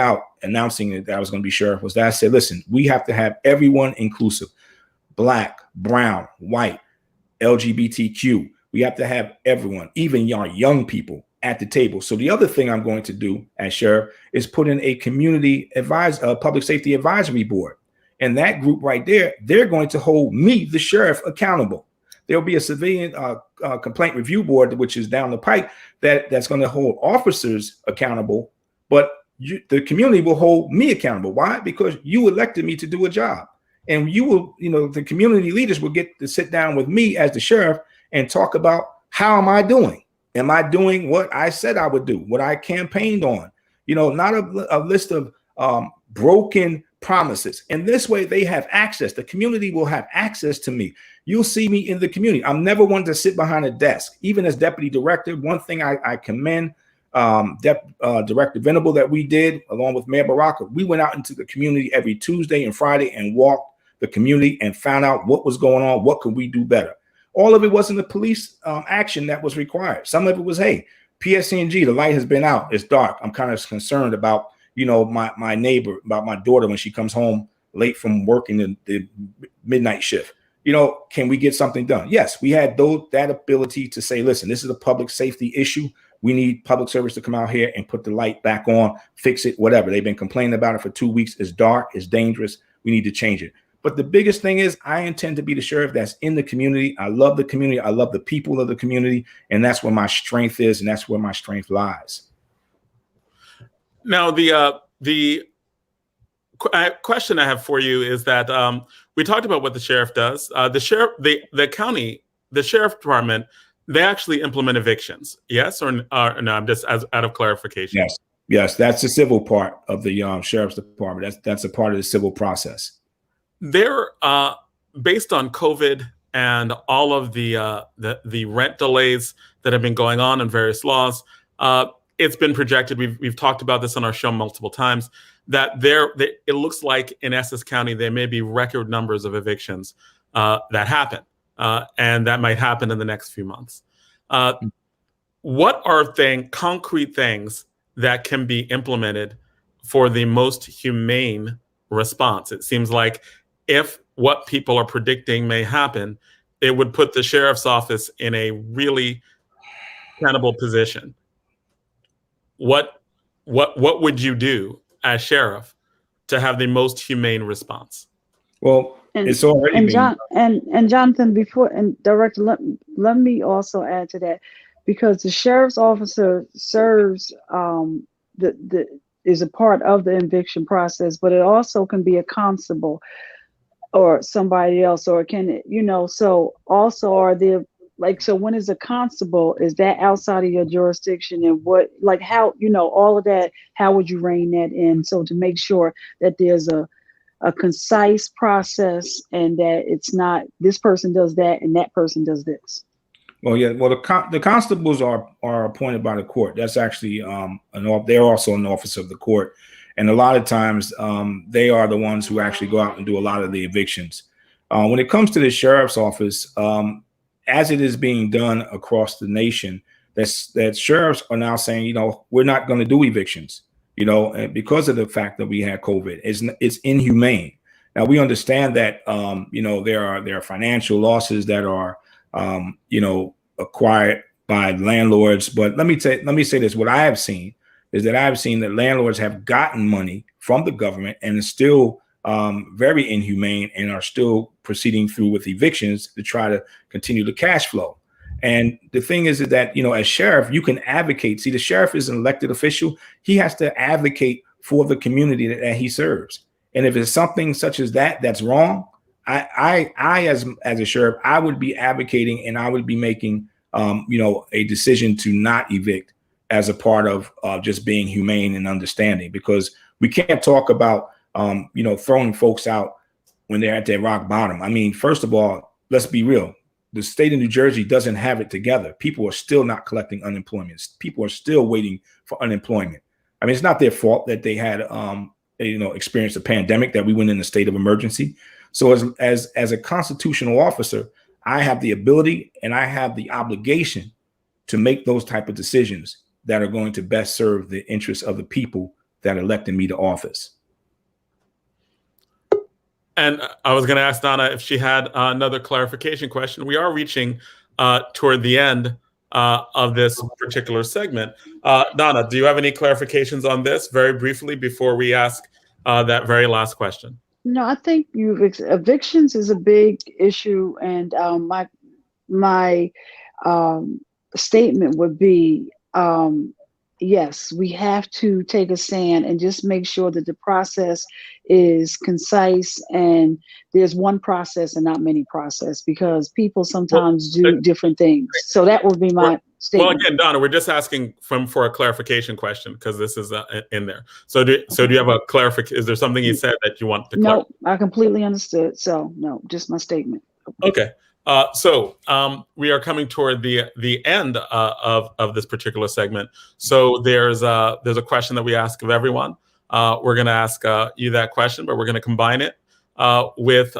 G: out announcing that I was going to be sheriff was that I said, listen, we have to have everyone inclusive, black, brown, white, LGBTQ. We have to have everyone, even our young people, at the table. So the other thing I'm going to do as sheriff is put in a community public safety advisory board. And that group right there, they're going to hold me, the sheriff, accountable. There'll be a civilian complaint review board, which is down the pike, that's going to hold officers accountable, but the community will hold me accountable. Why? Because you elected me to do a job. And you will, the community leaders will get to sit down with me as the sheriff and talk about, how am I doing? Am I doing what I said I would do, what I campaigned on? Not a list of broken promises. And this way they have access. The community will have access to me. You'll see me in the community. I'm never one to sit behind a desk. Even as deputy director, one thing I commend Director Venable that we did along with Mayor Baraka, we went out into the community every Tuesday and Friday and walked the community and found out what was going on. What could we do better? All of it wasn't the police action that was required. Some of it was, hey, PSCNG, the light has been out. It's dark. I'm kind of concerned about, my neighbor, about my daughter when she comes home late from working the midnight shift. Can we get something done? Yes, we had that ability to say, listen, this is a public safety issue. We need public service to come out here and put the light back on, fix it, whatever. They've been complaining about it for 2 weeks. It's dark. It's dangerous. We need to change it. But the biggest thing is I intend to be the sheriff that's in the community. I love the community. I love the people of the community. And that's where my strength is. And that's where my strength lies. Now,
A: The question I have for you is that we talked about what the sheriff does. The sheriff department, they actually implement evictions. Yes or no? I'm just out of clarification.
G: Yes, that's the civil part of the sheriff's department. That's a part of the civil process.
A: They're based on COVID and all of the rent delays that have been going on in various laws. It's been projected. We've talked about this on our show multiple times that it looks like in Essex County there may be record numbers of evictions that happen, and that might happen in the next few months. What are concrete things that can be implemented for the most humane response? It seems like if what people are predicting may happen, it would put the sheriff's office in a really tenable position. What would you do as sheriff to have the most humane response?
G: Well, it's already
H: and Jonathan, before and Director, let me also add to that, because the sheriff's officer serves is a part of the eviction process, but it also can be a constable or somebody else, or it can, so also are there, so when is a constable, is that outside of your jurisdiction, and what, how, all of that, how would you rein that in? So to make sure that there's a concise process and that it's not this person does that and that person does this.
G: Well, yeah. Well, the constables are appointed by the court. That's actually they're also an officer of the court, and a lot of times they are the ones who actually go out and do a lot of the evictions. When it comes to the sheriff's office, as it is being done across the nation, that sheriffs are now saying, we're not going to do evictions, and because of the fact that we had COVID. It's inhumane. Now we understand that there are financial losses that are acquired by landlords. But let me say this: what I have seen is that landlords have gotten money from the government and is still very inhumane and are still proceeding through with evictions to try to continue the cash flow. And the thing is that, as sheriff, you can advocate. See, the sheriff is an elected official. He has to advocate for the community that he serves. And if it's something such as that's wrong, I as a sheriff, I would be advocating and I would be making, a decision to not evict as a part of just being humane and understanding, because we can't talk about, throwing folks out when they're at their rock bottom. I mean, first of all, let's be real. The state of New Jersey doesn't have it together. People are still not collecting unemployment. People are still waiting for unemployment. I mean, it's not their fault that they had, experienced a pandemic, that we went in a state of emergency. So as a constitutional officer, I have the ability and I have the obligation to make those type of decisions that are going to best serve the interests of the people that elected me to office.
A: And I was going to ask Donna if she had another clarification question. We are reaching toward the end of this particular segment. Donna, do you have any clarifications on this very briefly before we ask that very last question?
H: No, I think evictions is a big issue, and my statement would be, yes, we have to take a stand and just make sure that the process is concise and there's one process and not many process, because people sometimes do different things. So that would be my statement.
A: Well, again, Donna, we're just asking for a clarification question because this is in there. So do you have a clarification? Is there something you said that you want to clarify?
H: No, I completely understood. So no, just my statement.
A: Okay. So we are coming toward the end of this particular segment. So there's a question that we ask of everyone. We're going to ask you that question, but we're going to combine it with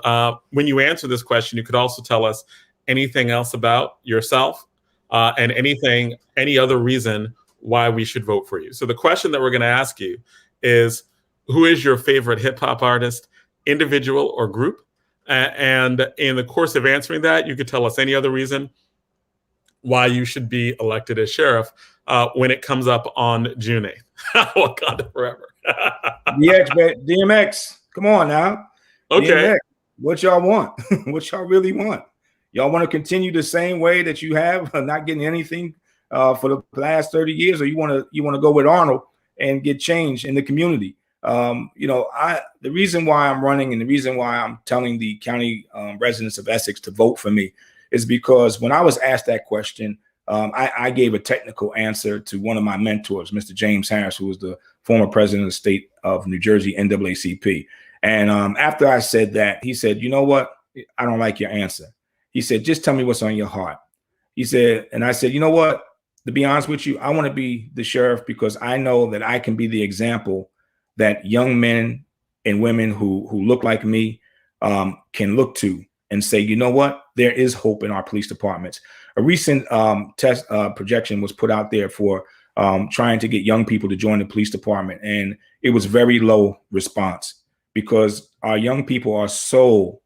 A: when you answer this question, you could also tell us anything else about yourself and any other reason why we should vote for you. So the question that we're going to ask you is, who is your favorite hip hop artist, individual or group? And in the course of answering that, you could tell us any other reason why you should be elected as sheriff when it comes up on June 8th. Wakanda forever.
G: DMX, come on now.
A: Okay.
G: DMX, what y'all want? What y'all really want? Y'all want to continue the same way that you have, not getting anything for the last 30 years, or you want to go with Arnold and get change in the community? The reason why I'm running and the reason why I'm telling the county residents of Essex to vote for me is because when I was asked that question, I gave a technical answer to one of my mentors, Mr. James Harris, who was the former president of the state of New Jersey, NAACP. And after I said that, he said, you know what? I don't like your answer. He said, just tell me what's on your heart. He said, and I said, you know what? To be honest with you, I want to be the sheriff because I know that I can be the example that young men and women who look like me can look to and say, you know what, there is hope in our police departments. A recent test projection was put out there for trying to get young people to join the police department, and it was very low response because our young people are so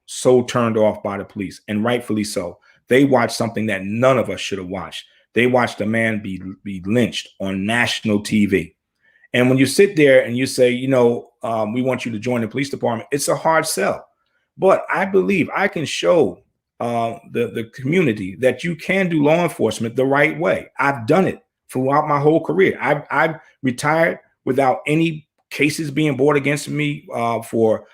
G: turned off by the police, and rightfully so. They watch something that none of us should have watched. They watched a man be lynched on national TV. And when you sit there and you say, you know, we want you to join the police department, it's a hard sell. But I believe I can show the community that you can do law enforcement the right way. I've done it throughout my whole career. I've retired without any cases being brought against me for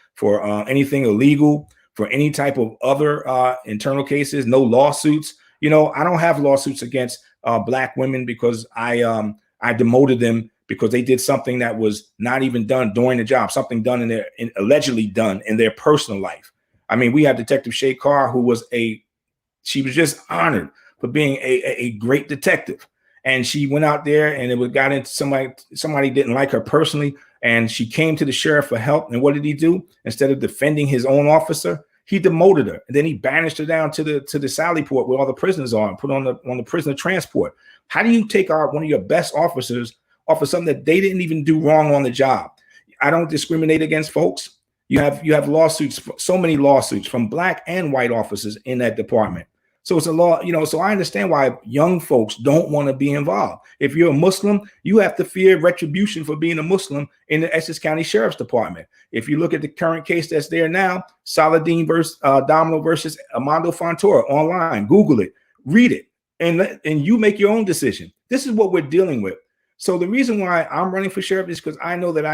G: anything illegal, for any type of other internal cases, no lawsuits. You know, I don't have lawsuits against Black women because I demoted them because they did something that was not even done during the job, something done allegedly done in their personal life. I mean, we have Detective Shay Carr, who was she was just honored for being a great detective. And she went out there and it got into somebody didn't like her personally. And she came to the sheriff for help. And what did he do? Instead of defending his own officer, he demoted her. And then he banished her down to the Sally Port where all the prisoners are and put on the prisoner transport. How do you take one of your best officers off of something that they didn't even do wrong on the job? I don't discriminate against folks. You have lawsuits, so many lawsuits from Black and white officers in that department. So it's a law, you know, so I understand why young folks don't want to be involved. If you're a Muslim, you have to fear retribution for being a Muslim in the Essex County Sheriff's Department. If you look at the current case that's there now, Saladin versus Domino versus Armando Fontoura online, Google it, read it, and you make your own decision. This is what we're dealing with. So the reason why I'm running for sheriff is because I know that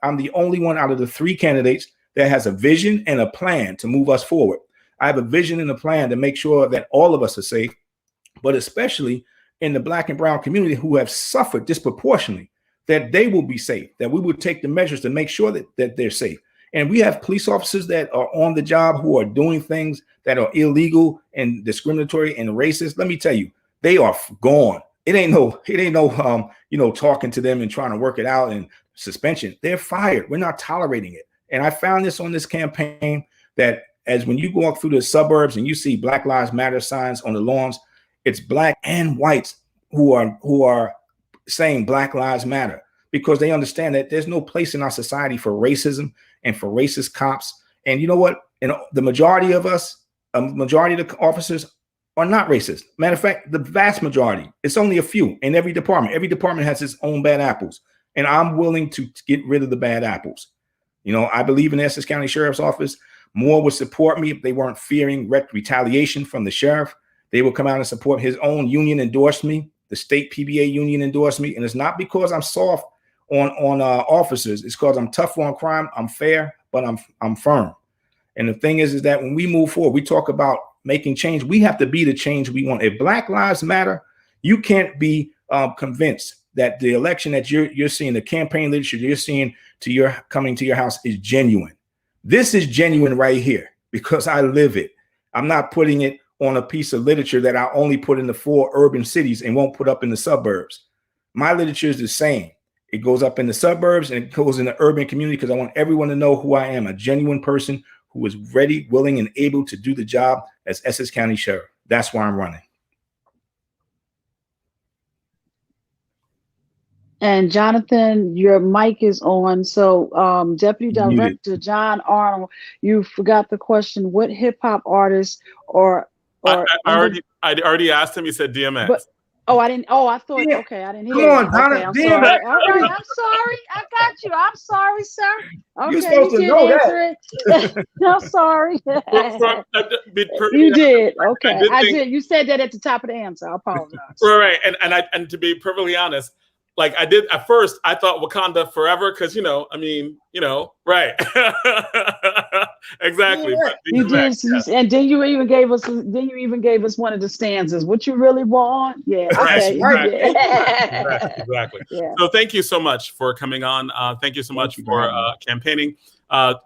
G: I'm the only one out of the 3 candidates that has a vision and a plan to move us forward. I have a vision and a plan to make sure that all of us are safe, but especially in the Black and brown community who have suffered disproportionately, that they will be safe, that we will take the measures to make sure that they're safe. And we have police officers that are on the job who are doing things that are illegal and discriminatory and racist. Let me tell you, they are gone. It ain't no talking to them and trying to work it out and suspension. They're fired. We're not tolerating it. And I found this on this campaign that as when you walk through the suburbs and you see Black Lives Matter signs on the lawns, it's Black and whites who are saying Black Lives Matter because they understand that there's no place in our society for racism and for racist cops. And you know what? And the majority of us, a majority of the officers are not racist. Matter of fact, the vast majority, it's only a few in every department. Every department has its own bad apples. And I'm willing to get rid of the bad apples. You know, I believe in the Essex County Sheriff's Office. More would support me if they weren't fearing retaliation from the sheriff. They will come out and support. His own union endorsed me. The state PBA union endorsed me. And it's not because I'm soft on officers. It's because I'm tough on crime. I'm fair, but I'm firm. And the thing is that when we move forward, we talk about making change. We have to be the change we want. If Black Lives Matter, you can't be convinced that the election that you're seeing, the campaign leadership you're seeing coming to your house is genuine. This is genuine right here because I live it. I'm not putting it on a piece of literature that I only put in the 4 urban cities and won't put up in the suburbs. My literature is the same. It goes up in the suburbs and it goes in the urban community because I want everyone to know who I am, a genuine person who is ready, willing, and able to do the job as Essex County Sheriff. That's why I'm running.
H: And Jonathan, your mic is on. So Deputy Director John Arnold, you forgot the question. What hip hop artist I
A: already asked him. He said DMX.
H: But, I didn't. Oh, I thought. Yeah. Okay, I didn't hear. Come on, Donna, okay, I'm sorry. All right, I'm sorry. I got you. I'm sorry, sir. Okay,
E: you're supposed to know
H: that. I'm sorry. You did. Okay, I did. You said that at the top of the answer. I apologize.
A: Right, and to be perfectly honest, like I did at first, I thought Wakanda Forever because right, exactly.
H: Yeah. You did, and then you even gave us one of the stanzas. What you really want? Yeah. Okay.
A: Exactly. Yeah. So thank you so much for coming on. Thank you so much for campaigning.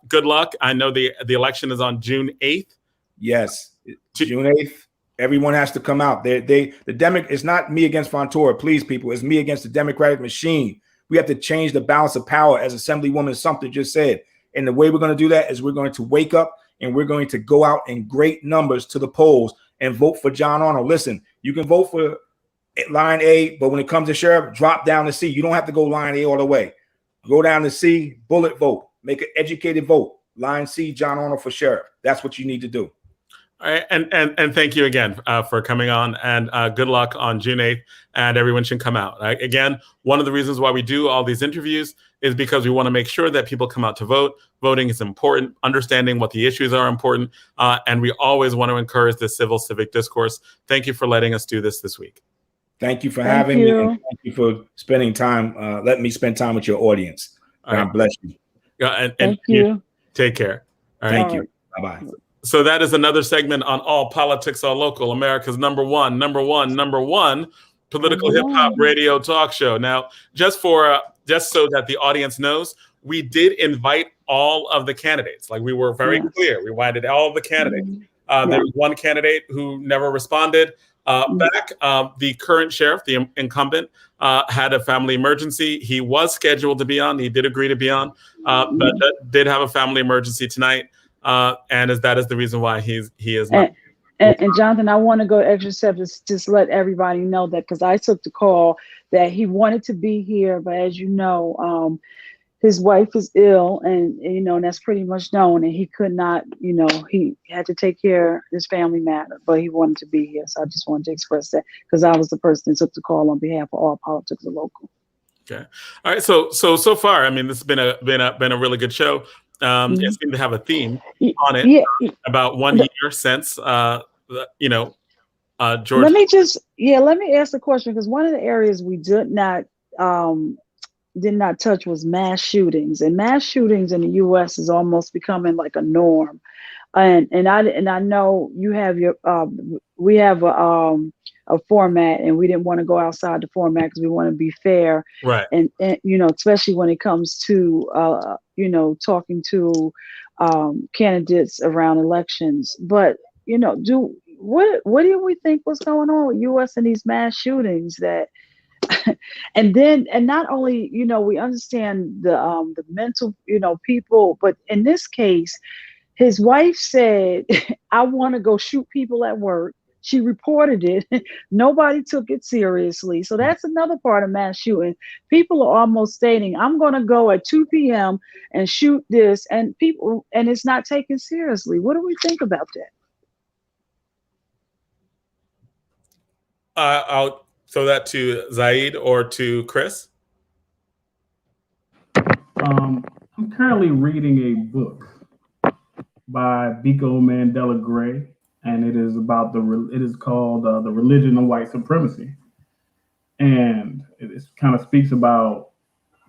A: Good luck. I know the election is on June 8th.
G: Yes, June 8th. Everyone has to come out. It's not me against Fontoura, please, people. It's me against the Democratic machine. We have to change the balance of power, as Assemblywoman Sumter just said. And the way we're going to do that is we're going to wake up and we're going to go out in great numbers to the polls and vote for John Arnold. Listen, you can vote for line A, but when it comes to sheriff, drop down to C. You don't have to go line A all the way. Go down to C, bullet vote, make an educated vote. Line C, John Arnold for sheriff. That's what you need to do.
A: All right, and thank you again for coming on, and good luck on June 8th, and everyone should come out. Right? Again, one of the reasons why we do all these interviews is because we want to make sure that people come out to vote. Voting is important, understanding what the issues are important, and we always want to encourage this civic discourse. Thank you for letting us do this week.
G: Thank you for having me, and thank you for spending time, letting me spend time with your audience. God bless you.
A: And
H: thank you.
A: Take care. All right.
G: Thank you. Bye-bye.
A: So that is another segment on All Politics All Local, America's number one political hip hop radio talk show. Now, just so that the audience knows, we did invite all of the candidates. Like, we were very clear. We invited all of the candidates. There was one candidate who never responded back. The current sheriff, the incumbent, had a family emergency. He was scheduled to be on. He did agree to be on, but did have a family emergency tonight. And that is the reason why he is not.
H: And Jonathan, I want to go extra step to just let everybody know that, because I took the call that he wanted to be here, but as you know, his wife is ill, and that's pretty much known, and he could not, he had to take care of his family matter, but he wanted to be here. So I just wanted to express that, because I was the person that took the call on behalf of All Politics Are Local.
A: Okay. All right. So far, I mean, this has been a really good show. It seemed to have a theme on it about 1 year since George.
H: Let me ask the question, because one of the areas we did not touch was mass shootings, and mass shootings in the U.S. is almost becoming like a norm. And I know you have your we have a format, and we didn't want to go outside the format because we want to be fair,
A: right?
H: And especially when it comes to talking to candidates around elections. But what do we think was going on with U.S. and these mass shootings that? And not only we understand the mental people, but in this case, his wife said, "I want to go shoot people at work." She reported it. Nobody took it seriously. So that's another part of mass shooting. People are almost stating, "I'm going to go at 2 p.m. and shoot this," and it's not taken seriously. What do we think about that?
A: I'll throw that to Zaid or to Chris.
I: I'm currently reading a book by Biko Mandela Gray, and it is about it is called The Religion of White Supremacy. And it kind of speaks about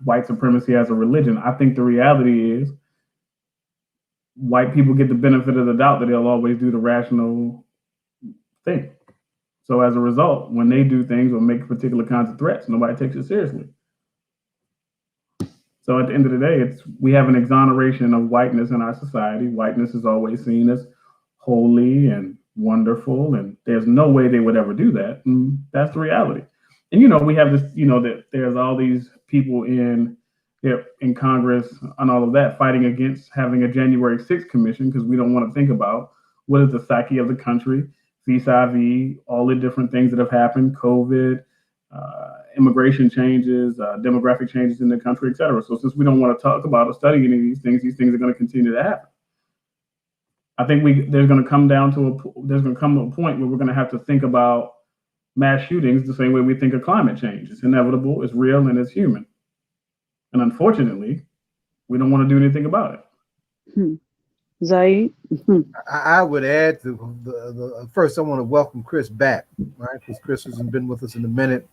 I: white supremacy as a religion. I think the reality is white people get the benefit of the doubt that they'll always do the rational thing. So as a result, when they do things or make particular kinds of threats, nobody takes it seriously. So at the end of the day, we have an exoneration of whiteness in our society. Whiteness is always seen as holy and wonderful, and there's no way they would ever do that. And that's the reality. And we have this, that there's all these people in Congress and all of that fighting against having a January 6th commission, because we don't want to think about what is the psyche of the country vis-a-vis all the different things that have happened, COVID, immigration changes, demographic changes in the country, et cetera. So since we don't want to talk about or study any of these things are going to continue to happen. I think there's going to come a point where we're going to have to think about mass shootings the same way we think of climate change. It's inevitable, it's real, and it's human. And unfortunately, we don't want to do anything about it.
H: Zaid?
E: I would add to first, I want to welcome Chris back, right? Because Chris hasn't been with us in a minute.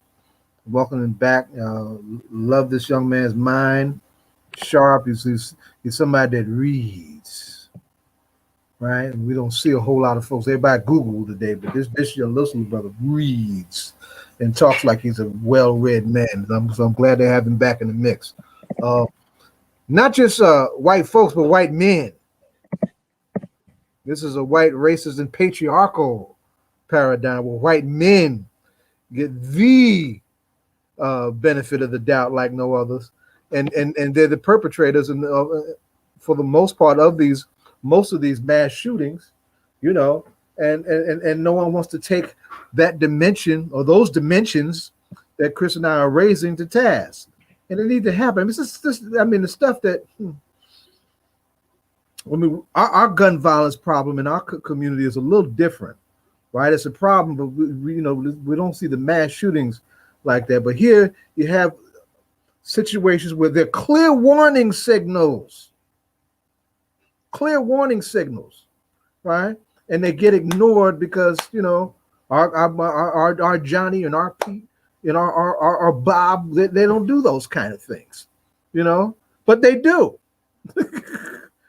E: Welcome him back. Love this young man's mind. Sharp. He's somebody that reads, right? And we don't see a whole lot of folks. Everybody Google today, but this your listener brother reads and talks like he's a well-read man. So I'm glad to have him back in the mix. Not just white folks, but white men. This is a white racist and patriarchal paradigm where white men get the benefit of the doubt like no others, and they're the perpetrators, and for the most part of most of these mass shootings, you know, and no one wants to take that dimension or those dimensions that Chris and I are raising to task, and it needs to happen. It's just I mean, the stuff that I mean, our gun violence problem in our community is a little different, right? It's a problem, but we you know, we don't see the mass shootings like that. But here you have situations where there are clear warning signals, right? And they get ignored because, you know, our Johnny and our Pete and our Bob, they don't do those kind of things, you know, but they do.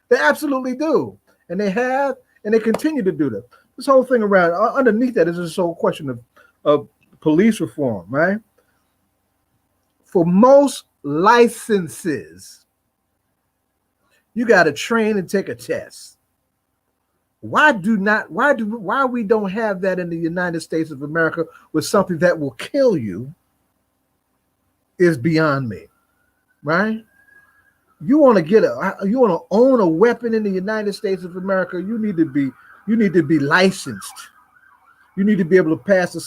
E: They absolutely do. And they have, and they continue to do that. This whole thing around, underneath that is this whole question of police reform, right? For most licenses, you got to train and take a test. Why we don't have that in the United States of America with something that will kill you is beyond me, right? You want to own a weapon in the United States of America, you need to be licensed. You need to be able to pass a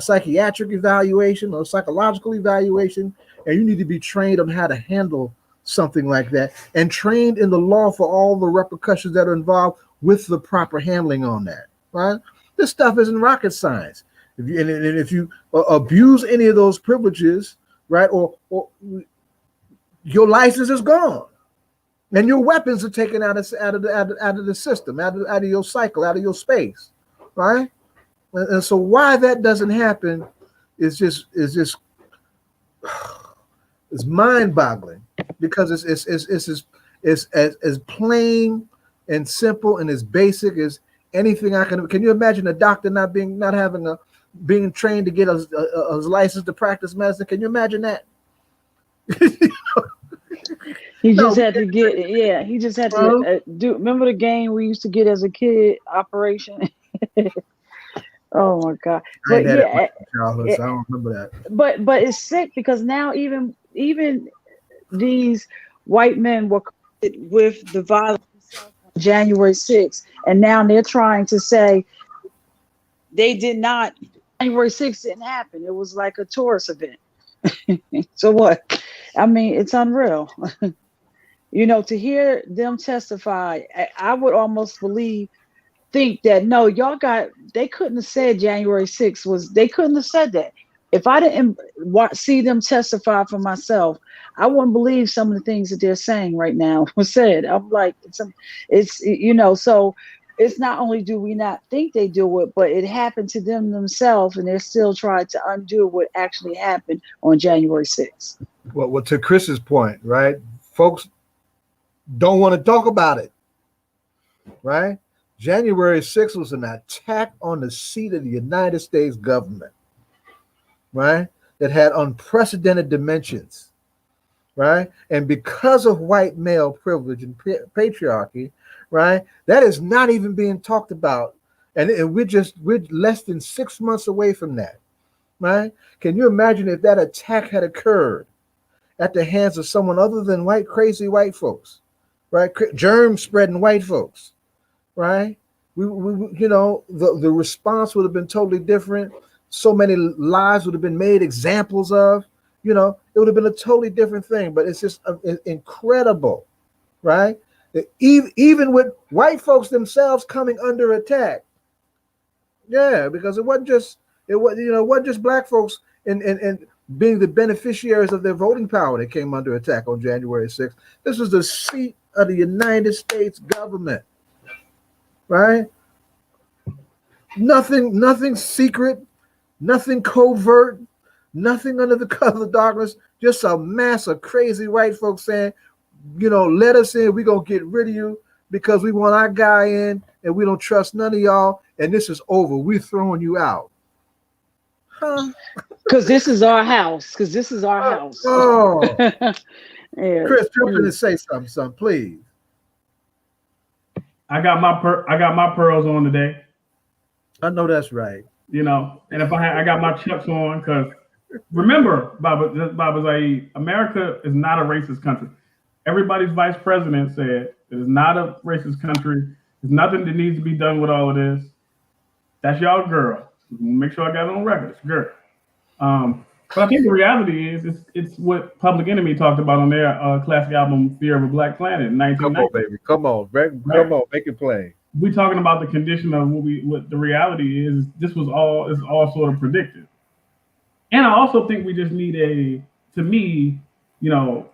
E: psychiatric evaluation or psychological evaluation, and you need to be trained on how to handle something like that, and trained in the law for all the repercussions that are involved with the proper handling on that, right? This stuff isn't rocket science. If you abuse any of those privileges, right, or your license is gone, and your weapons are taken out of the system, out of your cycle, out of your space, right? And so why that doesn't happen is just it's mind-boggling, because it's as plain and simple and as basic as anything I can. Can you imagine a doctor being trained to get a license to practice medicine? Can you imagine that?
H: He just had to do. Remember the game we used to get as a kid, Operation? Oh my God! But yeah,
E: childhood, so I don't remember that.
H: But it's sick because now even these white men were with the violence on January 6th, and now they're trying to say they did not. January 6th didn't happen. It was like a tourist event. So what? I mean, it's unreal. You know, to hear them testify, I would almost think that no, they couldn't have said January 6th they couldn't have said that. If I didn't see them testify for myself, I wouldn't believe some of the things that they're saying right now was said. I'm like, it's you know, so it's not only do we not think they do it, but it happened to them themselves, and they're still trying to undo what actually happened on January 6th.
E: Well, to Chris's point, right? Folks don't want to talk about it, right? January 6th was an attack on the seat of the United States government, right? That had unprecedented dimensions, right? And because of white male privilege and patriarchy, right, that is not even being talked about. And we're less than 6 months away from that, right? Can you imagine if that attack had occurred at the hands of someone other than crazy white folks, right? Germ spreading white folks, right? We you know, the response would have been totally different. So many lives would have been made examples of, you know, it would have been a totally different thing. But it's just incredible, right? That even with white folks themselves coming under attack. Yeah, because it wasn't just black folks and being the beneficiaries of their voting power that came under attack on January 6th. This was the seat of the United States government, right? Nothing secret, nothing covert, nothing under the cover of darkness, just a mass of crazy white folks saying, you know, let us in, we're going to get rid of you because we want our guy in and we don't trust none of y'all, and this is over. We're throwing you out. Huh?
H: Because this is our house. House.
E: Oh.
H: Yeah.
E: Chris, jump in and say something, please.
I: I got my pearls on today.
E: I know that's right.
I: You know, and if I got my Chucks on, because remember, Baba Zaid, America is not a racist country. Everybody's vice president said it is not a racist country. There's nothing that needs to be done with all of this. That's y'all girl. Make sure I got it on record. It's girl. But I think the reality is, it's what Public Enemy talked about on their classic album "Fear of a Black Planet" in 1990.
E: Come on, baby. Come on, come on, make it plain.
I: We talking about the condition of what the reality is. This was all sort of predicted. And I also think we just need to me, the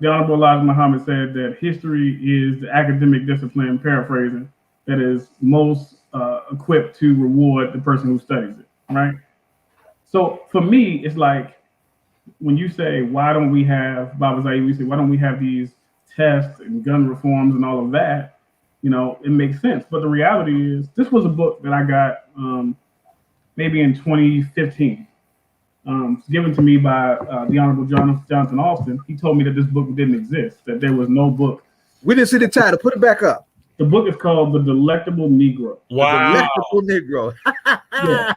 I: Honorable Elijah Muhammad said that history is the academic discipline, paraphrasing, that is most equipped to reward the person who studies it, right? So for me, it's like, when you say, why don't we have, Baba Zaid, we say, why don't we have these tests and gun reforms and all of that? It makes sense. But the reality is, this was a book that I got maybe in 2015. Given to me by the Honorable Jonathan Alston. He told me that this book didn't exist, that there was no book.
E: We didn't see the title. Put it back up.
I: The book is called The Delectable Negro.
A: Wow.
E: The Delectable Negro.
I: Yeah.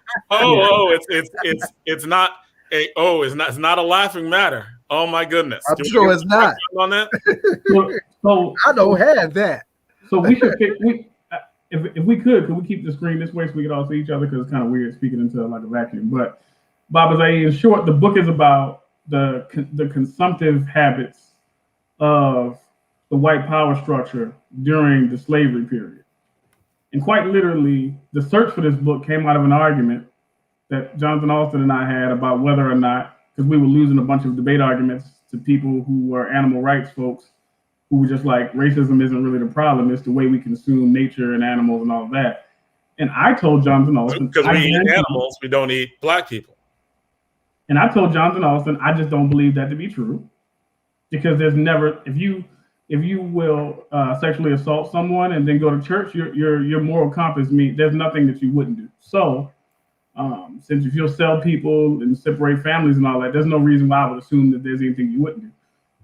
A: It's not it's not a laughing matter. Oh my goodness.
E: I'm sure it's not.
A: On that?
I: So
E: I don't have that.
I: So we should if we could we keep the screen this way so we could all see each other, because it's kind of weird speaking into like a vacuum. But Baba Zaid, in short, the book is about the consumptive habits of the white power structure during the slavery period. And quite literally, the search for this book came out of an argument that Jonathan Alston and I had about whether or not, because we were losing a bunch of debate arguments to people who were animal rights folks, who were just like, racism isn't really the problem, it's the way we consume nature and animals and all of that. And I told Jonathan Alston,
A: because we eat animals, we don't eat black people.
I: And I told Jonathan Alston, I just don't believe that to be true, because there's never, if you will sexually assault someone and then go to church, your moral compass means there's nothing that you wouldn't do. So since if you'll sell people and separate families and all that, there's no reason why I would assume that there's anything you wouldn't do.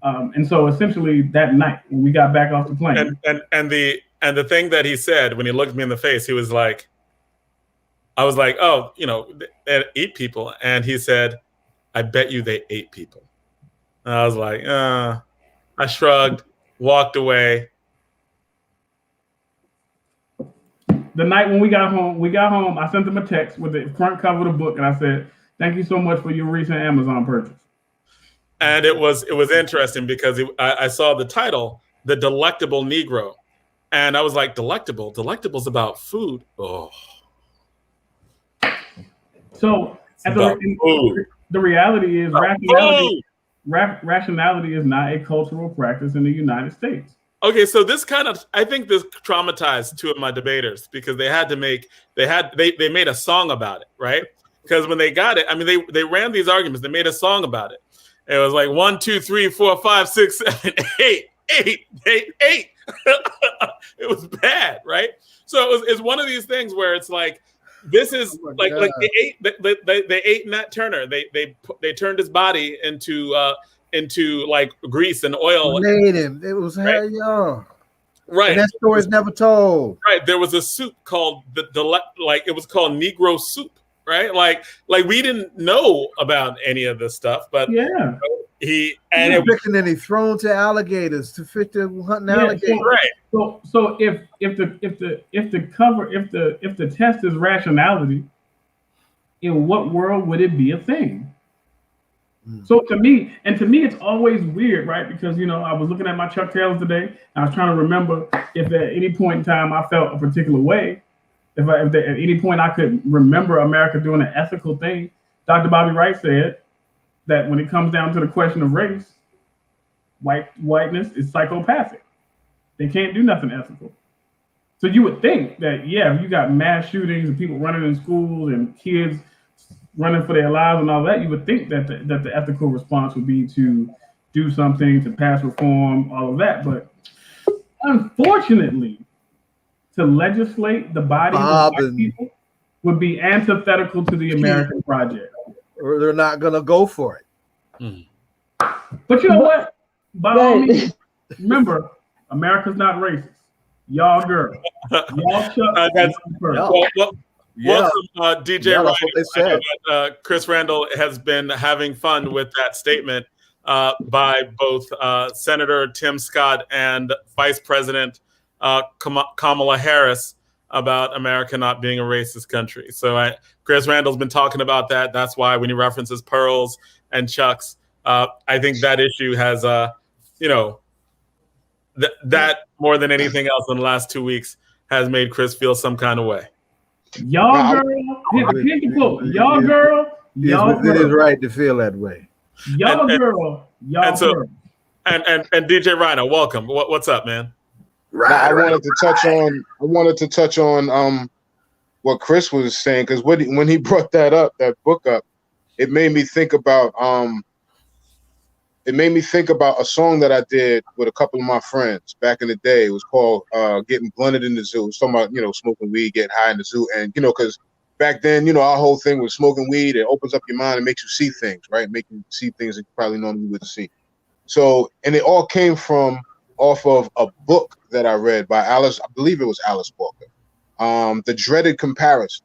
I: And so essentially that night when we got back off the plane,
A: and the thing that he said when he looked me in the face, he was like, I was like, oh, they eat people, and he said, I bet you they ate people. And I was like, I shrugged, walked away.
I: The night when we got home, I sent him a text with the front cover of the book, and I said, thank you so much for your recent Amazon purchase.
A: And it was interesting because I saw the title, The Delectable Negro. And I was like, delectable? Delectable's about food. Oh.
I: So the reality is rationality is not a cultural practice in the United States.
A: Okay, so I think this traumatized two of my debaters, because they made a song about it, right? Because when they got it, I mean, they ran these arguments, they made a song about it. It was like 1, 2, 3, 4, 5, 6, 7, 8. It was bad, right? So it's one of these things where it's like, this is like they ate Nat Turner. They turned his body into like grease and oil.
E: Made him. It was hell young.
A: Right.
E: And that story's never told.
A: Right. There was a soup called it was called Negro soup. Right. Like we didn't know about any of this stuff, but
I: yeah.
E: He thrown to alligators to fit the hunting alligators.
A: Right.
I: So if the test is rationality, in what world would it be a thing? So to me, it's always weird, right? Because I was looking at my Chuck Taylors today, and I was trying to remember if at any point in time I felt a particular way, if at any point I could remember America doing an ethical thing. Dr. Bobby Wright said that when it comes down to the question of race, whiteness is psychopathic. They can't do nothing ethical. So you would think that, if you got mass shootings and people running in schools and kids running for their lives and all that, you would think that the ethical response would be to do something, to pass reform, all of that. But unfortunately, to legislate the bodies of black people would be antithetical to the American project.
E: Or they're not going to go for it.
I: But you know what? By all means, remember, America's not racist. Y'all girl. Y'all Chuck.
E: Yeah,
A: Welcome, DJ
E: yeah,
A: Rhino.
E: that's what they
A: I know
E: said.
A: that, Chris Randall has been having fun with that statement by both Senator Tim Scott and Vice President Kamala Harris about America not being a racist country. So Chris Randall's been talking about that. That's why when he references pearls and chucks, I think that issue has, that more than anything else in the last 2 weeks has made Chris feel some kind of way.
I: Y'all girl, here's the quote. Y'all girl, y'all
E: It is
I: girl.
E: right to feel that way.
I: Y'all girl, y'all
A: and so,
I: girl.
A: and DJ Rhino, welcome. What's up, man?
J: I wanted to touch on what Chris was saying, because when he brought that book up, it made me think about a song that I did with a couple of my friends back in the day. It was called Getting Blunted in the Zoo. It's talking about, smoking weed, getting high in the zoo. And, because back then, our whole thing was smoking weed. It opens up your mind and makes you see things, right? Make you see things that you probably normally wouldn't see. So, and it all came off of a book that I read by Alice, I believe it was Alice Walker, The Dreaded Comparison.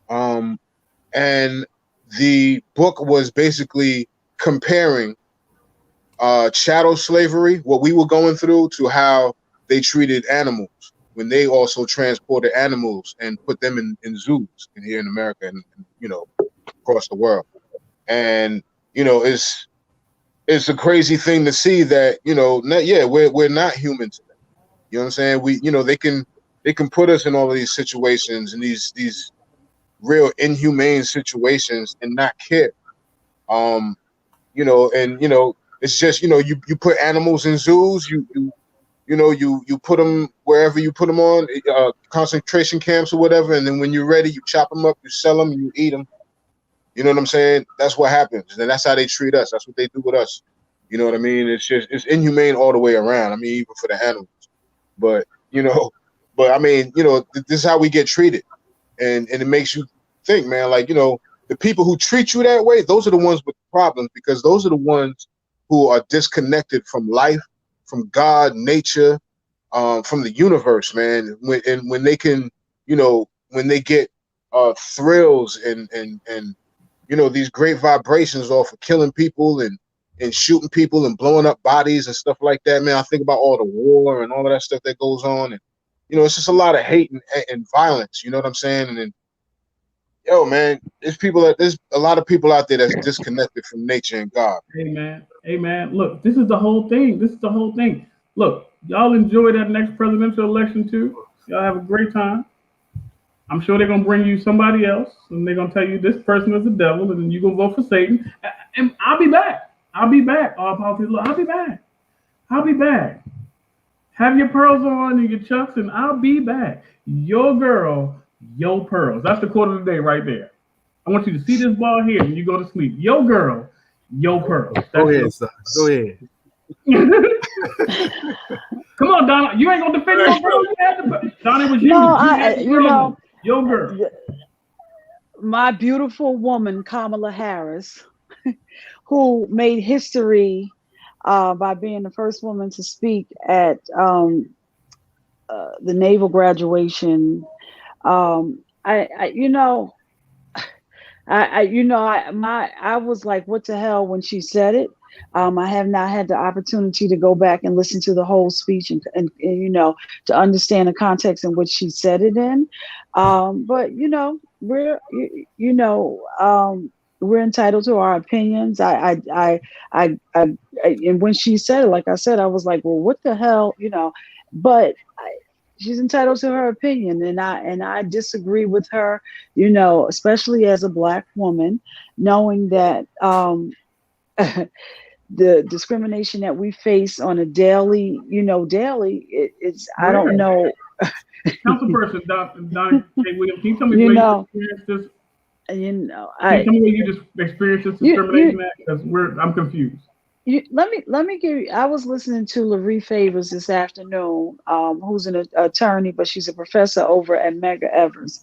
J: And the book was basically comparing chattel slavery, what we were going through, to how they treated animals when they also transported animals and put them in zoos here in America and across the world. And it's a crazy thing to see that we're not human to them. You know what I'm saying? They can put us in all of these situations and these real inhumane situations and not care. It's just, you put animals in zoos, you put them wherever you put them on, concentration camps or whatever. And then when you're ready, you chop them up, you sell them, you eat them. You know what I'm saying? That's what happens. And that's how they treat us. That's what they do with us. You know what I mean? It's inhumane all the way around. I mean, even for the animals, but I mean, this is how we get treated. And it makes you think, man, like, the people who treat you that way, those are the ones with problems, because those are the ones who are disconnected from life, from God, nature, from the universe, man. When they can, when they get thrills and these great vibrations off of killing people and shooting people and blowing up bodies and stuff like that, man. I think about all the war and all of that stuff that goes on, and it's just a lot of hate and violence. You know what I'm saying? And then, man, there's a lot of people out there that's disconnected from nature and God.
I: Amen. Look, this is the whole thing. Look, y'all enjoy that next presidential election too. Y'all have a great time. I'm sure they're gonna bring you somebody else, and they're gonna tell you this person is the devil, and then you're gonna vote for Satan. And I'll be back. All politics. I'll be back. Have your pearls on and your chucks, and I'll be back. Your girl, your pearls. That's the quote of the day right there. I want you to see this ball here when you go to sleep. Your girl, your pearls.
E: Go ahead, son. Go ahead.
I: Come on, Donna. You ain't gonna defend your girl. Donna, it was you.
H: No,
I: your girl.
H: My beautiful woman, Kamala Harris, who made history by being the first woman to speak at the naval graduation. I was like, what the hell when she said it. I have not had the opportunity to go back and listen to the whole speech and to understand the context in which she said it in. But we're entitled to our opinions. And when she said it, like I said, I was like, well, what the hell, but she's entitled to her opinion, and I disagree with her, especially as a Black woman, knowing that the discrimination that we face on a daily, it's I don't know.
I: Councilperson Donnie J. Williams, can you tell me where you experienced this? Can you tell me where you just experienced this discrimination at? Because I'm confused.
H: Let me give you. I was listening to Laree Favors this afternoon, who's an attorney, but she's a professor over at Medgar Evers,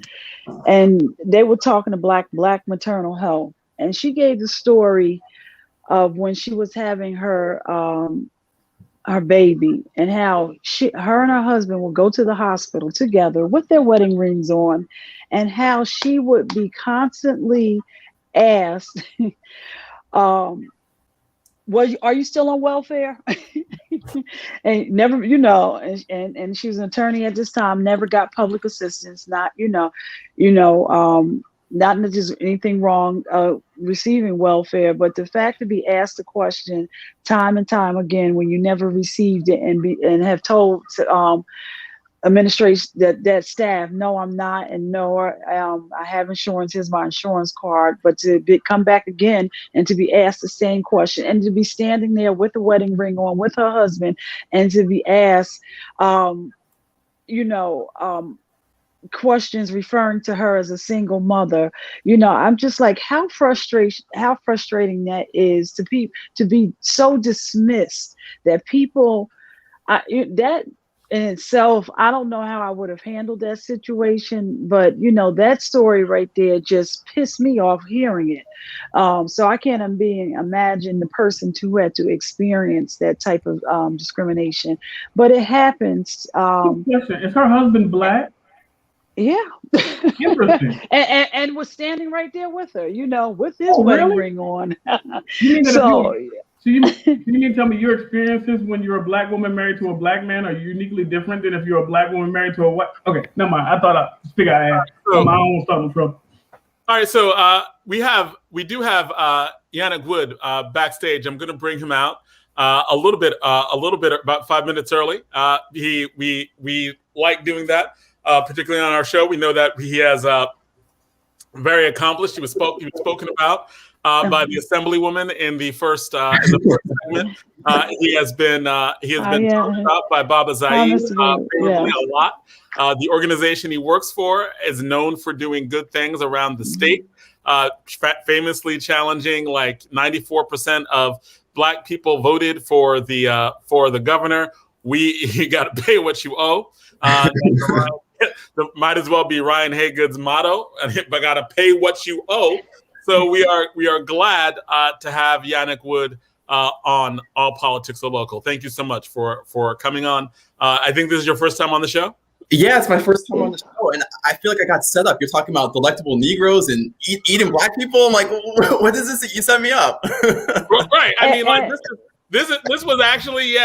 H: and they were talking to Black maternal health, and she gave the story of when she was having her her baby, and how her and her husband will go to the hospital together with their wedding rings on, and how she would be constantly asked, are you still on welfare? And never, and she was an attorney at this time, never got public assistance, not that there's anything wrong receiving welfare, but the fact to be asked the question time and time again when you never received it, and have told administration that staff, no, I'm not, and no, I have insurance, here's my insurance card, but to come back again and to be asked the same question, and to be standing there with the wedding ring on with her husband, and to be asked questions referring to her as a single mother, I'm just like, how frustrating that is to be so dismissed that people, that in itself, I don't know how I would have handled that situation, but that story right there just pissed me off hearing it. So I can't imagine the person who had to experience that type of discrimination, but it happens.
I: Question: is her husband Black?
H: Yeah.
I: Interesting.
H: and was standing right there with her, with his wedding ring on.
I: You mean you mean to tell me your experiences when you're a Black woman married to a Black man are uniquely different than if you're a Black woman married to a white? Okay, never mind. I thought I had my own stuff from.
A: All right, so we do have Yannick Wood backstage. I'm going to bring him out a little bit about 5 minutes early. We like doing that. Particularly on our show, we know that he has very accomplished. He was spoken about by the Assemblywoman in the first segment. He has been talked about by Baba Zaid a lot. The organization he works for is known for doing good things around the state, famously challenging like 94% of Black people voted for the governor. You got to pay what you owe. Might as well be Ryan Haygood's motto, but gotta pay what you owe. So we are glad to have Yannick Wood on All Politics Are Local. Thank you so much for coming on. I think this is your first time on the show.
K: Yeah, it's my first time on the show, and I feel like I got set up. You're talking about delectable Negroes and eating Black people. I'm like, what is this that you set me up?
A: Right. I mean, like this was actually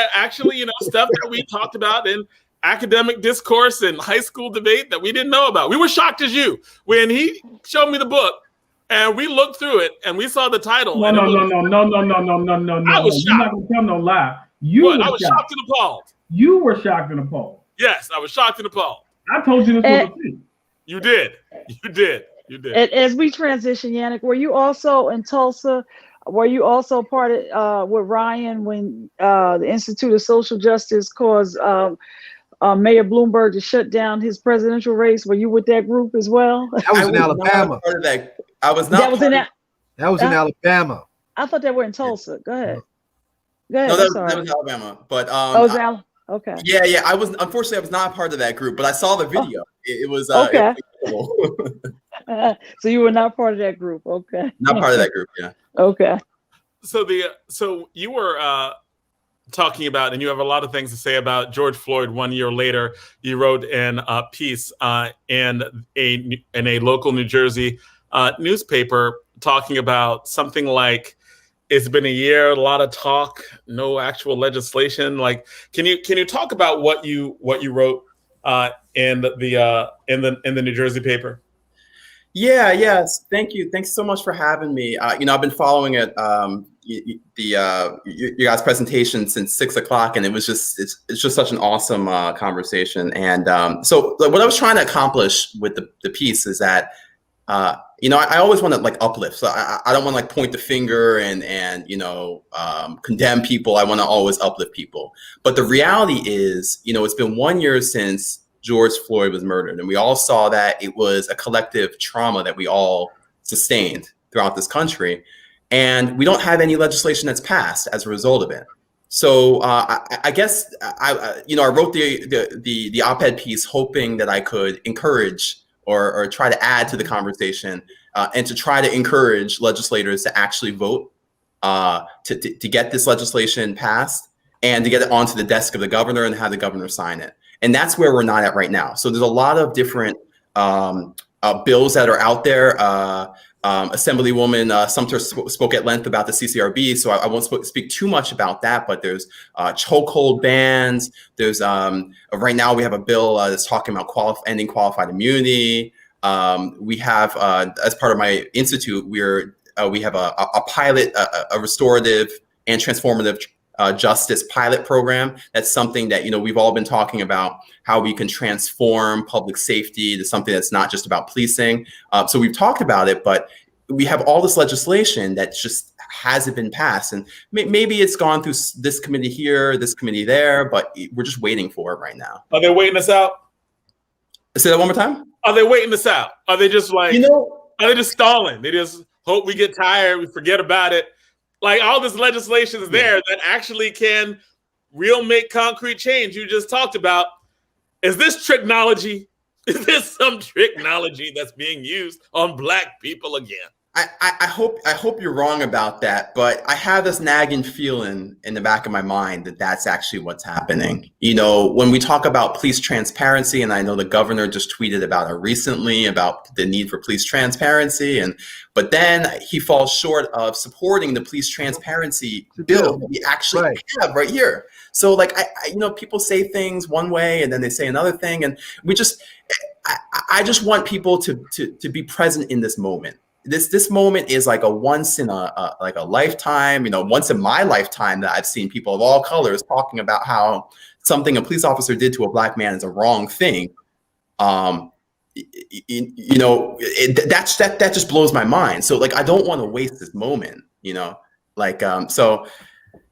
A: stuff that we talked about in academic discourse and high school debate that we didn't know about. We were shocked as you when he showed me the book and we looked through it and we saw the title.
I: No. I was shocked. You're not gonna tell no lie.
A: I was shocked and appalled.
I: You were shocked and appalled.
A: Yes, I was shocked and appalled.
I: I told you this was a thing.
A: You did.
H: As we transition, Yannick, were you also in Tulsa? Were you also part of with Ryan when the Institute of Social Justice caused Mayor Bloomberg to shut down his presidential race? Were you with that group as well?
E: That was in Alabama.
K: I was not.
E: That was in Alabama.
H: I thought they were in Tulsa. Go ahead.
K: No, that was Alabama. But
H: okay.
K: Yeah. I was not part of that group, but I saw the video. It was
H: okay.
K: It was cool.
H: So you were not part of that group. Okay.
K: Not part of that group. Yeah.
H: Okay.
A: So you were talking about, and you have a lot of things to say about George Floyd. 1 year later, you wrote in a piece in a local New Jersey newspaper talking about something like, it's been a year, a lot of talk, no actual legislation. Like, can you talk about what you wrote in the New Jersey paper?
K: Yeah, yes. Thank you. Thanks so much for having me. I've been following it, your guys' presentation since 6 o'clock, and it's just such an awesome conversation. And so what I was trying to accomplish with the piece is that I always want to like uplift. So I don't want to like point the finger and condemn people. I want to always uplift people. But the reality is, it's been 1 year since George Floyd was murdered, and we all saw that it was a collective trauma that we all sustained throughout this country, and we don't have any legislation that's passed as a result of it. So I guess I wrote the op-ed piece hoping that I could encourage or try to add to the conversation and to try to encourage legislators to actually vote to get this legislation passed. and to get it onto the desk of the governor and have the governor sign it. And that's where we're not at right now. So there's a lot of different bills that are out there. Assemblywoman Sumter spoke at length about the CCRB, so I won't speak too much about that, but there's chokehold bans. There's right now we have a bill that's talking about ending qualified immunity. We have, as part of my institute, we have a pilot, a restorative and transformative justice pilot program. That's something that, we've all been talking about, how we can transform public safety to something that's not just about policing. So we've talked about it, but we have all this legislation that just hasn't been passed. And maybe it's gone through this committee here, this committee there, but we're just waiting for it right now.
A: Are they waiting us out?
K: Say that one more time.
A: Are they waiting us out? Are they just like, are they just stalling? They just hope we get tired, we forget about it. Like, all this legislation is there that actually can make concrete change. You just talked about, is this technology? Is this some technology that's being used on Black people again?
K: I hope you're wrong about that, but I have this nagging feeling in the back of my mind that that's actually what's happening. When we talk about police transparency, and I know the governor just tweeted about it recently, about the need for police transparency, but then he falls short of supporting the police transparency bill that we actually have right here. So people say things one way and then they say another thing, and I just want people to be present in this moment. This moment is like a once in a lifetime, once in my lifetime, that I've seen people of all colors talking about how something a police officer did to a Black man is a wrong thing. That just blows my mind. So I don't want to waste this moment, so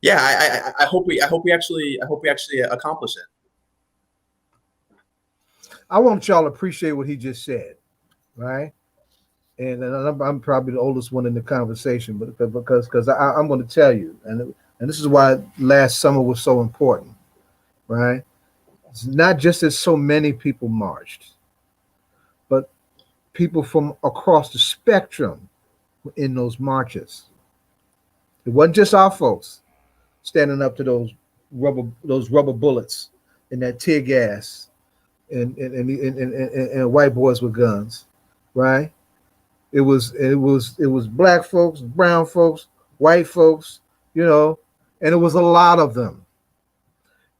K: yeah, I hope we actually accomplish it.
E: I want y'all to appreciate what he just said, right? And I'm probably the oldest one in the conversation, but because I'm going to tell you, and this is why last summer was so important, right? It's not just that so many people marched, but people from across the spectrum were in those marches. It wasn't just our folks standing up to those rubber bullets and that tear gas and white boys with guns, right? It was Black folks, brown folks, white folks, and it was a lot of them.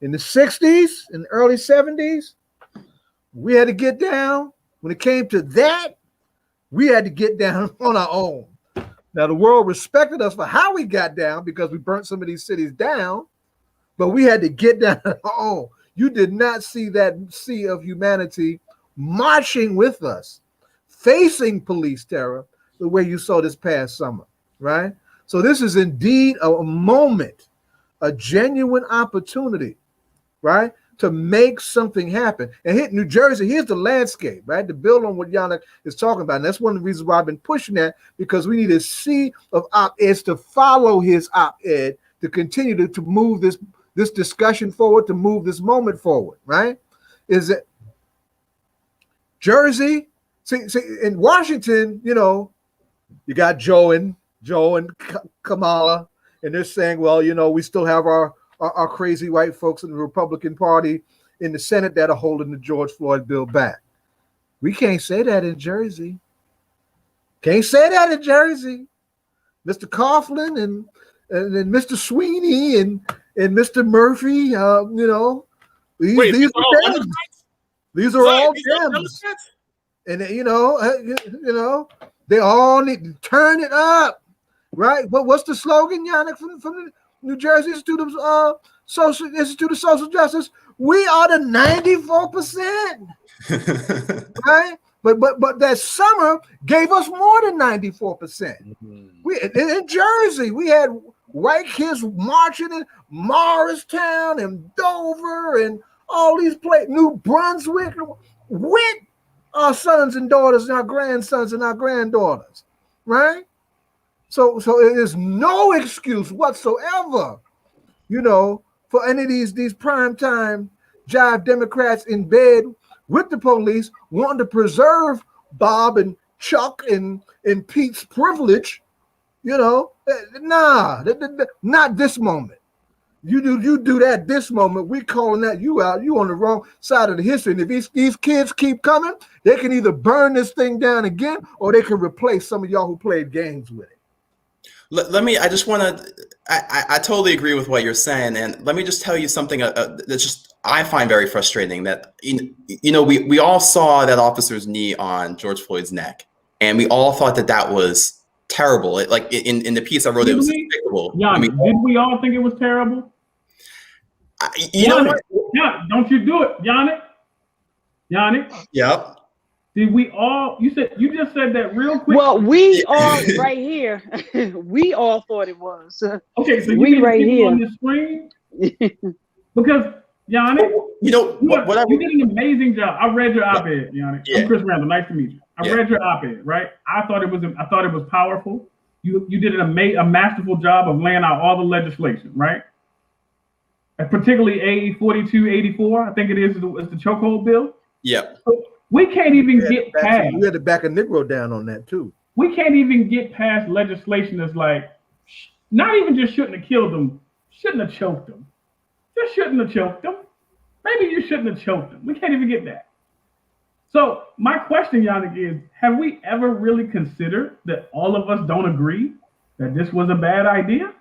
E: In the 60s and early 70s, we had to get down. When it came to that, we had to get down on our own. Now, the world respected us for how we got down because we burnt some of these cities down, but we had to get down on our own. You did not see that sea of humanity marching with us, facing police terror the way you saw this past summer, right? So this is indeed a moment, a genuine opportunity, right, to make something happen. And hit New Jersey, here's the landscape, right, to build on what Yannick is talking about. And that's one of the reasons why I've been pushing that, because we need a sea of op-eds to follow his op-ed, to continue to move this discussion forward, to move this moment forward, right? Is that Jersey? See, in Washington, you got Joe and Kamala, and they're saying, well, we still have our crazy white folks in the Republican Party in the Senate that are holding the George Floyd bill back. We can't say that in Jersey. Can't say that in Jersey. Mr. Coughlin and Mr. Sweeney and Mr. Murphy, these are Dems. These are all Dems. And they all need to turn it up, right? But what's the slogan, Yannick, from the New Jersey Institute of Social Justice? We are the 94%, right? But that summer gave us more than 94%. We in Jersey, we had white kids marching in Morristown and Dover and all these places, New Brunswick, with our sons and daughters and our grandsons and our granddaughters, right? So it is no excuse whatsoever, for any of these primetime jive Democrats in bed with the police wanting to preserve Bob and Chuck and Pete's privilege, not this moment. You do that this moment. We calling that you out. You on the wrong side of the history. And if these kids keep coming, they can either burn this thing down again, or they can replace some of y'all who played games with it.
K: Let me. I just want to. I totally agree with what you're saying, and let me just tell you something that's just I find very frustrating. That we all saw that officer's knee on George Floyd's neck, and we all thought that was terrible. Like in the piece I wrote, it was despicable.
I: Yannick, did we all think it was terrible?
K: You know what?
I: Yeah, don't you do it, Yannick? Yannick.
K: Yep.
I: Did we all? You just said that real quick.
H: Well, we all right here. We all thought it was.
I: Okay, so
H: we right here
I: on the screen because Yannick,
K: you
I: did an amazing job. I read your op-ed, Yannick.
K: Yeah.
I: I'm Chris Randall. Nice to meet you. I read your op-ed, right? I thought it was powerful. You did a masterful job of laying out all the legislation, right? And particularly A 4284, I think it is the chokehold bill.
K: Yep.
I: So we can't even get past.
E: We had to back a Negro down on that too.
I: We can't even get past legislation that's like, not even just shouldn't have killed them, shouldn't have choked them. Just shouldn't have choked them. Maybe you shouldn't have choked them. We can't even get that. So my question, Yannick, is: have we ever really considered that all of us don't agree that this was a bad idea?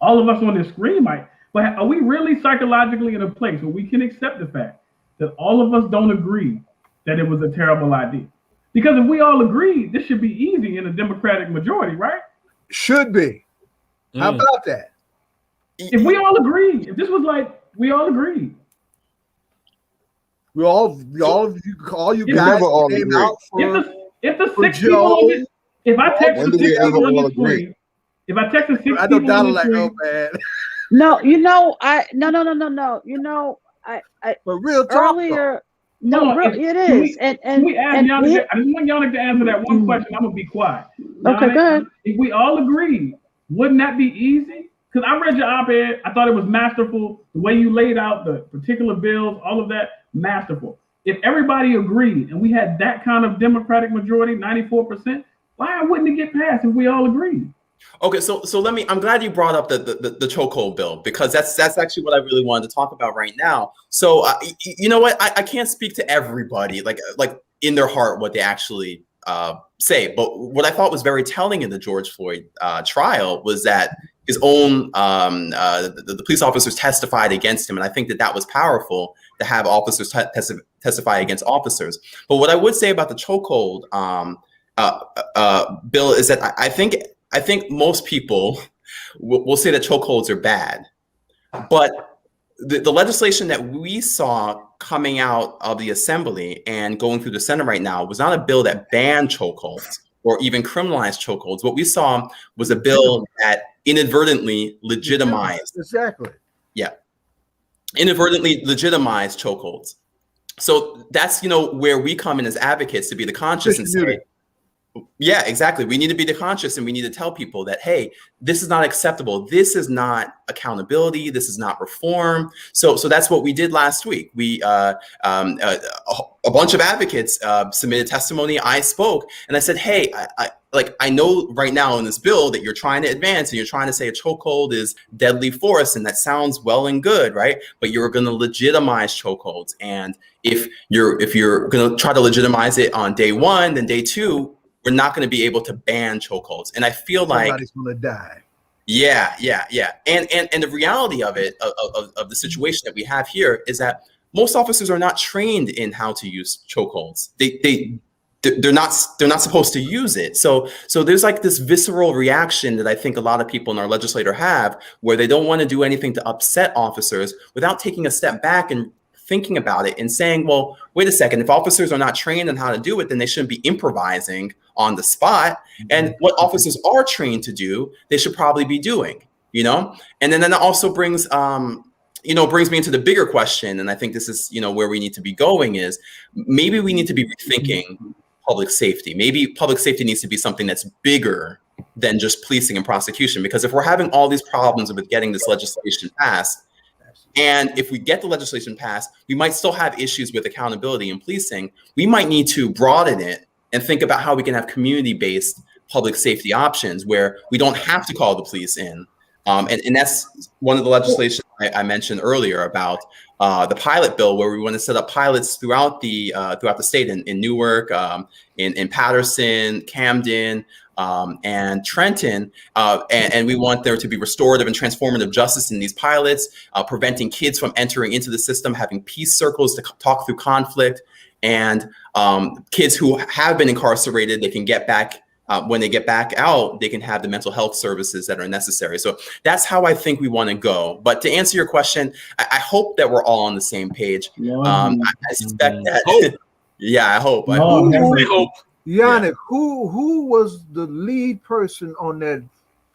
I: All of us on this screen might, but are we really psychologically in a place where we can accept the fact that all of us don't agree that it was a terrible idea? Because if we all agree, this should be easy in a Democratic majority, right?
E: Should be. How about that?
I: If we all agree, if this was like we all agreed.
E: All you guys came out for.
I: If the six people on this, if I text the six people on the screen, if I text the six
E: I know
I: people on the
E: like,
I: screen,
E: oh man.
H: No, no.
E: But real talk.
H: Earlier, it is. And
I: we ask Yannick. I just want Yannick to answer that one question. I'm gonna be quiet.
H: Okay, go ahead.
I: If we all agree, wouldn't that be easy? Because I read your op-ed, I thought it was masterful. The way you laid out the particular bills, all of that, masterful. If everybody agreed and we had that kind of Democratic majority, 94%, why wouldn't it get passed if we all agreed?
K: Okay, so I'm glad you brought up the chokehold bill, because that's actually what I really wanted to talk about right now. So you know what, I can't speak to everybody like in their heart what they actually say, but what I thought was very telling in the George Floyd trial was that his own the police officers testified against him, and I think that was powerful to have officers testify against officers. But what I would say about the chokehold bill is that I think most people will say that chokeholds are bad, but the legislation that we saw coming out of the Assembly and going through the Senate right now was not a bill that banned chokeholds or even criminalized chokeholds. What we saw was a bill that inadvertently legitimized.
E: Exactly.
K: Yeah. Inadvertently legitimized chokeholds. So that's, where we come in as advocates to be the conscious and say, yeah, exactly. We need to be the conscious, and we need to tell people that, hey, this is not acceptable. This is not accountability. This is not reform. So that's what we did last week. We a bunch of advocates submitted testimony. I spoke, and I said, hey, I know right now in this bill that you're trying to advance, and you're trying to say a chokehold is deadly force, and that sounds well and good, right? But you're going to legitimize chokeholds, and if you're going to try to legitimize it on day one, then day two, we're not going to be able to ban chokeholds. And I feel like
E: somebody's going to die.
K: Yeah. And the reality of it, of the situation that we have here, is that most officers are not trained in how to use chokeholds. They're not supposed to use it. So there's like this visceral reaction that I think a lot of people in our legislature have, where they don't want to do anything to upset officers without taking a step back and thinking about it and saying, well, wait a second, if officers are not trained on how to do it, then they shouldn't be improvising on the spot. And what officers are trained to do, they should probably be doing, And then that also brings me into the bigger question. And I think this is, where we need to be going, is maybe we need to be rethinking public safety. Maybe public safety needs to be something that's bigger than just policing and prosecution. Because if we're having all these problems with getting this legislation passed, and if we get the legislation passed, we might still have issues with accountability and policing. We might need to broaden it and think about how we can have community-based public safety options where we don't have to call the police in. And that's one of the legislation I mentioned earlier about the pilot bill, where we want to set up pilots throughout the state in Newark, in Patterson, Camden, and Trenton, and we want there to be restorative and transformative justice in these pilots, preventing kids from entering into the system, having peace circles to talk through conflict, and kids who have been incarcerated, they can get back. When they get back out, they can have the mental health services that are necessary. So that's how I think we want to go. But to answer your question, I hope that we're all on the same page. I suspect that. Yeah, I hope. I hope.
E: Yannick, who was the lead person on that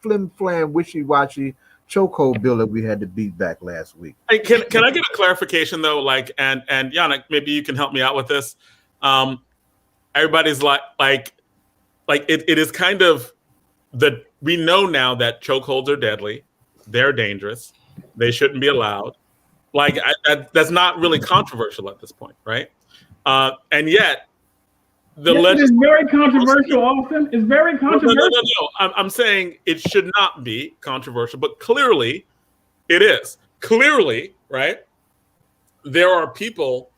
E: flim-flam, wishy-washy chokehold bill that we had to beat back last week?
A: Hey, can I get a clarification though? Like, and Yannick, maybe you can help me out with this. Everybody's like it is kind of we know now that chokeholds are deadly, they're dangerous, they shouldn't be allowed. Like that's not really controversial at this point, right? And yet
I: it's very controversial. Often it's very controversial.
A: No. I'm saying it should not be controversial, but clearly it is. Clearly, right? There are people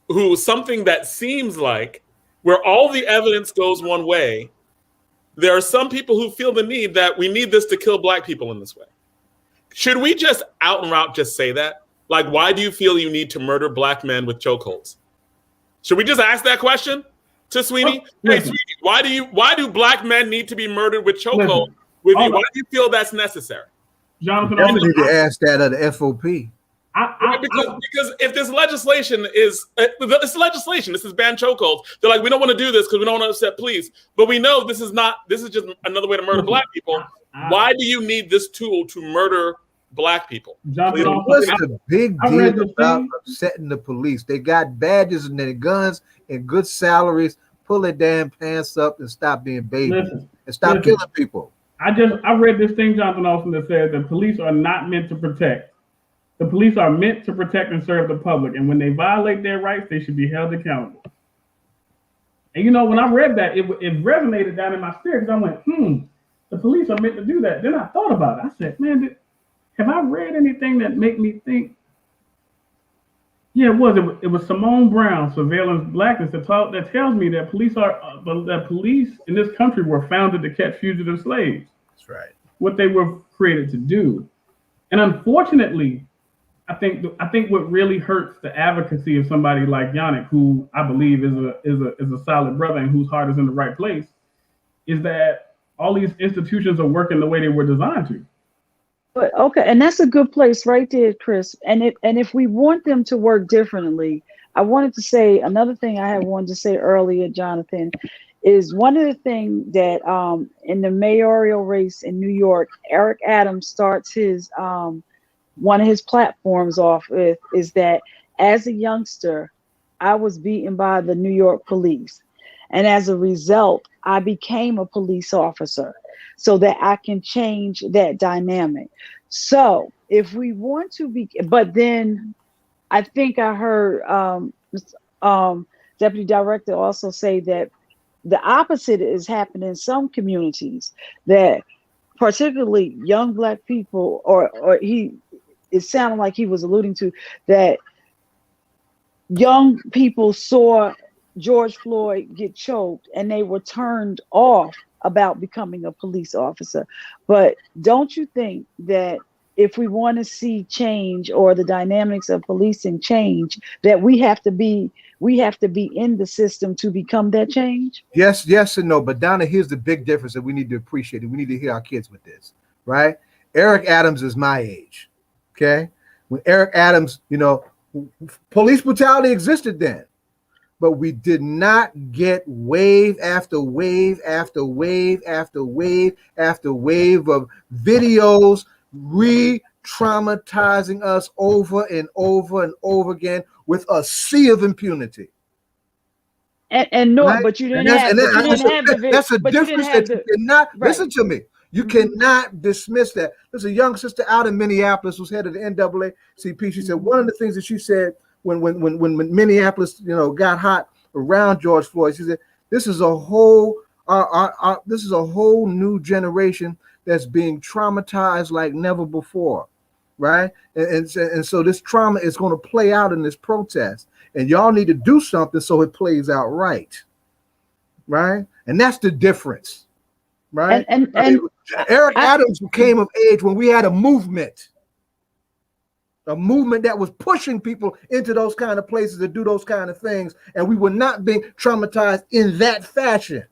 A: who something that seems like where all the evidence goes one way, there are some people who feel the need that we need this to kill Black people in this way. Should we just out and out just say that? Like, why do you feel you need to murder Black men with chokeholds? Should we just ask that question to Sweeney? Hey, Sweeney, why do Black men need to be murdered with chokeholds with you? Why do you feel that's necessary?
I: Jonathan,
E: you need to ask that of the FOP.
A: Because if this legislation is legislation, this is ban chokeholds. They're like, we don't want to do this because we don't want to upset police. But we know this is just another way to murder Black people. Why do you need this tool to murder Black people?
E: What's the big deal about upsetting the police? They got badges and their guns and good salaries. Pull their damn pants up and stop being babies and stop killing people.
I: I read this thing, Jonathan Olson, that said the police are not meant to protect. The police are meant to protect and serve the public, and when they violate their rights, they should be held accountable. And you know, when I read that, it resonated down in my spirit because I went, the police are meant to do that. Then I thought about it. I said, man, have I read anything that make me think? Yeah, it was Simone Brown, Surveillance Blackness, that tells me that police in this country were founded to catch fugitive slaves.
E: That's right. What
I: they were created to do. And unfortunately, I think what really hurts the advocacy of somebody like Yannick, who I believe is a solid brother and whose heart is in the right place, is that all these institutions are working the way they were designed to.
H: But okay, and that's a good place right there, Chris. And if we want them to work differently, I wanted to say another thing I had wanted to say earlier, Jonathan, is one of the things that in the mayoral race in New York, Eric Adams starts his one of his platforms off with is that as a youngster, I was beaten by the New York police. And as a result, I became a police officer so that I can change that dynamic. So if we want to be, but then I think I heard Deputy Director also say that the opposite is happening in some communities, that particularly young Black people, it sounded like he was alluding to that young people saw George Floyd get choked and they were turned off about becoming a police officer. But don't you think that if we want to see change or the dynamics of policing change, that we have to be in the system to become that change?
E: Yes and no. But Donna, here's the big difference that we need to appreciate, and we need to hear our kids with this, right? Eric Adams is my age. Okay, when Eric Adams, police brutality existed then, but we did not get wave after wave after wave after wave after wave of videos re-traumatizing us over and over and over again with a sea of impunity.
H: And no, right? But you didn't have the
E: that's a difference that you cannot listen to me. You cannot dismiss that. There's a young sister out in Minneapolis who's head of the NAACP. She said one of the things that she said when Minneapolis, got hot around George Floyd, she said, this is a whole new generation that's being traumatized like never before, right? And so this trauma is going to play out in this protest, and y'all need to do something so it plays out right, right? And that's the difference, right?
H: And
E: Eric Adams came of age when we had a movement that was pushing people into those kind of places to do those kind of things, and we were not being traumatized in that fashion,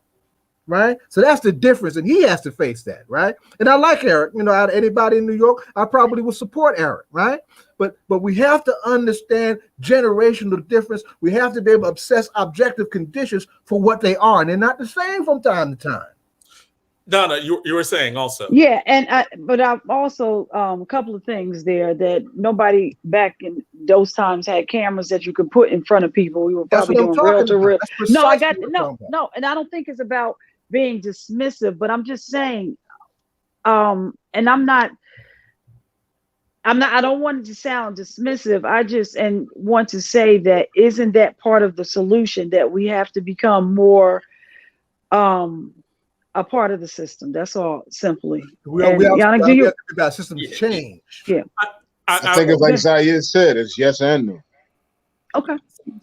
E: right? So that's the difference, and he has to face that, right? And I like Eric. You know, out of anybody in New York, I probably would support Eric, right? But we have to understand generational difference. We have to be able to assess objective conditions for what they are, and they're not the same from time to time.
A: Donna, you were saying also.
H: Yeah, but I've also a couple of things there that nobody back in those times had cameras that you could put in front of people. We were probably doing real to real. No, I got no, and I don't think it's about being dismissive, but I'm just saying, and I don't want it to sound dismissive. I just want to say that isn't that part of the solution, that we have to become more a part of the system. That's all, simply.
E: Yannick, do you about system change?
H: Yeah.
J: I think it's like Zaire said, it's yes and no.
H: Okay.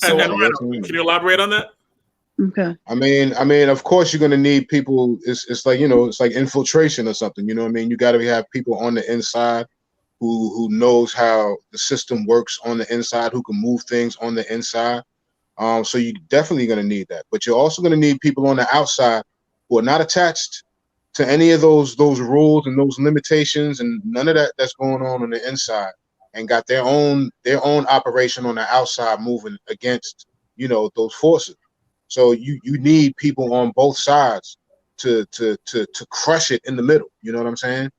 A: And Rhino, can you elaborate on that?
H: Okay.
J: I mean, of course you're gonna need people. It's like, you know, it's like infiltration or something. You know what I mean? You got to have people on the inside who knows how the system works on the inside, who can move things on the inside. So you're definitely gonna need that. But you're also gonna need people on the outside who are not attached to any of those rules and those limitations and none of that that's going on the inside, and got their own operation on the outside moving against, you know, those forces. So you need people on both sides to crush it in the middle. You know what I'm saying?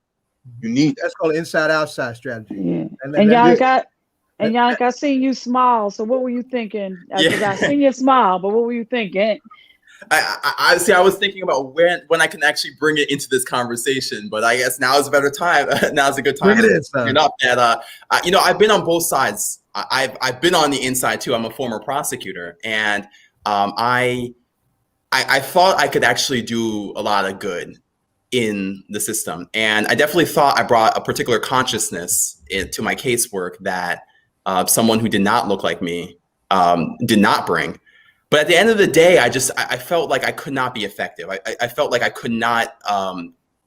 J: You need
E: that's called inside outside strategy.
H: Yeah. And Yannick, I seen you smile. So what were you thinking? Because I seen you smile, but what were you thinking?
K: I see. I was thinking about when I can actually bring it into this conversation, but I guess now is a better time. Now is a good time.
E: Bring it in,
K: up that you know, I've been on both sides. I've been on the inside too. I'm a former prosecutor, and I thought I could actually do a lot of good in the system, and I definitely thought I brought a particular consciousness to my casework that someone who did not look like me did not bring. But at the end of the day, I felt like I could not be effective. I felt like I could not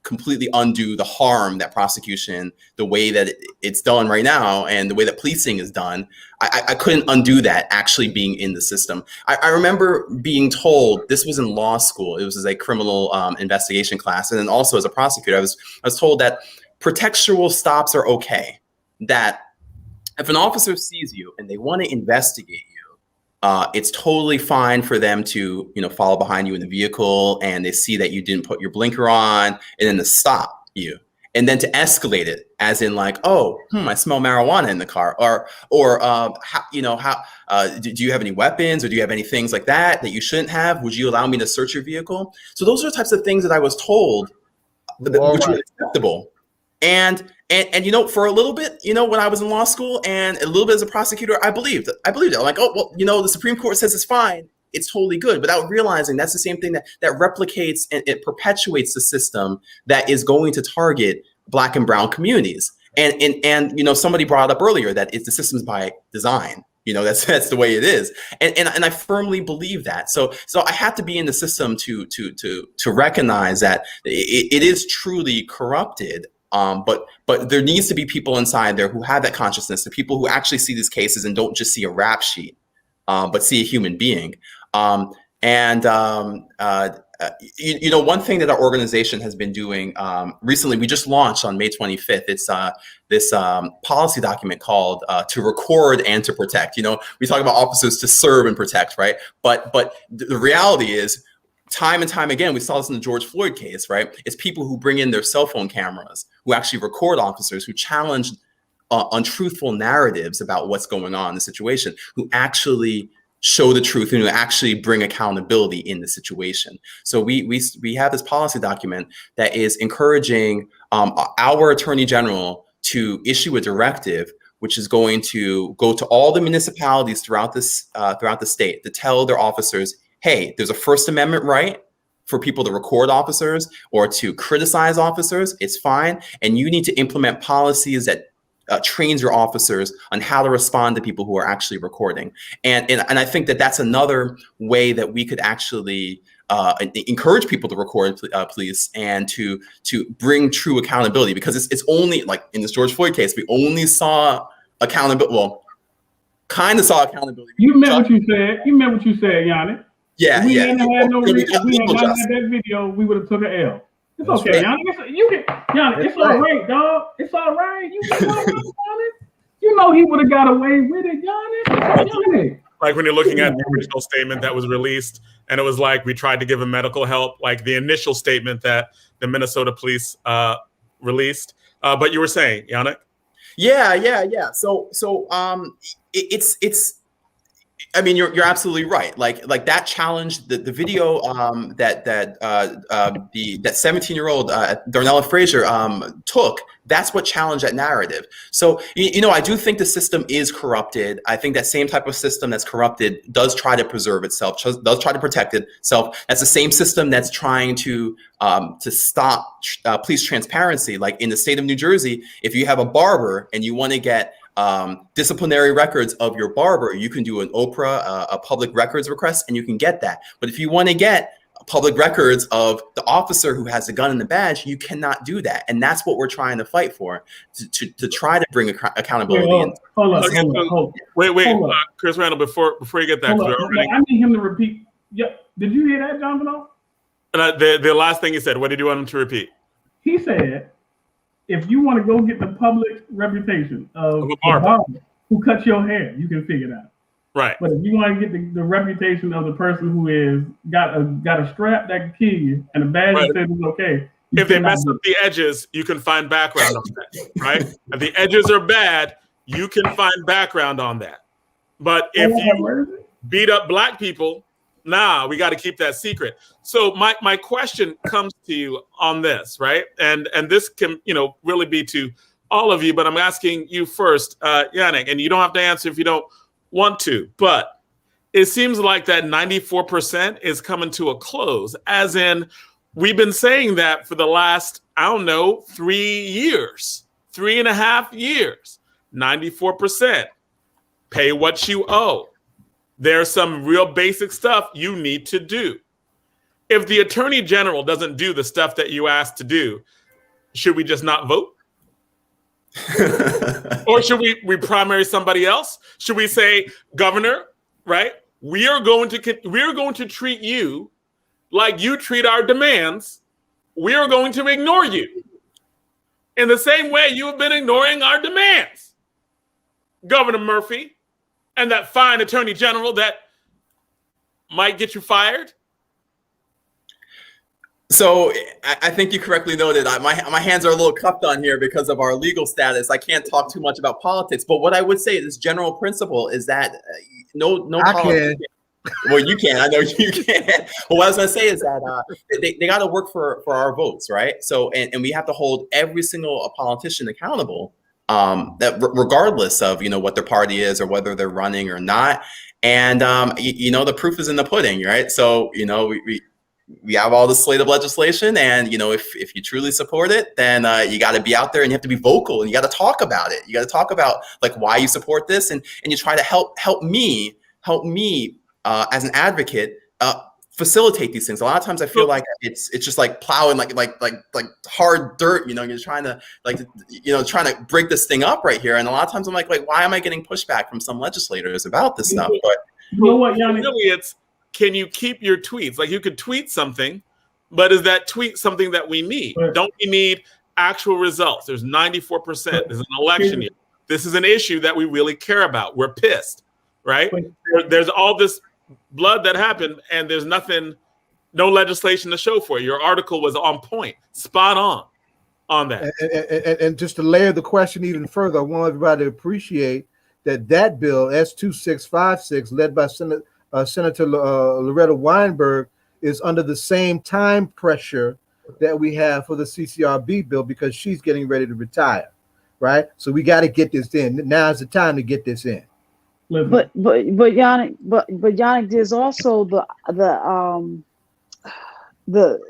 K: completely undo the harm that prosecution, the way that it's done right now, and the way that policing is done. I couldn't undo that actually being in the system. I remember being told, this was in law school, it was as a criminal investigation class, and then also as a prosecutor, I was told that pretextual stops are okay. That if an officer sees you and they want to investigate you, it's totally fine for them to, you know, follow behind you in the vehicle, and they see that you didn't put your blinker on, and then to stop you, and then to escalate it, as in like, oh, I smell marijuana in the car, or how, you know, how do you have any weapons, or do you have any things like that you shouldn't have? Would you allow me to search your vehicle? So those are the types of things that I was told, which were acceptable. And you know, for a little bit, you know, when I was in law school and a little bit as a prosecutor, I believed it. I'm like, oh, well, you know, the Supreme Court says it's fine. It's totally good, without realizing that's the same thing that replicates and it perpetuates the system that is going to target Black and brown communities. And you know, somebody brought up earlier that the system's by design. You know, that's the way it is. And I firmly believe that. So I have to be in the system to recognize that it is truly corrupted. But there needs to be people inside there who have that consciousness, the people who actually see these cases and don't just see a rap sheet, but see a human being. You know, one thing that our organization has been doing recently, we just launched on May 25th. It's this policy document called "To Record and to Protect." You know, we talk about officers to serve and protect, right? But the reality is, time and time again, we saw this in the George Floyd case, right? It's people who bring in their cell phone cameras, who actually record officers, who challenge untruthful narratives about what's going on in the situation, who actually show the truth and who actually bring accountability in the situation. So we have this policy document that is encouraging our Attorney General to issue a directive, which is going to go to all the municipalities throughout the state to tell their officers, hey, there's a First Amendment right for people to record officers or to criticize officers. It's fine. And you need to implement policies that trains your officers on how to respond to people who are actually recording. And I think that that's another way that we could actually encourage people to record police and to bring true accountability, because it's only, like in this George Floyd case, we only saw accountability. Well, kind of saw accountability.
I: You meant what you said. You meant what you said, Yannick.
K: Yeah,
I: if we
K: yeah.
I: Hadn't had no reason, if we had not had that video, we would have took an L. It's
E: That's
I: okay,
E: right.
I: Yannick. Yannick, it's all
E: right.
I: right, dog. It's all right. You know he would have got away with it, Yannick.
A: Like when you're looking at the original statement that was released, and it was like we tried to give him medical help, like the initial statement that the Minnesota police released. But you were saying, Yannick?
K: Yeah. So it's. I mean, you're absolutely right. Like that challenge, the video that 17-year-old Darnella Frazier took. That's what challenged that narrative. So I do think the system is corrupted. I think that same type of system that's corrupted does try to preserve itself, does try to protect itself. That's the same system that's trying to stop police transparency. Like in the state of New Jersey, if you have a barber and you want to get disciplinary records of your barber, you can do an OPRA, a public records request, and you can get that. But if you want to get public records of the officer who has the gun and the badge, you cannot do that. And that's what we're trying to fight for, to try to bring accountability in.
I: Hold on.
A: Wait, Chris Randall, before you get that,
I: I need him to repeat. Yeah, did you hear that, John Bernal?
A: The last thing he said, what did you want him to repeat?
I: He said, if you want to go get the public reputation of a barber who cuts your hair, you can figure it out.
A: Right.
I: But if you want to get the reputation of the person who is got a strap that can kill you and a badge that says it's okay.
A: If they mess up the edges, you can find background on that, right? If the edges are bad, you can find background on that. But if you beat up black people, we got to keep that secret. So my question comes to you on this, right? And this can, really be to all of you, but I'm asking you first, Yannick, and you don't have to answer if you don't want to, but it seems like that 94% is coming to a close, as in we've been saying that for the last, 3 years, 3.5 years, 94%. Pay what you owe. There's some real basic stuff you need to do. If the attorney general doesn't do the stuff that you asked to do, should we just not vote? Or should we primary somebody else? Should we say, Governor, right? We are going to treat you like you treat our demands. We are going to ignore you in the same way you have been ignoring our demands, Governor Murphy, and that fine attorney general that might get you fired.
K: So I think you correctly noted my hands are a little cupped on here because of our legal status. I can't talk too much about politics, but what I would say, this general principle is that no politics. Well, you can. I know you can. But what I was going to say is that they got to work for our votes, right? So and we have to hold every single politician accountable, that regardless of what their party is or whether they're running or not. And the proof is in the pudding, right? So we have all this slate of legislation, and if you truly support it, then you got to be out there and you have to be vocal and you got to talk about it. You got to talk about like why you support this, and you try to help me as an advocate facilitate these things. A lot of times I feel like it's just like plowing like hard dirt. You're trying to trying to break this thing up right here, and a lot of times I'm like why am I getting pushback from some legislators about this stuff? But
I: you know what, Yannick?
A: Really, it's, can you keep your tweets? Like you could tweet something, but is that tweet something that we need? Right. Don't we need actual results? There's 94%. There's an election year. This is an issue that we really care about. We're pissed, right? There's all this blood that happened, and there's no legislation to show for it. Your article was on point, spot on that.
E: And just to layer the question even further, I want everybody to appreciate that bill, S2656, led by Senator Loretta Weinberg, is under the same time pressure that we have for the CCRB bill because she's getting ready to retire, right? So we got to get this in. Now's the time to get this in.
H: But Yannick, there's also the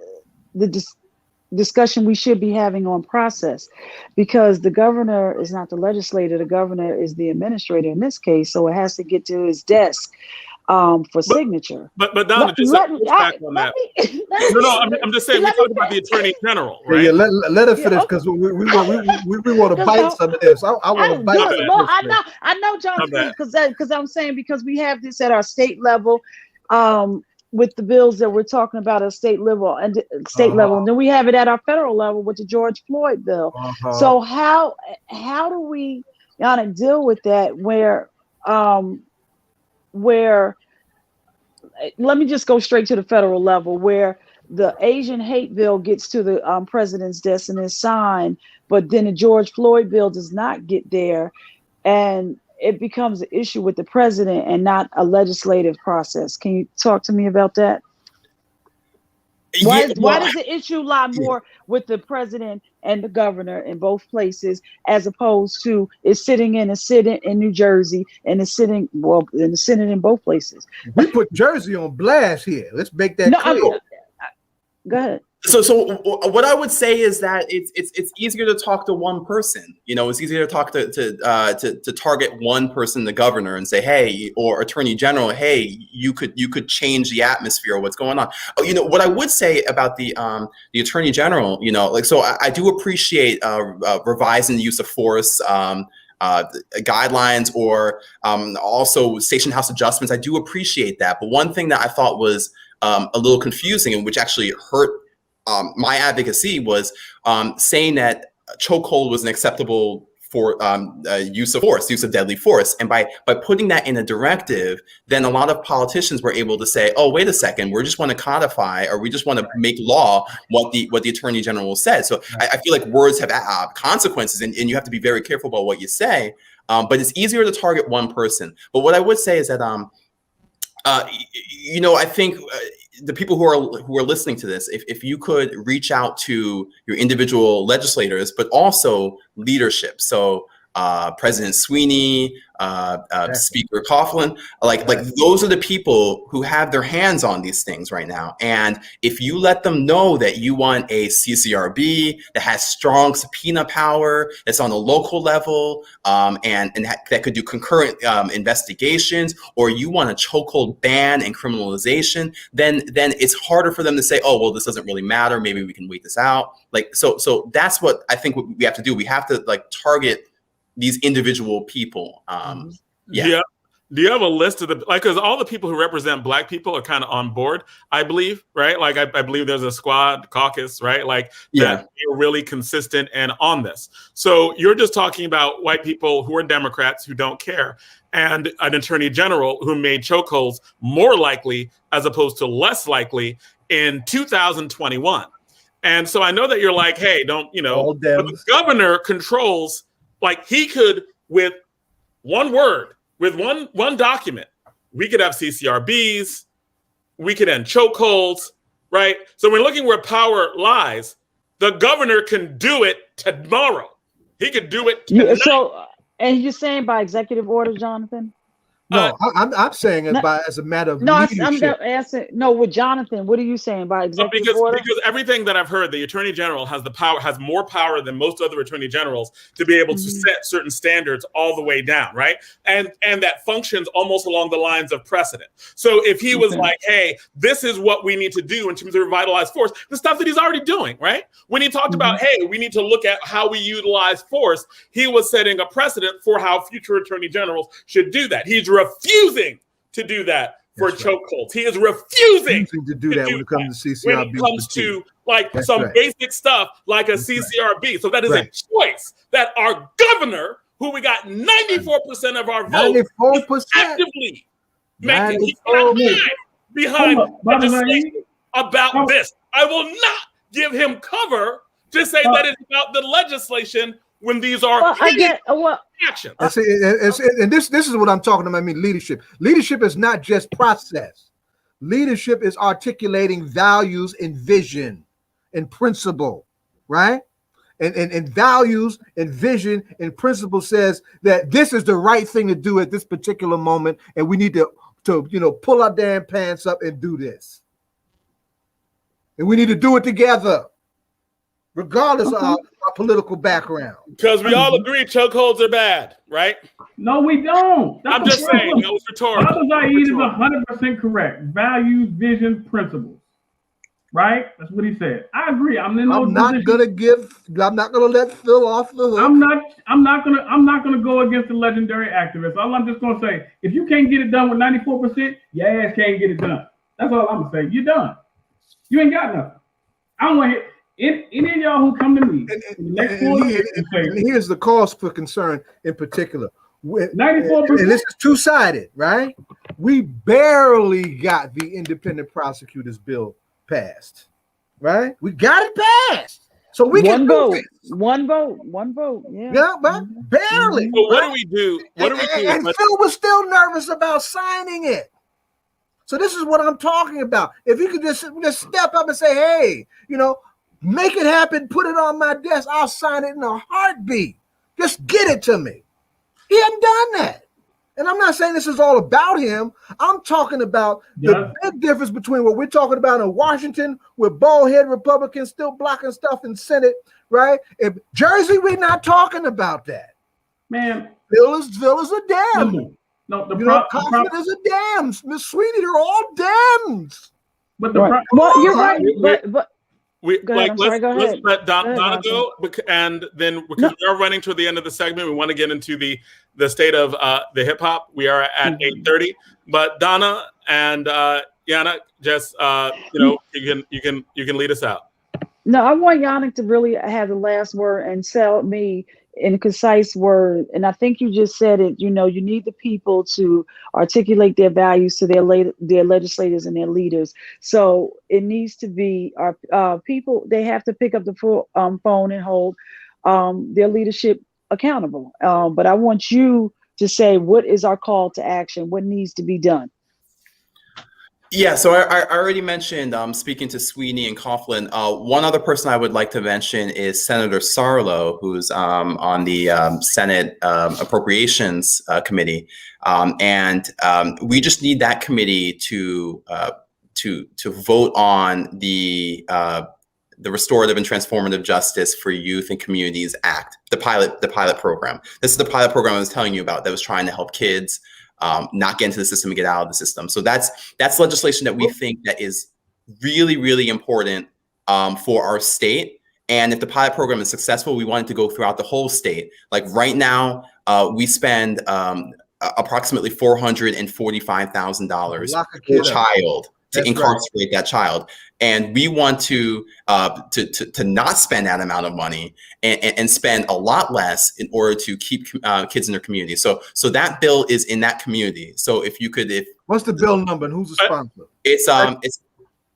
H: discussion we should be having on process, because the governor is not the legislator. The governor is the administrator in this case, so it has to get to his desk for signature.
A: But Donna, just back on that. No, I'm just saying we talked about the attorney general, right?
E: Yeah, let her finish, because we want to bite some of this. I want to bite some of this.
H: I know, Jonathan, because I'm saying, because we have this at our state level, with the bills that we're talking about at state level, and then we have it at our federal level with the George Floyd bill. So how do we, Yannick, deal with that? Where let me just go straight to the federal level, where the Asian hate bill gets to the president's desk and is signed, but then the George Floyd bill does not get there, and it becomes an issue with the president and not a legislative process. Can you talk to me about that? Why does the issue lie more with the president and the governor in both places, as opposed to it's sitting in a Senate in New Jersey and it's sitting in the Senate in both places?
E: We put Jersey on blast here. Let's make that clear.
H: Go ahead.
K: So what I would say is that it's easier to talk to one person. You know, it's easier to talk to target one person, the governor, and say, hey, or attorney general, hey, you could change the atmosphere of what's going on. You know, what I would say about the attorney general, you know, like, so I do appreciate revising the use of force guidelines, or also station house adjustments. I do appreciate that. But one thing that I thought was a little confusing, and which actually hurt my advocacy, was saying that chokehold was an acceptable for use of force, use of deadly force. And by putting that in a directive, then a lot of politicians were able to say, oh, wait a second, we just want to codify, or we just want to make law what the attorney general said. So I feel like words have consequences, and you have to be very careful about what you say. But it's easier to target one person. But what I would say is that, you know, I think the people who are listening to this, if you could reach out to your individual legislators, but also leadership. So President Sweeney, Speaker Coughlin, like those are the people who have their hands on these things right now. And if you let them know that you want a CCRB that has strong subpoena power, that's on a local level, and that could do concurrent investigations, or you want a chokehold ban and criminalization, then it's harder for them to say, oh, well, this doesn't really matter. Maybe we can wait this out. Like, so that's what I think we have to do. We have to target these individual people. Yeah.
A: Do you have a list of because all the people who represent Black people are kind of on board, I believe, right? Like, I believe there's a squad caucus, right? Like, that you're really consistent and on this. So you're just talking about white people who are Democrats who don't care, and an attorney general who made chokeholds more likely as opposed to less likely in 2021. And so I know that you're like, hey, don't, you know, but the governor controls. Like, he could, with one word, with one document, we could have CCRBs, we could end chokeholds, right? So we're looking where power lies. The governor can do it tomorrow. He could do it tonight.
H: So, and you're saying by executive order, Jonathan?
E: No, I'm saying it as a matter of leadership.
H: I'm asking. No, with Jonathan, what are you saying by executive order?
A: Because everything that I've heard, the attorney general has the power, has more power than most other attorney generals to be able to set certain standards all the way down, right? And that functions almost along the lines of precedent. So if he was like, hey, this is what we need to do in terms of revitalized force, the stuff that he's already doing, right? When he talked about, hey, we need to look at how we utilize force, he was setting a precedent for how future attorney generals should do that. He's refusing to do that for chokeholds. He is refusing
E: to do that when it comes to CCRB.
A: When it comes to some basic stuff like a CCRB. So that is a choice that our governor, who we got 94% of our votes, is actively making. He cannot hide behind legislation about this. I will not give him cover to say that it's about the legislation when these are actions.
E: And this is what I'm talking about. I mean, leadership. Leadership is not just process. Leadership is articulating values and vision and principle, right? And values and vision and principle says that this is the right thing to do at this particular moment, and we need to pull our damn pants up and do this. And we need to do it together, regardless of our political background.
A: Because we all agree chokeholds are bad, right?
I: No, we don't. That's
A: I'm just saying, that was rhetorical.
I: Brother Zaid is 100% correct. Values, vision, principles. Right? That's what he said. I agree. I'm not
E: gonna let Phil off the hook.
I: I'm not gonna go against the legendary activist. All I'm just gonna say, if you can't get it done with 94%, your ass can't get it done. That's all I'm gonna say. You're done. You ain't got nothing. I don't want to hear any of y'all who come to me in the next 4 years.
E: And here's the cause for concern in particular.
I: 94%.
E: And this is two-sided, right? We barely got the independent prosecutors bill passed, right? We got it passed. So we
H: one
E: can
H: vote.
E: do this.
H: One vote. Yeah.
E: Yeah, but barely.
A: But what do we do?
E: And Phil was still nervous about signing it. So this is what I'm talking about. If you could just step up and say, hey, make it happen, put it on my desk, I'll sign it in a heartbeat. Just get it to me. He hadn't done that. And I'm not saying this is all about him. I'm talking about the big difference between what we're talking about in Washington with bald-head Republicans still blocking stuff in Senate, right? In Jersey, we're not talking about that.
I: Man.
E: Phil is a Dem.
I: No,
E: Kaufman is a Dem. Miss Sweeney, they're all Dems.
I: But
H: you're right. But
A: let's let Donna go, and then because we are running to the end of the segment, we want to get into the state of the hip hop. We are at 8:30, but Donna and Yannick, just you can lead us out.
H: No, I want Yannick to really have the last word and sell me in a concise word. And I think you just said it. You need the people to articulate their values to their legislators and their leaders. So it needs to be our people. They have to pick up the phone and hold their leadership accountable. But I want you to say, what is our call to action? What needs to be done?
K: Yeah, so I already mentioned speaking to Sweeney and Coughlin. One other person I would like to mention is Senator Sarlo, who's on the Senate Appropriations Committee, and we just need that committee to vote on the Restorative and Transformative Justice for Youth and Communities Act, the pilot program. This is the pilot program I was telling you about that was trying to help kids not get into the system and get out of the system. So that's legislation that we think that is really, really important for our state. And if the pilot program is successful, we want it to go throughout the whole state. Like right now, we spend approximately $445,000 per child to incarcerate that child. And we want to not spend that amount of money and spend a lot less in order to keep kids in their community. So that bill is in that community. So if you could,
E: what's the bill number and who's the sponsor?
K: It's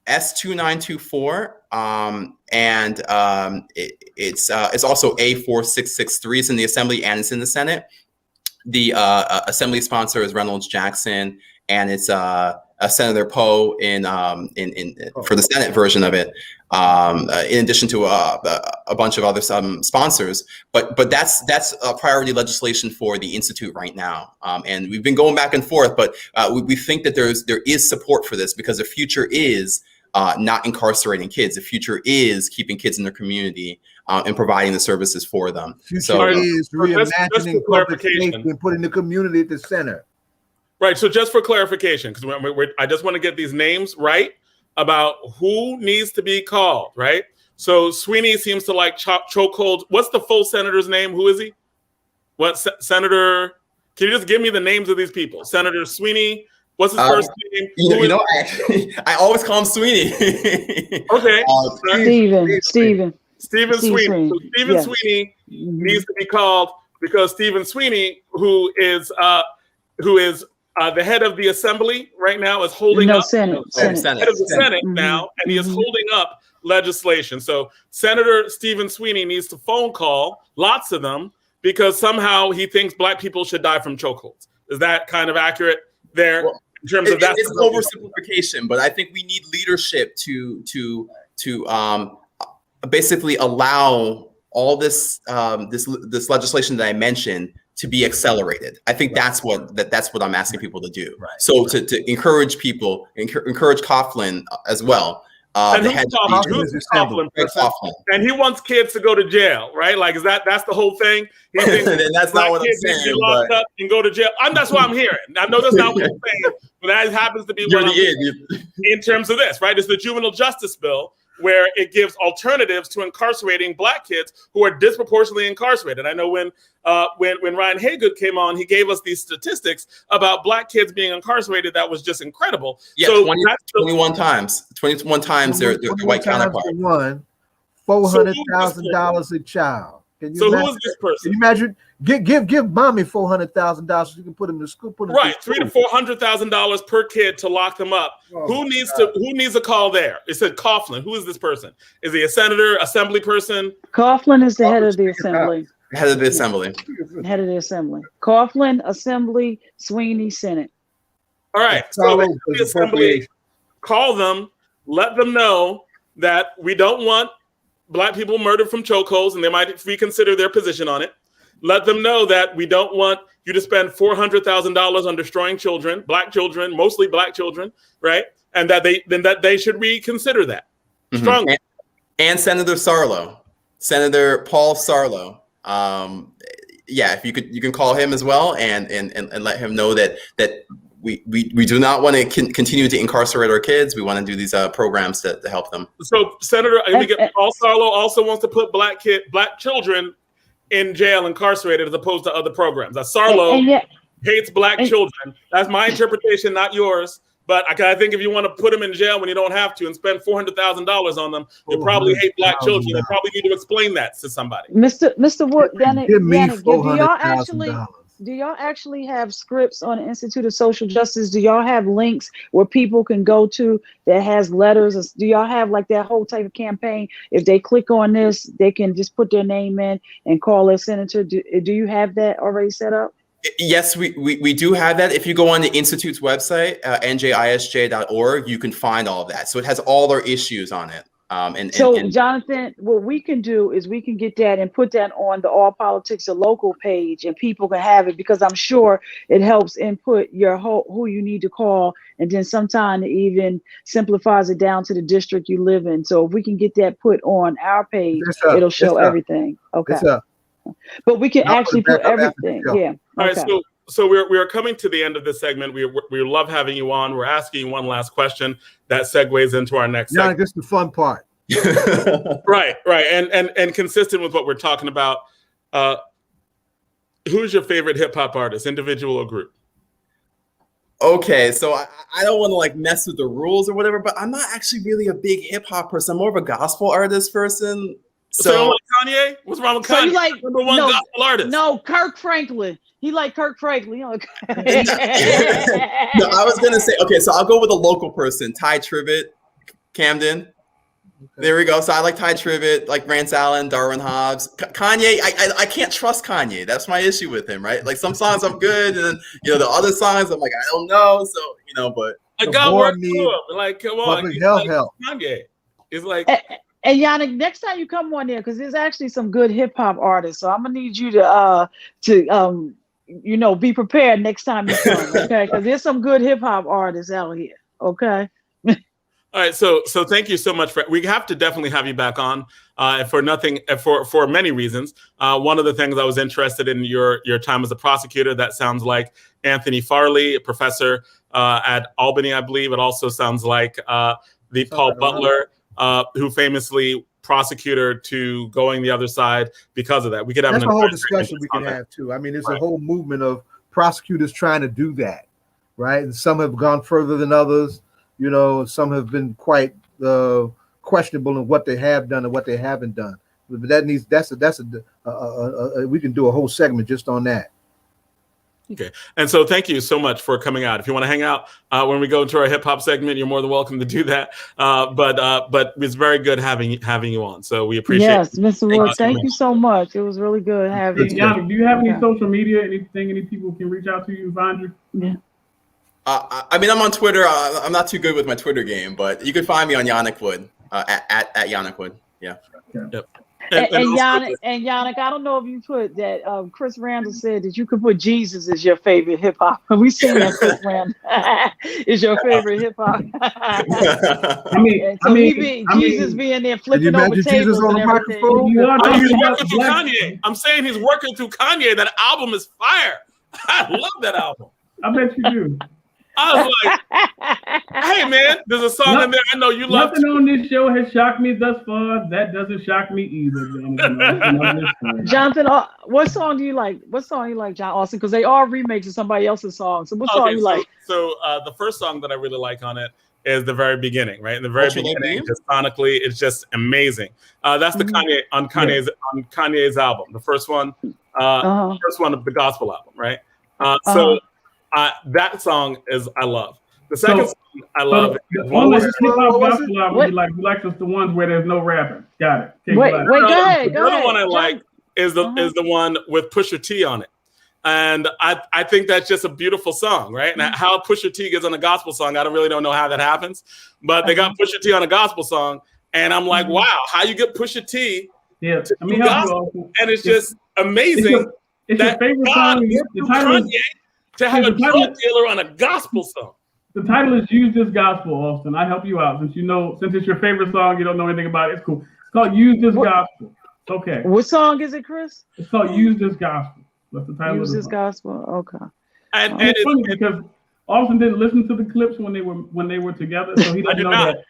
K: S2924, and it's also A4663. It's in the Assembly and it's in the Senate. The Assembly sponsor is Reynolds Jackson, and it's Senator Poe for the Senate version of it, in addition to a bunch of other sponsors. But that's a priority legislation for the Institute right now, and we've been going back and forth. But we think that there is support for this because the future is not incarcerating kids. The future is keeping kids in their community and providing the services for them.
E: Future is reimagining public safety and putting the community at the center.
A: Right. So just for clarification, because I just want to get these names right about who needs to be called, right? So Sweeney seems to like chokehold. What's the full senator's name? Who is he? What Senator? Can you just give me the names of these people? Senator Sweeney. What's his first name?
K: I always call him Sweeney.
A: Okay.
H: Stephen
A: Sweeney. So Stephen Sweeney needs to be called because Stephen Sweeney, who is the head of the Assembly right now, is holding up
H: Senate.
A: Head of the Senate now, and he is holding up legislation. So Senator Stephen Sweeney needs to phone call lots of them because somehow he thinks Black people should die from chokeholds. Is that kind of accurate there?
K: Well, in terms of that, it's oversimplification, but I think we need leadership to basically allow all this legislation that I mentioned to be accelerated. I think that's what I'm asking people to do. Right. So to encourage people, encourage Coughlin as well,
A: And
K: the
A: who's
K: head
A: Coughlin?
K: DJ,
A: Who's Coughlin?
K: Greg Coughlin.
A: And he wants kids to go to jail, right? Like, that's the whole thing? He thinks
K: And that's not what I'm
A: kids need to
K: saying,
A: be locked
K: but
A: up and go to jail. That's what I'm hearing. I know that's not what you're saying, but that happens to be what I'm hearing in terms of this, right? It's the juvenile justice bill, where it gives alternatives to incarcerating Black kids who are disproportionately incarcerated. I know when Ryan Haygood came on, he gave us these statistics about Black kids being incarcerated. That was just incredible.
K: Yeah,
A: so
K: 21 times. 21 times their white counterpart.
E: $400,000 a child. Can you
A: so
E: imagine?
A: who is this person?
E: Can you imagine? Give mommy $400,000 so you can put him to school.
A: Right, $300,000 to $400,000 per kid to lock them up.
E: Oh,
A: who needs a call there? It said Coughlin. Who is this person? Is he a senator, assembly person?
H: Coughlin is the head of the assembly.
K: Head of the assembly.
H: Head of the assembly. Coughlin, assembly, Sweeney, Senate.
A: All right. So the assembly, call them, let them know that we don't want Black people murdered from chokeholds, and they might reconsider their position on it. Let them know that we don't want you to spend $400,000 on destroying children, Black children, mostly Black children, right? And that they should reconsider that strongly.
K: And Senator Sarlo, Senator Paul Sarlo. Yeah, if you can call him as well and let him know that we do not want to continue to incarcerate our kids. We want to do these programs to help them. So
A: Senator, Paul Sarlo also wants to put Black children in jail, incarcerated, as opposed to other programs. Sarlo hates Black children. That's my interpretation, not yours. But I think if you want to put them in jail when you don't have to and spend $400,000 on them, you probably hate Black children. You probably need to explain that to somebody.
H: Mr. Wood, Yannick,
E: $400,000.
H: do y'all actually have scripts on the Institute of Social Justice? Do y'all have links where people can go to that has letters? Do y'all have like that whole type of campaign? If they click on this, they can just put their name in and call their senator. Do you have that already set up?
K: Yes, we do have that. If you go on the Institute's website, njisj.org, you can find all of that. So it has all their issues on it.
H: Jonathan, what we can do is we can get that and put that on the All Politics Are Local page, and people can have it, because I'm sure it helps input your who you need to call, and then sometimes it even simplifies it down to the district you live in. So if we can get that put on our page, it'll show everything. Okay. But we can actually put everything. Yeah.
A: All right. So we are coming to the end of this segment. We love having you on. We're asking you one last question that segues into our next segment.
E: This is the fun part.
A: Right. And consistent with what we're talking about, who's your favorite hip hop artist, individual or group?
K: Okay, so I don't want to like mess with the rules or whatever, but I'm not actually really a big hip hop person. I'm more of a gospel artist person.
A: So like Kanye? What's wrong with Kanye?
H: So you like
A: number one gospel artist?
H: No, Kirk Franklin. He like Kirk Franklin.
K: No, I was gonna say, okay, so I'll go with a local person, Ty Tribbett, Camden. There we go. So I like Ty Tribbett, like Rance Allen, Darwin Hobbs. Kanye, I can't trust Kanye. That's my issue with him, right? Like some songs I'm good, and then the other songs I'm like I don't know. So but
A: I got work to him. Like come on,
E: help.
A: Kanye is like.
H: And Yannick, next time you come on there, because there's actually some good hip hop artists, so I'm gonna need you to be prepared next time you come, okay? Because there's some good hip hop artists out here, okay?
A: All right, so thank you so much we have to definitely have you back on, for many reasons. One of the things I was interested in your time as a prosecutor. That sounds like Anthony Farley, a professor at Albany, I believe. It also sounds like the Paul Butler. Who famously prosecutor to going the other side because of that. We could have
E: a whole discussion we can have too. I mean, there's a whole movement of prosecutors trying to do that, right? And some have gone further than others. Some have been quite questionable in what they have done and what they haven't done. But we can do a whole segment just on that.
A: Okay, and so thank you so much for coming out. If you want to hang out when we go into our hip hop segment, you're more than welcome to do that. But it's very good having you on. So we appreciate.
H: Yes, Mr. Wood, thank you so much. It was really good having you.
I: Yannick, do you have any social media? Any people can reach out to you, find you?
H: Yeah.
K: I mean, I'm on Twitter. I'm not too good with my Twitter game, but you can find me on Yannick Wood at Yannick Wood. Yeah.
A: Yep.
D: And
H: Yannick, I don't know if you put that. Chris Randall said that you could put Jesus as your favorite hip hop. We seen that Chris Randall is your favorite hip hop. Jesus being there flipping over tables
E: on
H: and
E: the
H: everything.
A: He's working through Kanye. I'm saying he's working through Kanye. That album is fire. I love that album.
I: I bet you do.
A: I was like, hey man, there's a song in there I know you love.
I: Nothing on this show has shocked me thus far. That doesn't shock me either.
H: Jonathan, what song do you like? What song you like, John Austin? Because they all remakes of somebody else's song. So what song you like?
A: So the first song that I really like on it is the very beginning, right? In the very beginning, just sonically, it's just amazing. That's the Kanye's album, the first one, first one of the gospel album, right? That song is I love. The second song I love.
I: You like the ones where there's no rapping. Got it. Okay,
H: wait, go ahead.
A: The other one I like is the one with Pusha T on it. And I think that's just a beautiful song, right? And how Pusha T gets on a gospel song, I don't know how that happens. But they got Pusha T on a gospel song, and I'm like, wow, how you get Pusha T to do gospel? And it's just amazing.
I: It's your favorite song.
A: The title to have a drug dealer on a gospel song.
I: The title is Use This Gospel, Austin. I help you out since it's your favorite song, you don't know anything about it. It's cool. It's called Use This Gospel. It's okay.
H: What song is it, Chris?
I: It's called Use This Gospel. That's the title.
H: Use This Gospel. Okay.
I: And it's funny because Austin didn't listen to the clips when they were together, so he doesn't know that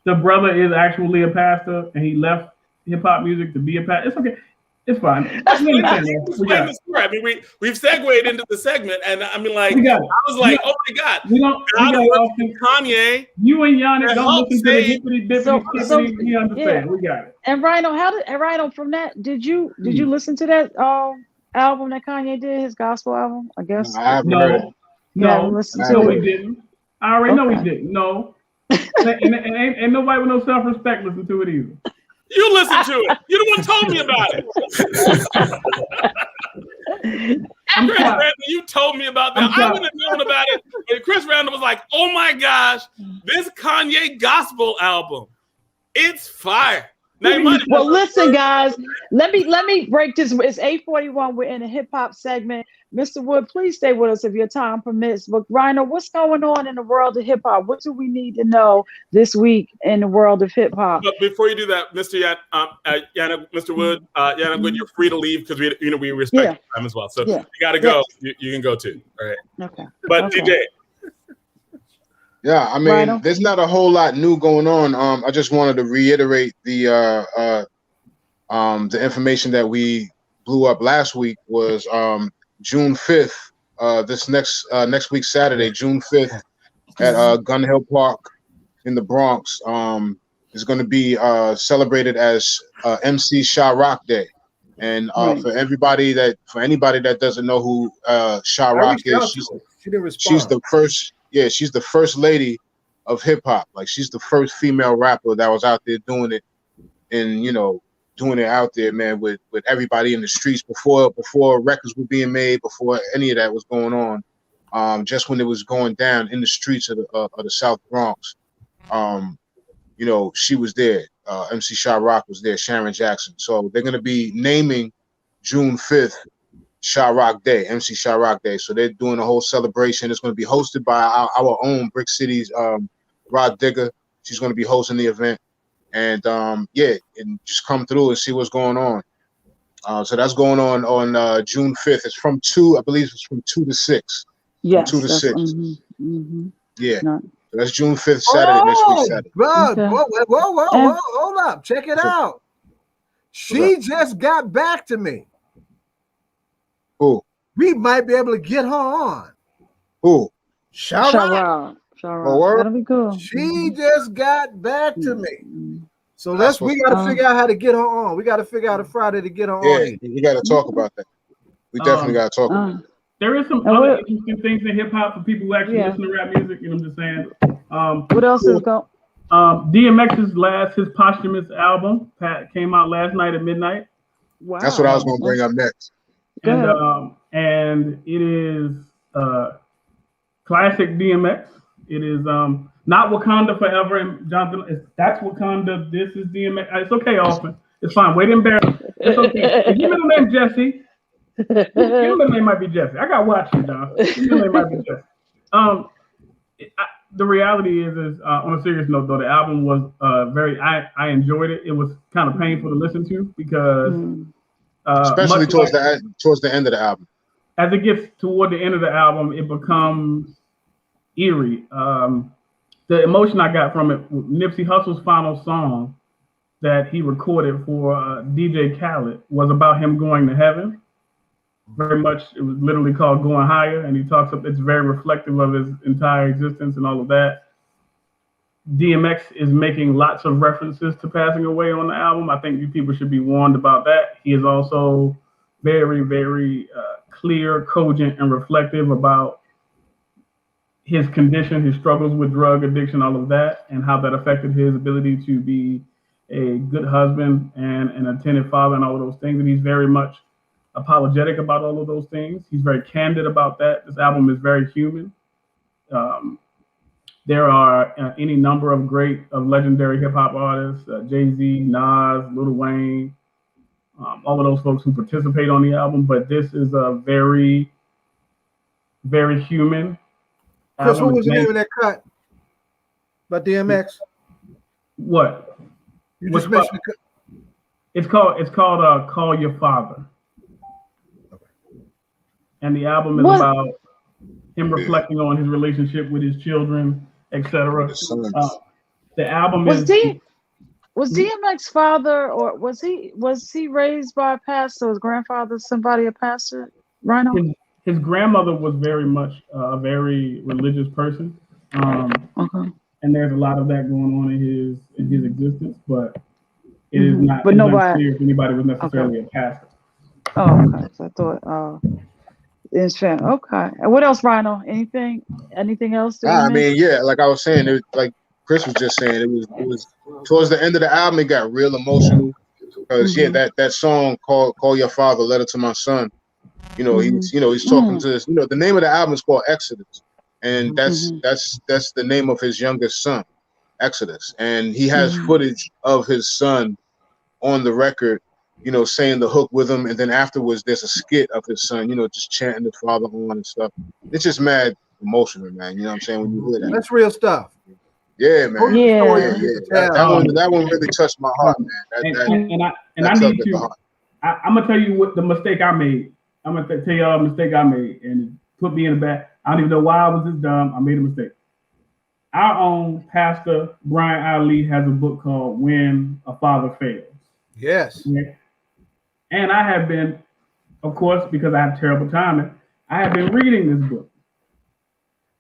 I: the brother is actually a pastor and he left hip hop music to be a pastor. It's okay. It's fine.
A: We've segued into the segment, and I mean, like, I was like, oh my God, Kanye.
I: You and Yannick don't listen to the hippity-dippity. We understand. We got it.
H: And Rhino, from that, did you listen to that album that Kanye did, his gospel album? I guess.
I: No, we didn't. I already know he didn't. No, and ain't nobody with no self-respect listen to it either.
A: You listen to it. You the one told me about it. Chris Randall, you told me about that. I wouldn't have known about it. And Chris Randall was like, oh my gosh, this Kanye gospel album, it's fire.
H: Well, listen, guys, let me break this. It's 8:41. We're in a hip hop segment. Mr. Wood, please stay with us if your time permits. But Rhino, what's going on in the world of hip hop? What do we need to know this week in the world of hip hop?
A: But before you do that, Mr. Yannick, Mr. Wood, Yannick, you're free to leave because we respect your time as well. So you got to go. You can go too. All right.
H: Okay.
A: But DJ.
J: Yeah, I mean, Rhino? There's not a whole lot new going on. I just wanted to reiterate the information that we blew up last week was June 5th. This next week Saturday, June 5th, at Gun Hill Park in the Bronx, is going to be celebrated as MC Sha-Rock Day. And for anybody that doesn't know who Sha-Rock is, she's the first. Yeah, she's the first lady of hip hop. Like, she's the first female rapper that was out there doing it, and doing it out there, man, with everybody in the streets before records were being made, before any of that was going on. Just when it was going down in the streets of the South Bronx, she was there. MC Sha-Rock was there. Sharon Jackson. So they're gonna be naming June 5th. Sha-Rock Day, MC Sha-Rock Day. So they're doing a whole celebration. It's going to be hosted by our own Brick City's Rod Digger. She's going to be hosting the event. And and just come through and see what's going on. So that's going on June 5th. It's from 2, I believe it's from 2 to 6.
H: Yes.
J: 2 to 6. Yeah. So that's June 5th, Saturday, next week Saturday.
E: Whoa, hold up. Check it out. She just got back to me.
J: Who?
E: We might be able to get her on.
J: Who?
H: Sha-Rock. That'll be cool.
E: She just got back to me. So we got to figure out how to get her on. We got to figure out a Friday to get her on.
J: Yeah, we got to talk about that. We definitely got to talk about it.
I: There is some other interesting things in hip hop for people who actually listen to rap music. You know what I'm just saying?
H: What else is going?
I: DMX's his posthumous album came out last night at midnight.
J: Wow. That's what I was going to bring up next.
I: And it is classic DMX. It is not Wakanda Forever. And Jonathan, that's Wakanda. This is DMX. It's okay, Austin. It's fine. Wait, embarrass. It's okay. If your middle name Jesse, your middle name might be Jesse. I got watch you, dog. Your middle name might be Jesse. The reality is on a serious note, though, the album was I enjoyed it. It was kind of painful to listen to because,
J: especially towards the end of the album.
I: As it gets toward the end of the album, it becomes eerie. The emotion I got from it, Nipsey Hussle's final song that he recorded for DJ Khaled was about him going to heaven. Very much, it was literally called Going Higher, and he talks it's very reflective of his entire existence and all of that. DMX is making lots of references to passing away on the album. I think you people should be warned about that. He is also very, very clear, cogent, and reflective about his condition, his struggles with drug addiction, all of that, and how that affected his ability to be a good husband and an attentive father and all of those things. And he's very much apologetic about all of those things. He's very candid about that. This album is very human. There are any number of legendary hip hop artists, Jay-Z, Nas, Lil Wayne, all of those folks who participate on the album, but this is a very, very human.
E: Chris, what was the name of that cut by DMX?
I: What?
E: You just mentioned the cut.
I: It's called Call Your Father. And the album is about him reflecting on his relationship with his children, etc. The album
H: was DMX father, or was he raised by a pastor? Was grandfather somebody a pastor? Rhino?
I: His grandmother was very much a very religious person, and there's a lot of that going on in his existence, but it is not. But nobody, clear if anybody was necessarily a pastor.
H: Oh, okay. So I thought. It's fair. Okay. And what else, Rhino? Anything else?
J: I mean, yeah, like I was saying, like Chris was just saying, it was towards the end of the album, it got real emotional because that song called "Call Your Father," "Letter to My Son." He's talking to this. The name of the album is called Exodus, and that's the name of his youngest son, Exodus, and he has footage of his son on the record. Saying the hook with him, and then afterwards there's a skit of his son, just chanting his father on and stuff. It's just mad emotional, man. You know what I'm saying? When you hear that,
E: that's real stuff.
J: Yeah, man. Yeah. That one really touched my heart, man.
I: I need to. I'm gonna tell you what the mistake I made. I'm gonna tell y'all a mistake I made, and it put me in the back. I don't even know why I was this dumb. I made a mistake. Our own pastor Brian Ali has a book called "When a Father Fails."
E: Yes.
I: Yeah. And I have been, of course, because I have terrible timing, I have been reading this book.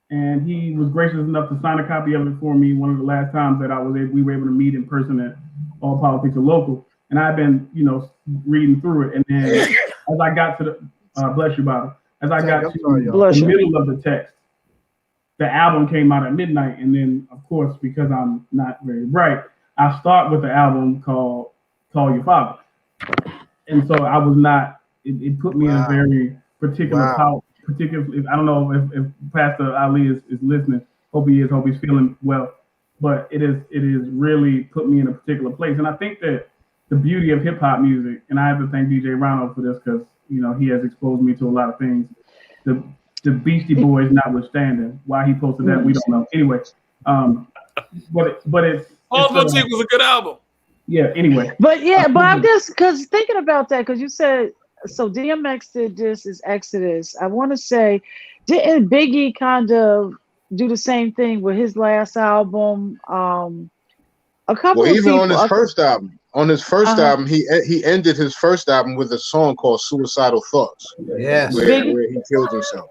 I: And he was gracious enough to sign a copy of it for me one of the last times that we were able to meet in person at All Politics Are Local. And I've been, reading through it. And then as I got to the, bless you, Bobby, as I got to the middle of the text, the album came out at midnight. And then, of course, because I'm not very bright, I start with the album called Call Your Father. And so I was not. It put me in a very particular. I don't know if Pastor Ali is listening. Hope he is. Hope he's feeling well. But it is really put me in a particular place. And I think that the beauty of hip hop music, and I have to thank DJ Rhino for this because he has exposed me to a lot of things. The Beastie Boys notwithstanding, why he posted that we don't know. Anyway, but it's
A: All Boutique was a good album.
I: Yeah, anyway.
H: But I'm just because thinking about that, because you said so DMX did this is Exodus. I want to say, didn't Biggie kind of do the same thing with his last album? A couple of
J: even
H: people,
J: on his first album. On his first album, he ended his first album with a song called "Suicidal Thoughts."
E: Yes,
J: where he killed himself.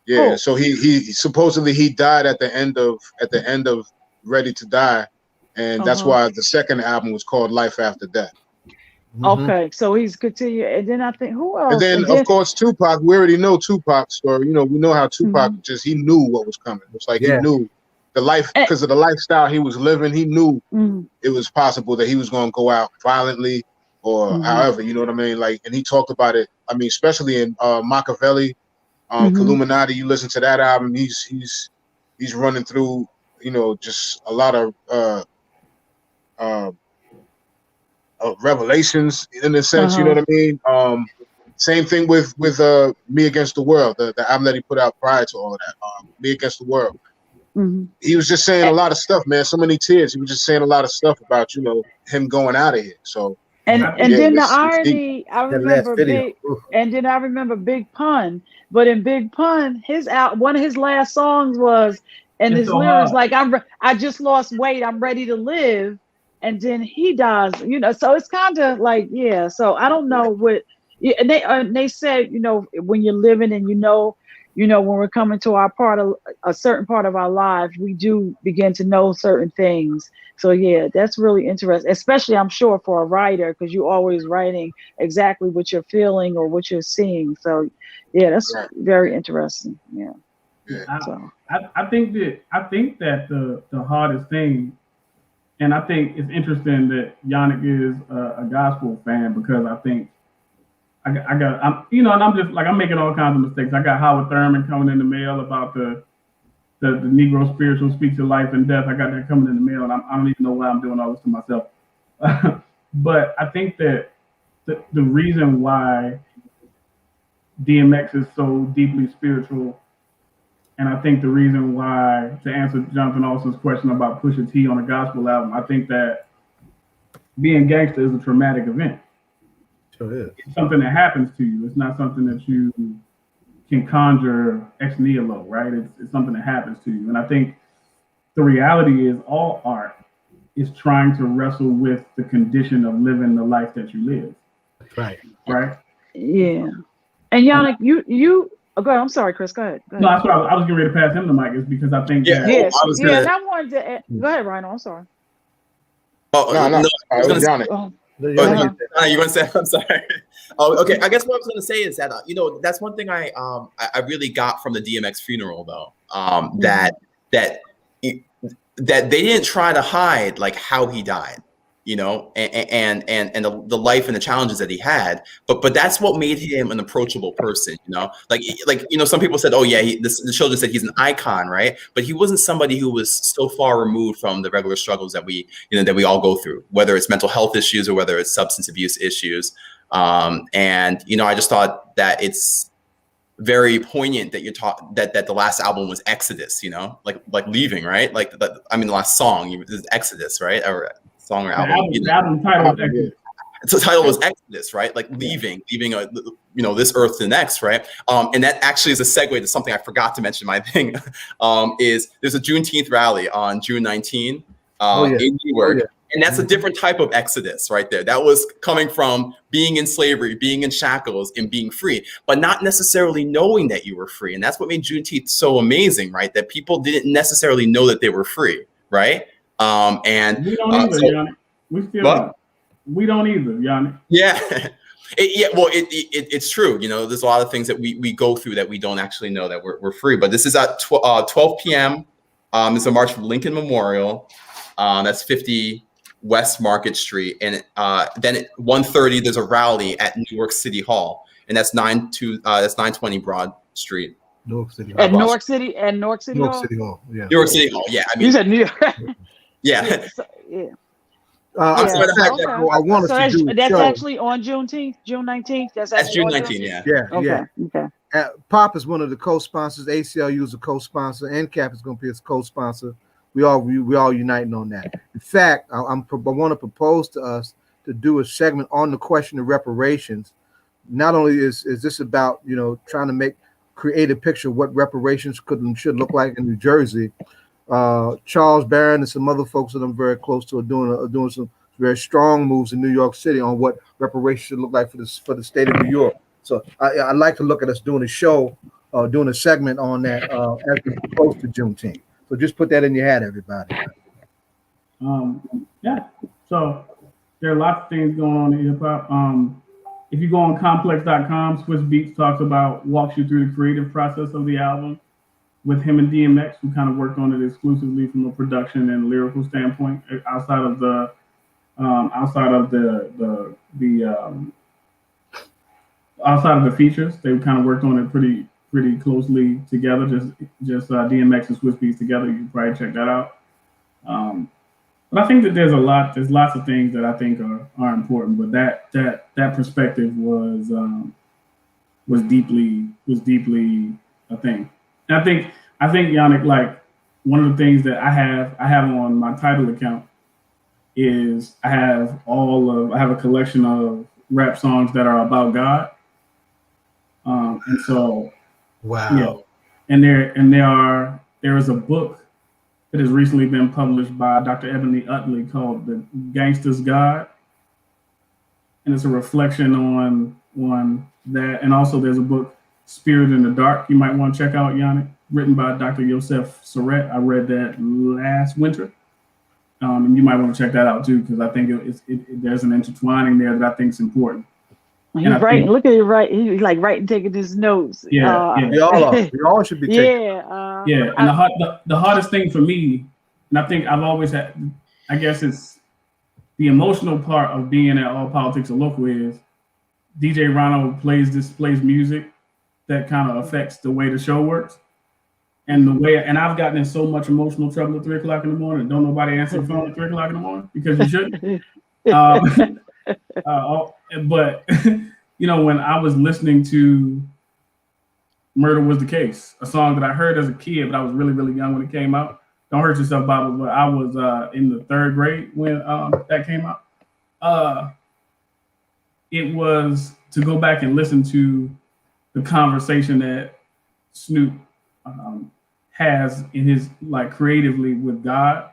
J: Yeah, so he supposedly he died at the end of Ready to Die. And that's why the second album was called Life After Death.
H: Okay, so he's continuing. And then I think, who else?
J: And then, of course, Tupac. We already know Tupac's story. We know how Tupac he knew what was coming. It's like he knew the life, because of the lifestyle he was living. He knew it was possible that he was going to go out violently or however, you know what I mean? Like, and he talked about it. I mean, especially in Machiavelli, Illuminati. You listen to that album, he's running through, just a lot of revelations in a sense. You know what I mean? Same thing with Me Against the World, the album that he put out prior to all of that. Me Against the World. He was just saying a lot of stuff, man. So many tears. He was just saying a lot of stuff about him going out of here. So
H: then the irony,
E: I remember
H: Big Pun. But in Big Pun, one of his last songs was, and his lyrics like, I just lost weight, I'm ready to live, and then he dies. So it's kind of like, yeah. So I don't know what. And they said, when you're living and when we're coming to a certain part of our lives, we do begin to know certain things. So yeah, that's really interesting, especially I'm sure for a writer, because you're always writing exactly what you're feeling or what you're seeing. So yeah, that's very interesting. Yeah.
I: I think that the hardest thing, and I think it's interesting that Yannick is a gospel fan, because I think and I'm just like, I'm making all kinds of mistakes. I got Howard Thurman coming in the mail about the Negro spiritual speech of life and death. I got that coming in the mail, and I don't even know why I'm doing all this to myself. But I think that the reason why DMX is so deeply spiritual, and I think the reason why, to answer Jonathan Alston's question about Pusha T on a gospel album, I think that being gangster is a traumatic event.
E: Sure is.
I: It's something that happens to you. It's not something that you can conjure ex nihilo, right? It's something that happens to you. And I think the reality is all art is trying to wrestle with the condition of living the life that you live.
E: Right.
I: Right?
H: Yeah. And Yannick, you go ahead. I'm sorry, Chris. Go ahead.
I: No, that's what I was getting ready to pass him the mic, is because I think
H: I wanted to go ahead, Rhino. I'm sorry.
K: Oh, no. I was going to
E: You
K: want to say? I'm sorry. Oh, okay. I guess what I was going to say is that that's one thing I really got from the DMX funeral, though. That they didn't try to hide like how he died, and the life and the challenges that he had. But that's what made him an approachable person, Like some people said, oh yeah, the children said he's an icon, right? But he wasn't somebody who was so far removed from the regular struggles that we all go through, whether it's mental health issues or whether it's substance abuse issues. I just thought that it's very poignant that that the last album was Exodus, like leaving, right? The last song is Exodus, right? Or song or album.
I: The album title was Exodus.
K: So the title was Exodus, right? Like leaving this earth to the next, right? And that actually is a segue to something I forgot to mention. My thing is there's a Juneteenth rally on June 19 in Newark. And that's a different type of exodus right there. That was coming from being in slavery, being in shackles, and being free, but not necessarily knowing that you were free. And that's what made Juneteenth so amazing, right? That people didn't necessarily know that they were free, right? And
I: we don't either, Yannick. We don't either, Yannick.
K: Yeah. It's true. There's a lot of things that we go through that we don't actually know that we're free. But this is at 12 p.m. It's a march from Lincoln Memorial. That's 50 West Market Street. And then at 1:30, there's a rally at Newark City Hall. And that's 920 Broad Street.
E: Newark City
H: Hall. Newark City Hall?
K: Newark City Hall, yeah.
H: You said New York.
K: Yeah.
H: Yeah.
E: I wanted to do
H: that's actually on Juneteenth, June 19th. That's
K: June 19th,
E: yeah.
H: Okay.
E: Pop is one of the co-sponsors. ACLU is a co-sponsor. NCAP is going to be a co-sponsor. We all uniting on that. In fact, I want to propose to us to do a segment on the question of reparations. Not only is this about trying to create a picture of what reparations could and should look like in New Jersey. Charles Barron and some other folks that I'm very close to are doing some very strong moves in New York City on what reparations should look like for the state of New York. So I'd like to look at us doing a show, doing a segment on that as we get close to Juneteenth. So just put that in your hat, everybody.
I: Yeah. So there are lots of things going on in hip hop. If you go on complex.com, Swiss Beats walks you through the creative process of the album with him and DMX, who kind of worked on it exclusively from a production and lyrical standpoint, outside of the features. They kind of worked on it pretty closely together, just DMX and Swiss Beats together. You can probably check that out. But I think that there's lots of things that I think are important, but that perspective was deeply a thing. And I think Yannick, like one of the things that I have on my title account is I have a collection of rap songs that are about God. And so
E: Wow.
I: yeah. And there is a book that has recently been published by Dr. Ebony Utley called The Gangsta's God. And it's a reflection on that. And also there's a book, Spirit in the Dark, you might want to check out, Yannick, written by Dr. Yosef Surret. I read that last winter. And you might want to check that out too, because I think there's an intertwining there that I think is important.
H: He's writing. Look at it, right? He's like writing, taking his notes.
I: Yeah.
E: We all are. We all should be taking.
I: Yeah. And the hardest thing for me, and I think I've always had, I guess it's the emotional part of being at All Politics Are Local is DJ Rhino plays music that kind of affects the way the show works. And I've gotten in so much emotional trouble at 3 o'clock in the morning. Don't nobody answer the phone at 3 o'clock in the morning because you shouldn't. But when I was listening to Murder Was the Case, a song that I heard as a kid, but I was really, really young when it came out. Don't hurt yourself, Bible, but I was in the 3rd grade when that came out. It was to go back and listen to the conversation that Snoop has in his, like, creatively with God.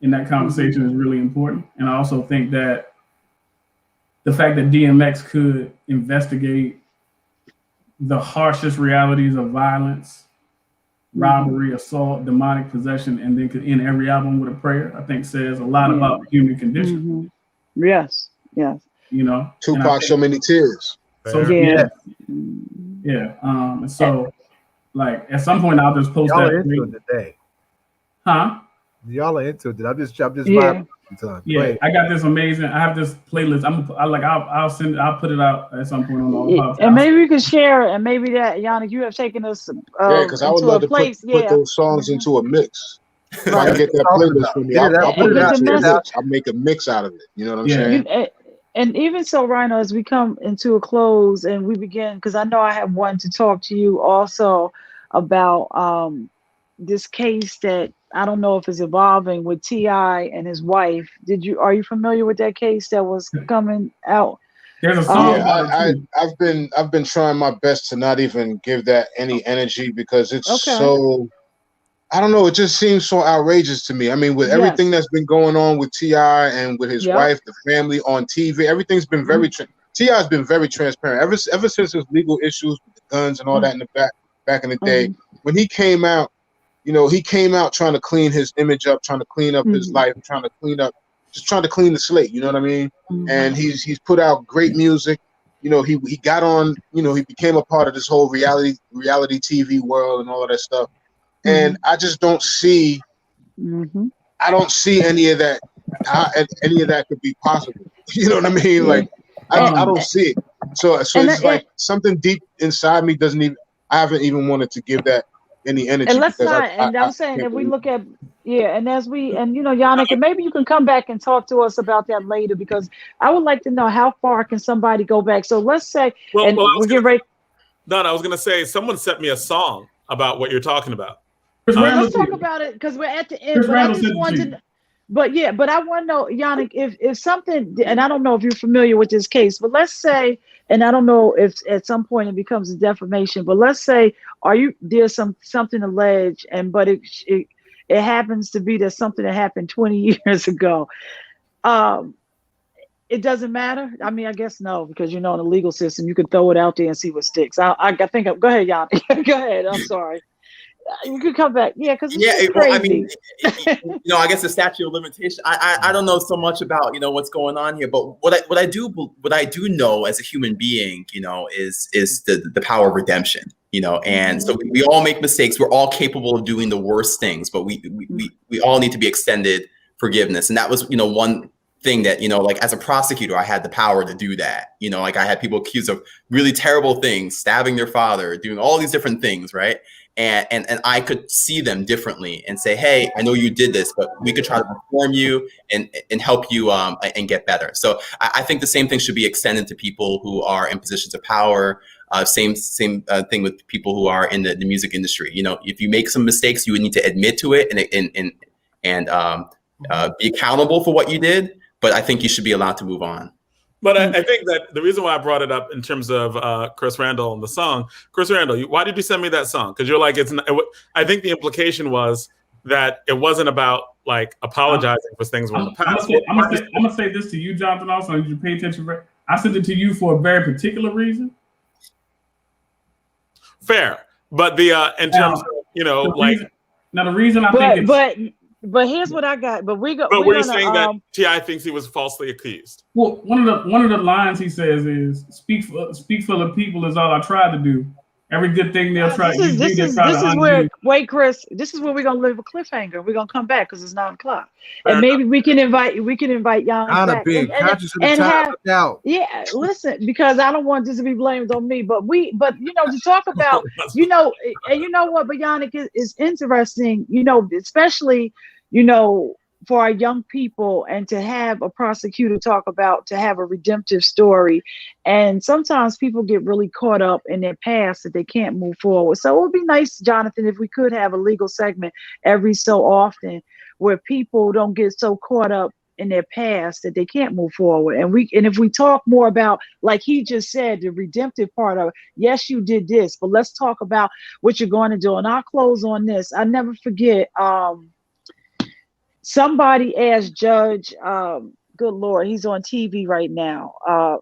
I: And that conversation is really important. And I also think that the fact that DMX could investigate the harshest realities of violence, robbery, assault, demonic possession, and then could end every album with a prayer, I think says a lot about the human condition.
H: Yes.
J: Tupac, So Many Tears.
I: So so like at some point I'll just post
E: Y'all
I: that.
E: are into it today.
I: Huh?
E: Y'all are into it. I'm just vibing.
I: Yeah, I got this amazing. I have this playlist. I'll put it out at some point on all podcasts.
H: And maybe we could share it. And maybe that, Yannick, you have taken us
J: because I would love to put those songs into a mix. If I can get that playlist from me, I'll put it into a mix. I'll make a mix out of it. You know what I'm saying?
H: And even so, Rhino, as we come into a close and we begin, because I know I have one to talk to you also about this case that I don't know if it's evolving with T.I. and his wife. Are you familiar with that case that was coming out?
I: There's a song.
J: I've been trying my best to not even give that any energy because it's so, I don't know, it just seems so outrageous to me. I mean, with everything that's been going on with T.I. and with his wife, the family on TV, everything's been very T.I.'s been very transparent ever since his legal issues with the guns and all that in the back in the day. When he came out, he came out trying to clean his image up, trying to clean up his life, trying to clean the slate. You know what I mean? And he's put out great music. He got on. He became a part of this whole reality TV world and all of that stuff. And I just don't see. I don't see any of that. How any of that could be possible. You know what I mean? Like I don't see it. So it's like something deep inside me doesn't even. I haven't even wanted to give that any energy.
H: And let's not. I'm saying if we look at Yannick, and maybe you can come back and talk to us about that later because I would like to know how far can somebody go back. So let's say,
A: I was going to say someone sent me a song about what you're talking about.
H: Let's talk about it because we're at the end. But I just want to. But I want to know, Yannick, if something, and I don't know if you're familiar with this case, but let's say, and I don't know if at some point it becomes a defamation, but let's say, there's something alleged, but it happens to be that something that happened 20 years ago. It doesn't matter. I mean, I guess no, because in the legal system, you can throw it out there and see what sticks. I think. Go ahead, Yannick. Go ahead. I'm sorry. You could come back, because it's crazy.
K: Well, I mean, I guess the statute of limitation. I don't know so much about what's going on here, but what I do know as a human being, is the power of redemption. And so we all make mistakes. We're all capable of doing the worst things, but we all need to be extended forgiveness. And that was one thing that like as a prosecutor, I had the power to do that. Like I had people accused of really terrible things, stabbing their father, doing all these different things, right? and I could see them differently and say, hey, I know you did this, but we could try to reform you and help you and get better. So I think the same thing should be extended to people who are in positions of power. Same thing with people who are in the music industry. You know, if you make some mistakes, you would need to admit to it and be accountable for what you did. But I think you should be allowed to move on.
A: But I think that the reason why I brought it up in terms of Chris Randall and the song, Chris Randall, why did you send me that song? Because you're like, I think the implication was that it wasn't about like apologizing for things from the past.
I: I'm gonna say this to you, Jonathan. Also, you pay attention. I sent it to you for a very particular reason.
A: Fair, but the in terms of
I: the reason I think
H: But here's what I got. But
A: were you saying that T.I. thinks he was falsely accused?
I: Well, one of the lines he says is speak for the people is all I try to do. Every good thing they'll try. This is
H: where Chris. This is where we're gonna leave a cliffhanger. We're gonna come back because it's 9:00, and maybe we can invite y'all back Yeah, listen, because I don't want this to be blamed on me, but to talk about and you know what, but Yannick is interesting. Especially for our young people, and to have a prosecutor to have a redemptive story. And sometimes people get really caught up in their past that they can't move forward. So it would be nice, Jonathan, if we could have a legal segment every so often where people don't get so caught up in their past that they can't move forward. And if we talk more about, like he just said, the redemptive part of, yes, you did this, but let's talk about what you're going to do. And I'll close on this. I never forget, somebody asked Judge, good Lord, he's on TV right now.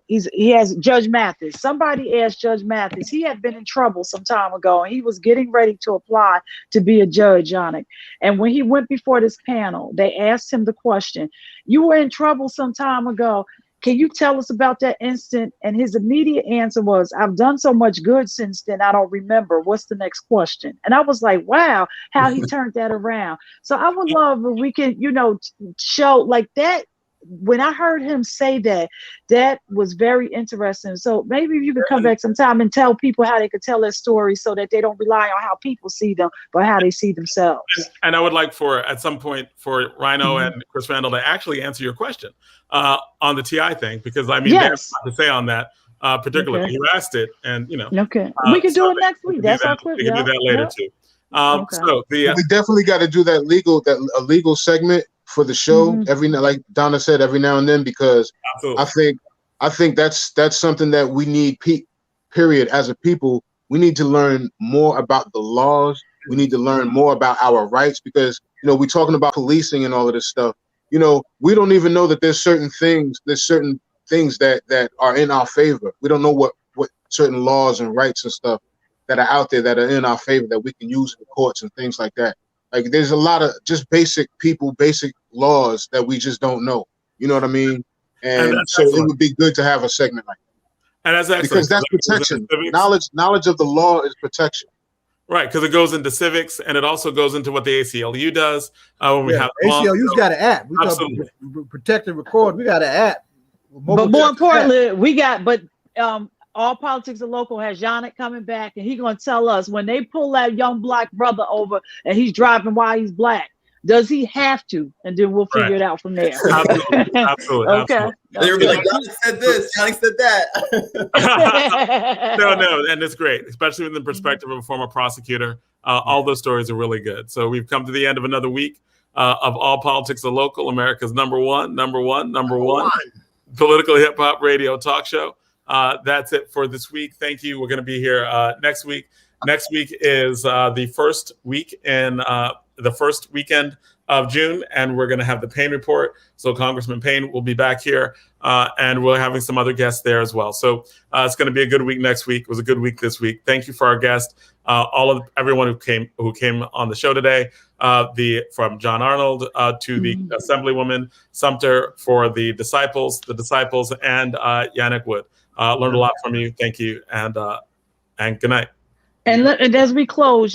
H: He has Judge Mathis. Somebody asked Judge Mathis. He had been in trouble some time ago, and he was getting ready to apply to be a judge, Yannick. And when he went before this panel, they asked him the question, you were in trouble some time ago. Can you tell us about that instant? And his immediate answer was, I've done so much good since then, I don't remember. What's the next question? And I was like, wow, how he turned that around. So I would love if we can, show like that. When I heard him say that, that was very interesting. So maybe you could come back sometime and tell people how they could tell their story so that they don't rely on how people see them, but how they see themselves.
A: And I would like at some point for Rhino and Chris Randall to actually answer your question on the T.I. thing, because they have a lot to say on that particularly. Okay. You asked it, and
H: Okay. We can do it next week. That's our clip.
A: We can do that later too. So
J: we definitely got to do that legal segment for the show like Donna said, every now and then, because absolutely. I think that's something that we need. Period. As a people, we need to learn more about the laws. We need to learn more about our rights, because we're talking about policing and all of this stuff. We don't even know that there's certain things that are in our favor. We don't know what certain laws and rights and stuff that are out there that are in our favor that we can use in the courts and things like that. Like, there's a lot of just basic laws that we just don't know. You know what I mean? And so excellent. It would be good to have a segment like that.
A: And that's excellent.
J: Because that's protection. Knowledge of the law is protection.
A: Right, because it goes into civics, and it also goes into what the ACLU does. When we have
E: ACLU's got an app. We absolutely protect and record. We got an app.
H: But more importantly, All Politics of Local has Yannick coming back, and he's going to tell us when they pull that young black brother over and he's driving while he's black, does he have to? And then we'll figure it out from there.
A: Absolutely.
H: Okay.
K: They'll be like, Yannick said this, Yannick said that.
A: No, and it's great, especially from the perspective of a former prosecutor. All those stories are really good. So we've come to the end of another week of All Politics of Local, America's number one political hip hop radio talk show. That's it for this week. Thank you. We're going to be here next week. Next week is the first week in the first weekend of June, and we're going to have the Payne Report. So Congressman Payne will be back here, and we're having some other guests there as well. So it's going to be a good week next week. It was a good week this week. Thank you for our guests, everyone who came on the show today. From John Arnold to the Assemblywoman, Sumter, for the disciples, and Yannick Wood. Learned a lot from you. Thank you, and good night.
H: And as we close,